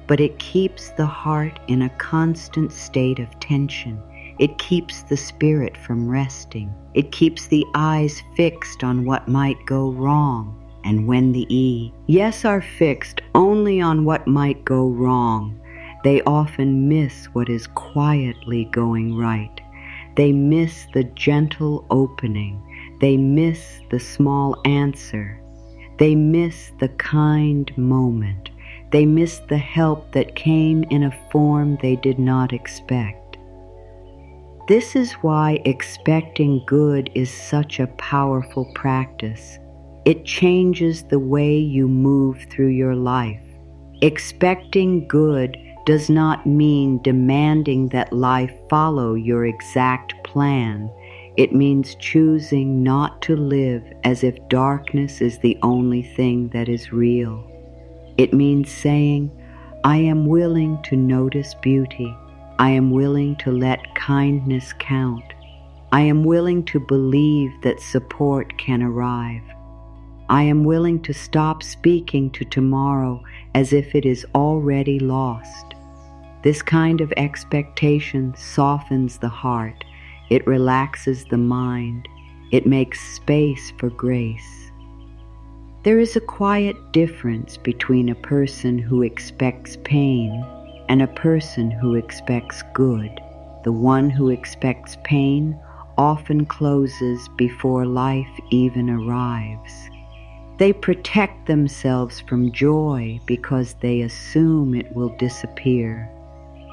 but it keeps the heart in a constant state of tension. It keeps the spirit from resting. It keeps the eyes fixed on what might go wrong. And when the yes are fixed only on what might go wrong, they often miss what is quietly going right. They miss the gentle opening. They miss the small answer. They miss the kind moment. They miss the help that came in a form they did not expect. This is why expecting good is such a powerful practice. It changes the way you move through your life. Expecting good does not mean demanding that life follow your exact plan. It means choosing not to live as if darkness is the only thing that is real. It means saying, I am willing to notice beauty. I am willing to let kindness count. I am willing to believe that support can arrive. I am willing to stop speaking to tomorrow as if it is already lost. This kind of expectation softens the heart. It relaxes the mind. It makes space for grace. There is a quiet difference between a person who expects pain and a person who expects good. The one who expects pain often closes before life even arrives. They protect themselves from joy because they assume it will disappear.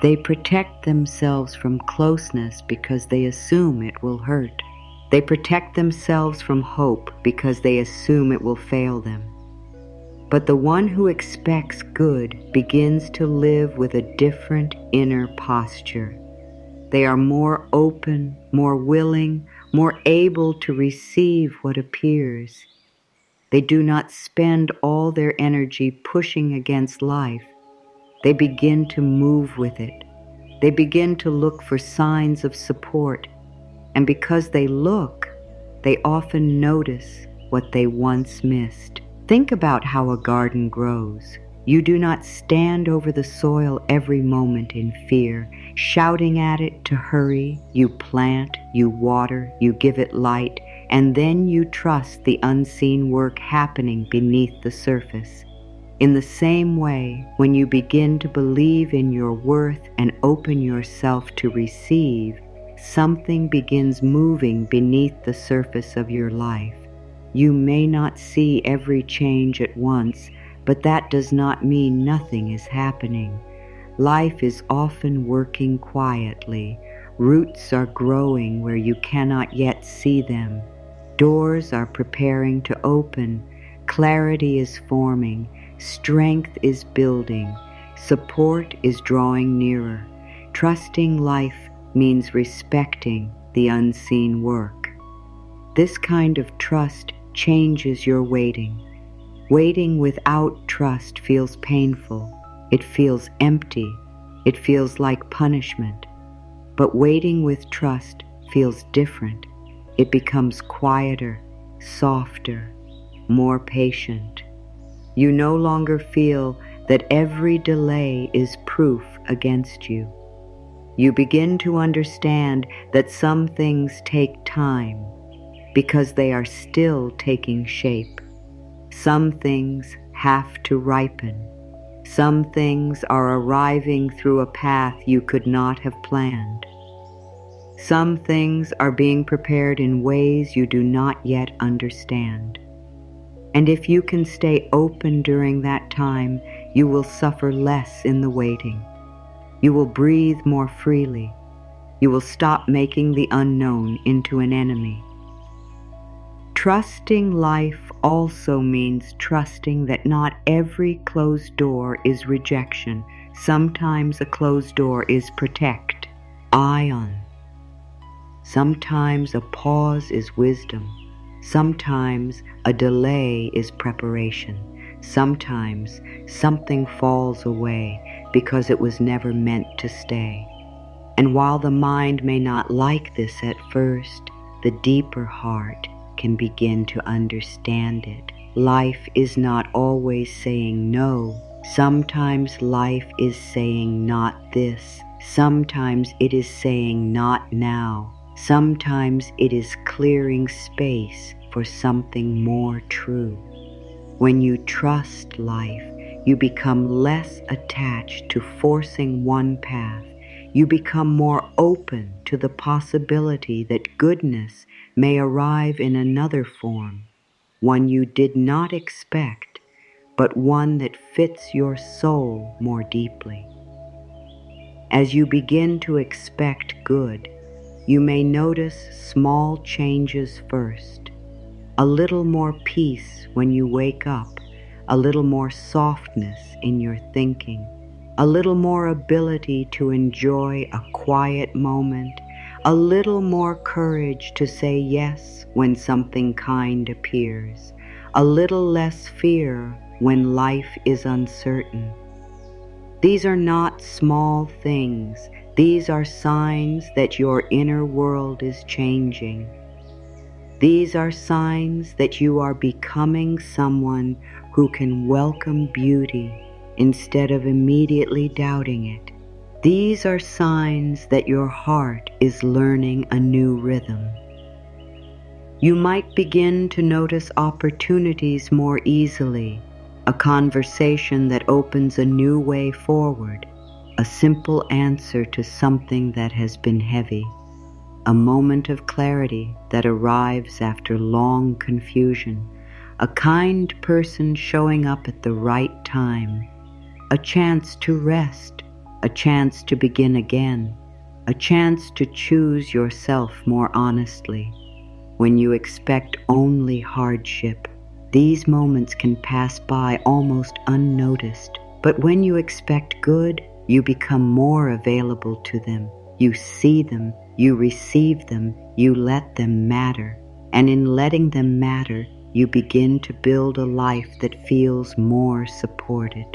They protect themselves from closeness because they assume it will hurt. They protect themselves from hope because they assume it will fail them. But the one who expects good begins to live with a different inner posture. They are more open, more willing, more able to receive what appears. They do not spend all their energy pushing against life. They begin to move with it. They begin to look for signs of support. And because they look, they often notice what they once missed. Think about how a garden grows. You do not stand over the soil every moment in fear, shouting at it to hurry. You plant, you water, you give it light, and then you trust the unseen work happening beneath the surface. In the same way, when you begin to believe in your worth and open yourself to receive, something begins moving beneath the surface of your life. You may not see every change at once, but that does not mean nothing is happening. Life is often working quietly. Roots are growing where you cannot yet see them. Doors are preparing to open. Clarity is forming. Strength is building. Support is drawing nearer. Trusting life means respecting the unseen work. This kind of trust changes your waiting. Waiting without trust feels painful. It feels empty. It feels like punishment. But waiting with trust feels different. It becomes quieter, softer, more patient. You no longer feel that every delay is proof against you. You begin to understand that some things take time because they are still taking shape. Some things have to ripen. Some things are arriving through a path you could not have planned. Some things are being prepared in ways you do not yet understand. And if you can stay open during that time, you will suffer less in the waiting. You will breathe more freely. You will stop making the unknown into an enemy. Trusting life also means trusting that not every closed door is rejection. Sometimes a closed door is protect. Ion. Sometimes a pause is wisdom. Sometimes a delay is preparation. Sometimes something falls away because it was never meant to stay. And while the mind may not like this at first, the deeper heart, can begin to understand it. Life is not always saying no. Sometimes life is saying not this. Sometimes it is saying not now. Sometimes it is clearing space for something more true. When you trust life, you become less attached to forcing one path. You become more open to the possibility that goodness may arrive in another form, one you did not expect, but one that fits your soul more deeply. As you begin to expect good, you may notice small changes first. A little more peace when you wake up, a little more softness in your thinking, a little more ability to enjoy a quiet moment, a little more courage to say yes when something kind appears, a little less fear when life is uncertain. These are not small things. These are signs that your inner world is changing. These are signs that you are becoming someone who can welcome beauty instead of immediately doubting it. These are signs that your heart is learning a new rhythm. You might begin to notice opportunities more easily, a conversation that opens a new way forward, a simple answer to something that has been heavy. A moment of clarity that arrives after long confusion, a kind person showing up at the right time, a chance to rest, a chance to begin again, a chance to choose yourself more honestly. When you expect only hardship, these moments can pass by almost unnoticed, but when you expect good, you become more available to them. You see them, you receive them, you let them matter. And in letting them matter, you begin to build a life that feels more supported.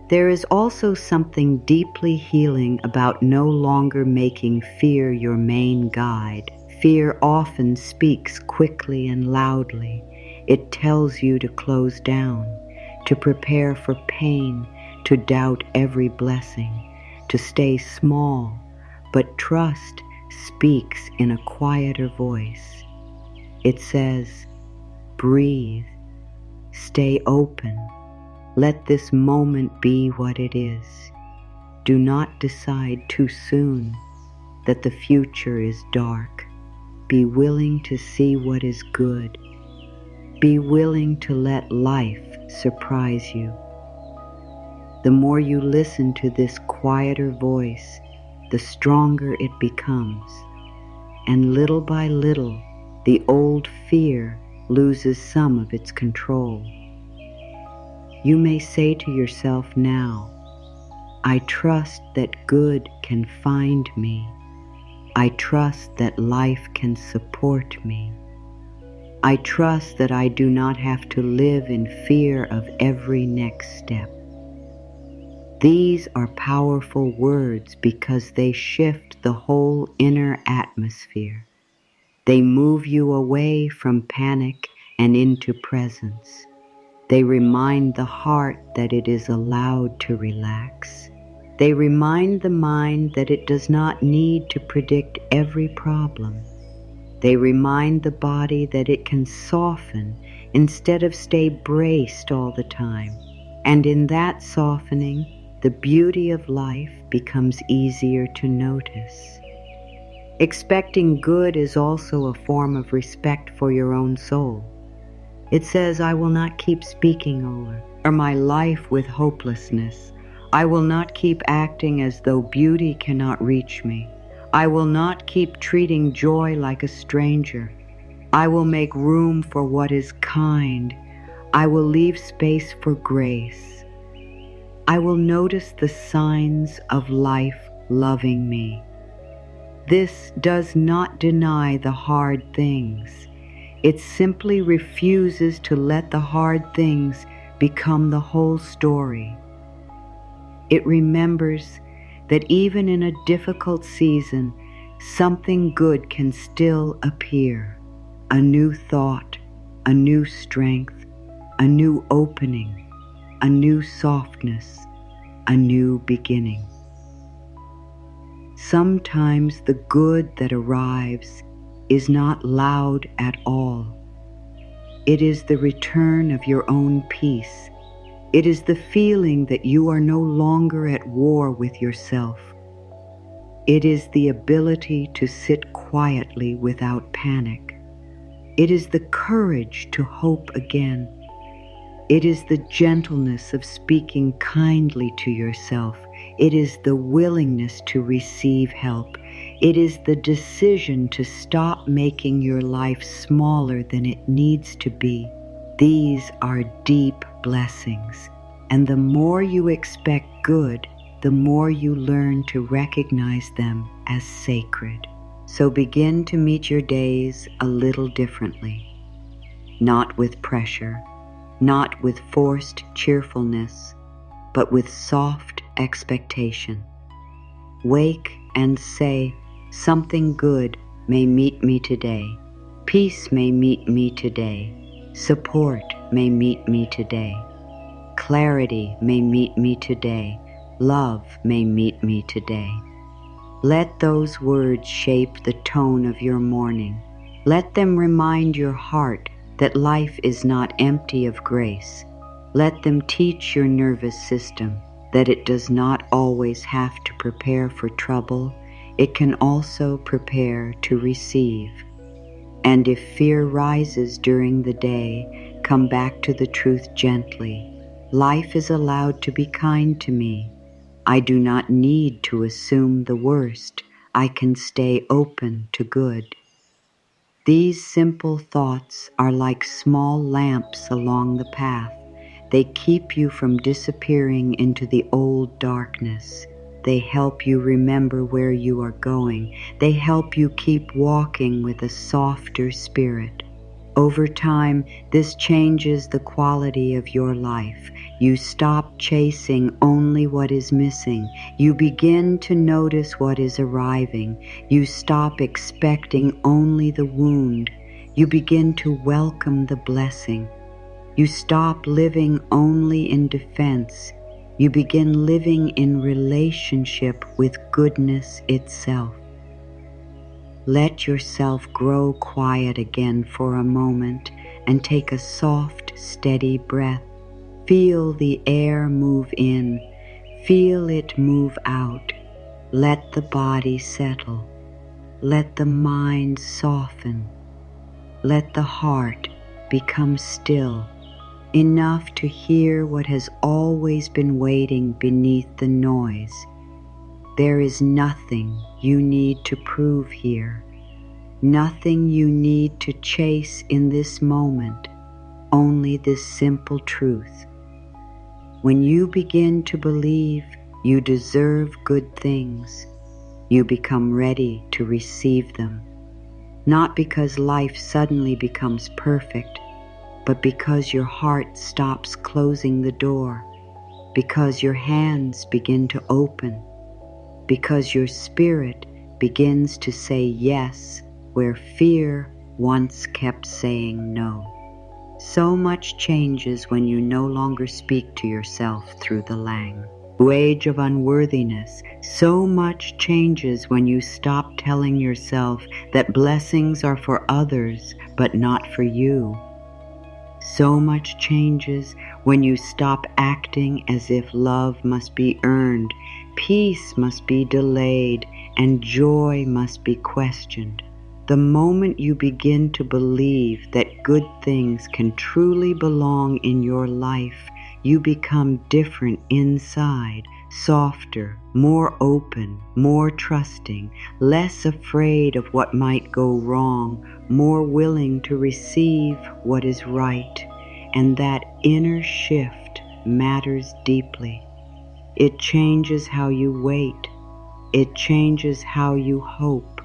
There is also something deeply healing about no longer making fear your main guide. Fear often speaks quickly and loudly. It tells you to close down, to prepare for pain, to doubt every blessing, to stay small. But trust speaks in a quieter voice. It says, breathe, stay open, let this moment be what it is. Do not decide too soon that the future is dark. Be willing to see what is good. Be willing to let life surprise you. The more you listen to this quieter voice, the stronger it becomes. And little by little, the old fear loses some of its control. You may say to yourself now, I trust that good can find me. I trust that life can support me. I trust that I do not have to live in fear of every next step. These are powerful words because they shift the whole inner atmosphere. They move you away from panic and into presence. They remind the heart that it is allowed to relax. They remind the mind that it does not need to predict every problem. They remind the body that it can soften instead of stay braced all the time. And in that softening, the beauty of life becomes easier to notice. Expecting good is also a form of respect for your own soul. It says, I will not keep speaking over my life with hopelessness. I will not keep acting as though beauty cannot reach me. I will not keep treating joy like a stranger. I will make room for what is kind. I will leave space for grace. I will notice the signs of life loving me. This does not deny the hard things. It simply refuses to let the hard things become the whole story. It remembers that even in a difficult season, something good can still appear. a new thought, a new strength, a new opening, a new softness, a new beginning. Sometimes the good that arrives is not loud at all. It is the return of your own peace. It is the feeling that you are no longer at war with yourself. It is the ability to sit quietly without panic. It is the courage to hope again. It is the gentleness of speaking kindly to yourself. It is the willingness to receive help. It is the decision to stop making your life smaller than it needs to be. These are deep blessings, and the more you expect good, the more you learn to recognize them as sacred. So begin to meet your days a little differently, not with pressure, not with forced cheerfulness, but with soft expectation. Wake and say, something good may meet me today. Peace may meet me today. Support may meet me today. Clarity may meet me today. Love may meet me today. Let those words shape the tone of your morning. Let them remind your heart that life is not empty of grace. Let them teach your nervous system that it does not always have to prepare for trouble. It can also prepare to receive. And if fear rises during the day, come back to the truth gently. Life is allowed to be kind to me. I do not need to assume the worst. I can stay open to good. These simple thoughts are like small lamps along the path. They keep you from disappearing into the old darkness. They help you remember where you are going. They help you keep walking with a softer spirit. Over time, this changes the quality of your life. You stop chasing only what is missing. You begin to notice what is arriving. You stop expecting only the wound. You begin to welcome the blessing. You stop living only in defense. You begin living in relationship with goodness itself. Let yourself grow quiet again for a moment and take a soft, steady breath. Feel the air move in. Feel it move out. Let the body settle. Let the mind soften. Let the heart become still, enough to hear what has always been waiting beneath the noise. There is nothing you need to prove here, nothing you need to chase in this moment, only this simple truth. When you begin to believe you deserve good things, you become ready to receive them, not because life suddenly becomes perfect, but because your heart stops closing the door, because your hands begin to open, because your spirit begins to say yes where fear once kept saying no. So much changes when you no longer speak to yourself through the language of unworthiness. So much changes when you stop telling yourself that blessings are for others but not for you. So much changes when you stop acting as if love must be earned, peace must be delayed, and joy must be questioned. The moment you begin to believe that good things can truly belong in your life, you become different inside, softer, more open, more trusting, less afraid of what might go wrong, more willing to receive what is right. And that inner shift matters deeply. It changes how you wait. It changes how you hope.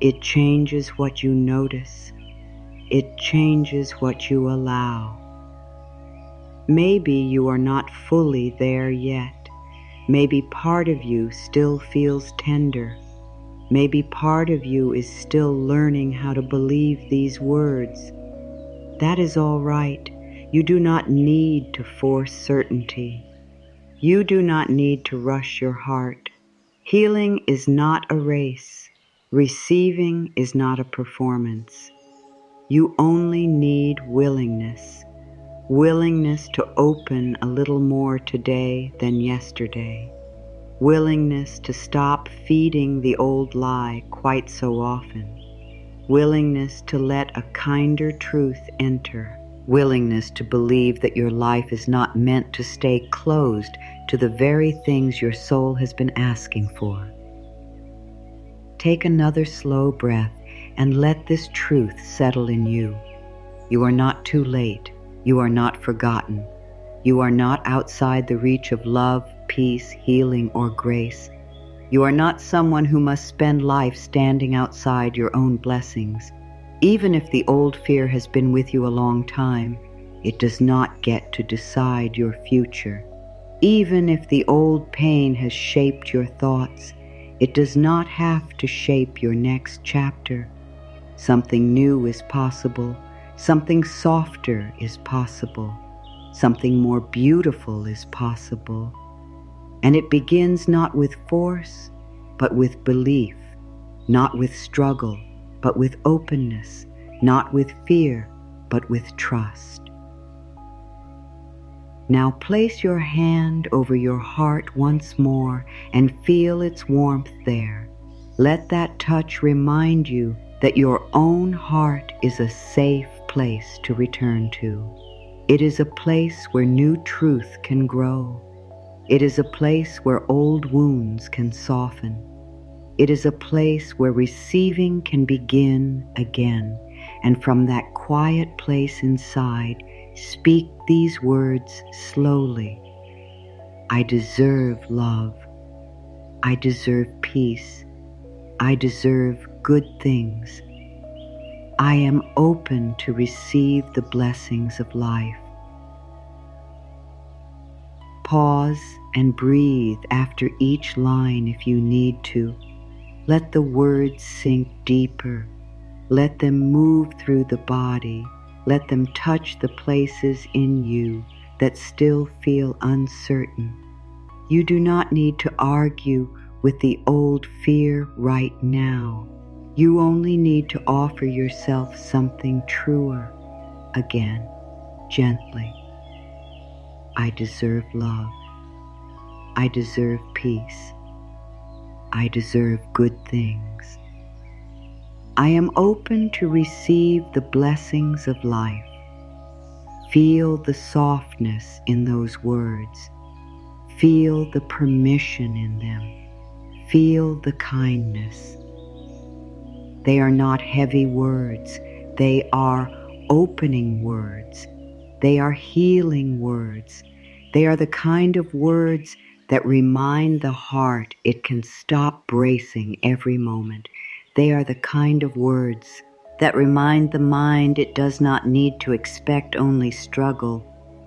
It changes what you notice. It changes what you allow. Maybe you are not fully there yet. Maybe part of you still feels tender. Maybe part of you is still learning how to believe these words. That is all right. You do not need to force certainty. You do not need to rush your heart. Healing is not a race. Receiving is not a performance. You only need willingness. Willingness to open a little more today than yesterday. Willingness to stop feeding the old lie quite so often. Willingness to let a kinder truth enter. Willingness to believe that your life is not meant to stay closed to the very things your soul has been asking for. Take another slow breath and let this truth settle in you. You are not too late. You are not forgotten. You are not outside the reach of love, peace, healing, or grace. You are not someone who must spend life standing outside your own blessings. Even if the old fear has been with you a long time, it does not get to decide your future. Even if the old pain has shaped your thoughts, it does not have to shape your next chapter. Something new is possible. Something softer is possible. Something more beautiful is possible. And it begins not with force, but with belief, not with struggle, but with openness, not with fear, but with trust. Now place your hand over your heart once more and feel its warmth there. Let that touch remind you that your own heart is a safe place to return to. It is a place where new truth can grow. It is a place where old wounds can soften. It is a place where receiving can begin again. And from that quiet place inside, speak these words slowly. I deserve love. I deserve peace. I deserve good things. I am open to receive the blessings of life. Pause and breathe after each line if you need to. Let the words sink deeper. Let them move through the body. Let them touch the places in you that still feel uncertain. You do not need to argue with the old fear right now. You only need to offer yourself something truer again, gently. I deserve love. I deserve peace. I deserve good things. I am open to receive the blessings of life. Feel the softness in those words. Feel the permission in them. Feel the kindness. They are not heavy words. They are opening words. They are healing words. They are the kind of words that remind the heart it can stop bracing every moment. They are the kind of words that remind the mind it does not need to expect only struggle.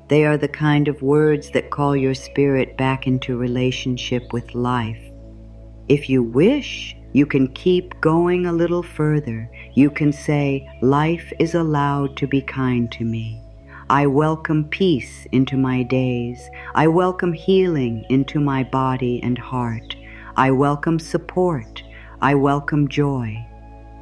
They are the kind of words that call your spirit back into relationship with life. If you wish, you can keep going a little further. You can say, life is allowed to be kind to me. I welcome peace into my days. I welcome healing into my body and heart. I welcome support. I welcome joy.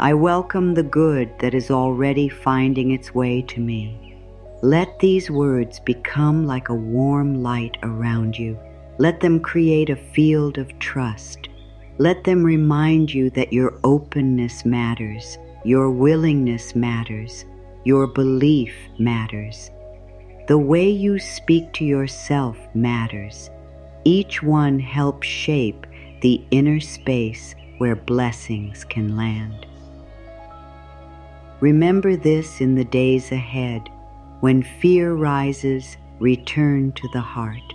I welcome the good that is already finding its way to me. Let these words become like a warm light around you. Let them create a field of trust. Let them remind you that your openness matters, your willingness matters, your belief matters. The way you speak to yourself matters. Each one helps shape the inner space where blessings can land. Remember this in the days ahead. When fear rises, return to the heart.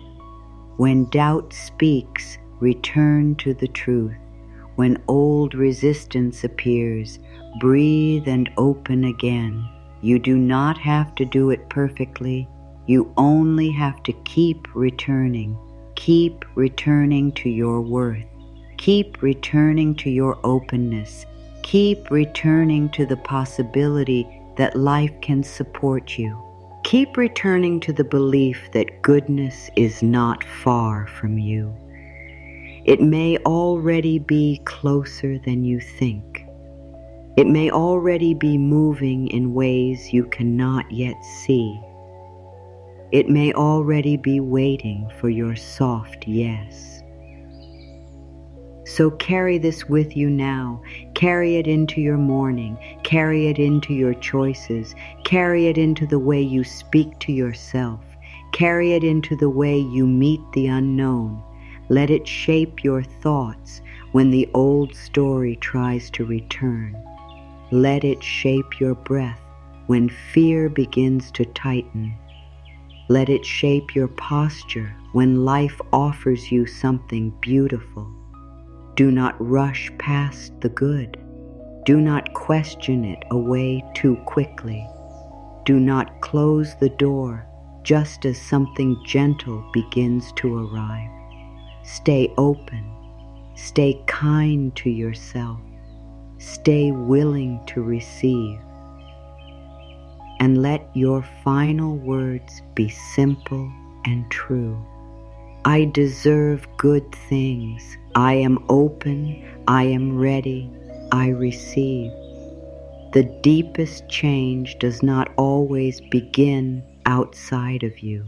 When doubt speaks, return to the truth. When old resistance appears, breathe and open again. You do not have to do it perfectly. You only have to keep returning to your worth. Keep returning to your openness. Keep returning to the possibility that life can support you. Keep returning to the belief that goodness is not far from you. It may already be closer than you think. It may already be moving in ways you cannot yet see. It may already be waiting for your soft yes. So carry this with you now. Carry it into your morning. Carry it into your choices. Carry it into the way you speak to yourself. Carry it into the way you meet the unknown. Let it shape your thoughts when the old story tries to return. Let it shape your breath when fear begins to tighten. Let it shape your posture when life offers you something beautiful. Do not rush past the good. Do not question it away too quickly. Do not close the door just as something gentle begins to arrive. Stay open. Stay kind to yourself. Stay willing to receive. And let your final words be simple and true. I deserve good things. I am open. I am ready. I receive. The deepest change does not always begin outside of you.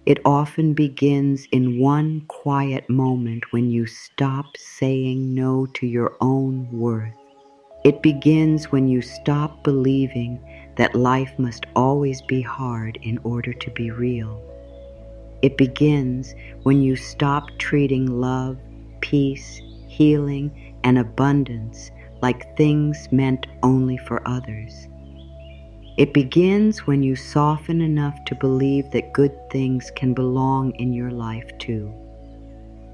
It often begins in one quiet moment when you stop saying no to your own worth. It begins when you stop believing that life must always be hard in order to be real. It begins when you stop treating love, peace, healing, and abundance like things meant only for others. It begins when you soften enough to believe that good things can belong in your life too.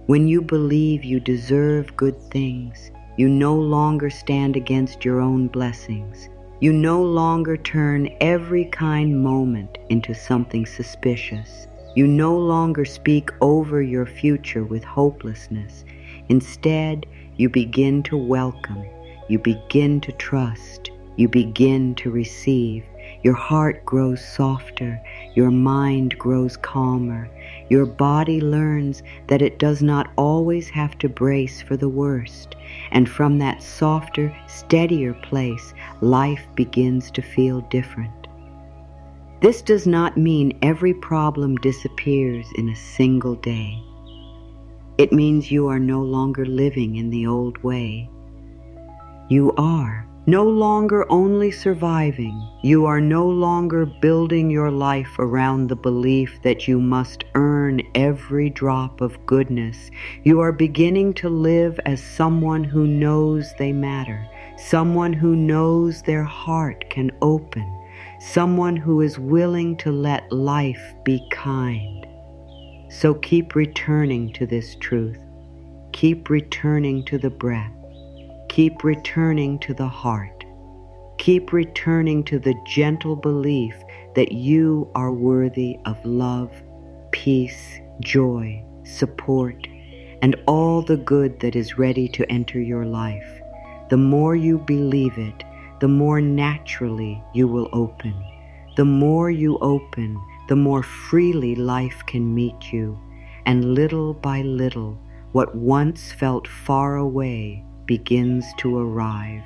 When you believe you deserve good things, you no longer stand against your own blessings. You no longer turn every kind moment into something suspicious. You no longer speak over your future with hopelessness. Instead, you begin to welcome. You begin to trust. You begin to receive. Your heart grows softer. Your mind grows calmer. Your body learns that it does not always have to brace for the worst. And from that softer, steadier place, life begins to feel different. This does not mean every problem disappears in a single day. It means you are no longer living in the old way. You are no longer only surviving. You are no longer building your life around the belief that you must earn every drop of goodness. You are beginning to live as someone who knows they matter, someone who knows their heart can open, someone who is willing to let life be kind. So keep returning to this truth. Keep returning to the breath. Keep returning to the heart. Keep returning to the gentle belief that you are worthy of love, peace, joy, support, and all the good that is ready to enter your life. The more you believe it, the more naturally you will open. The more you open, the more freely life can meet you. And little by little, what once felt far away begins to arrive.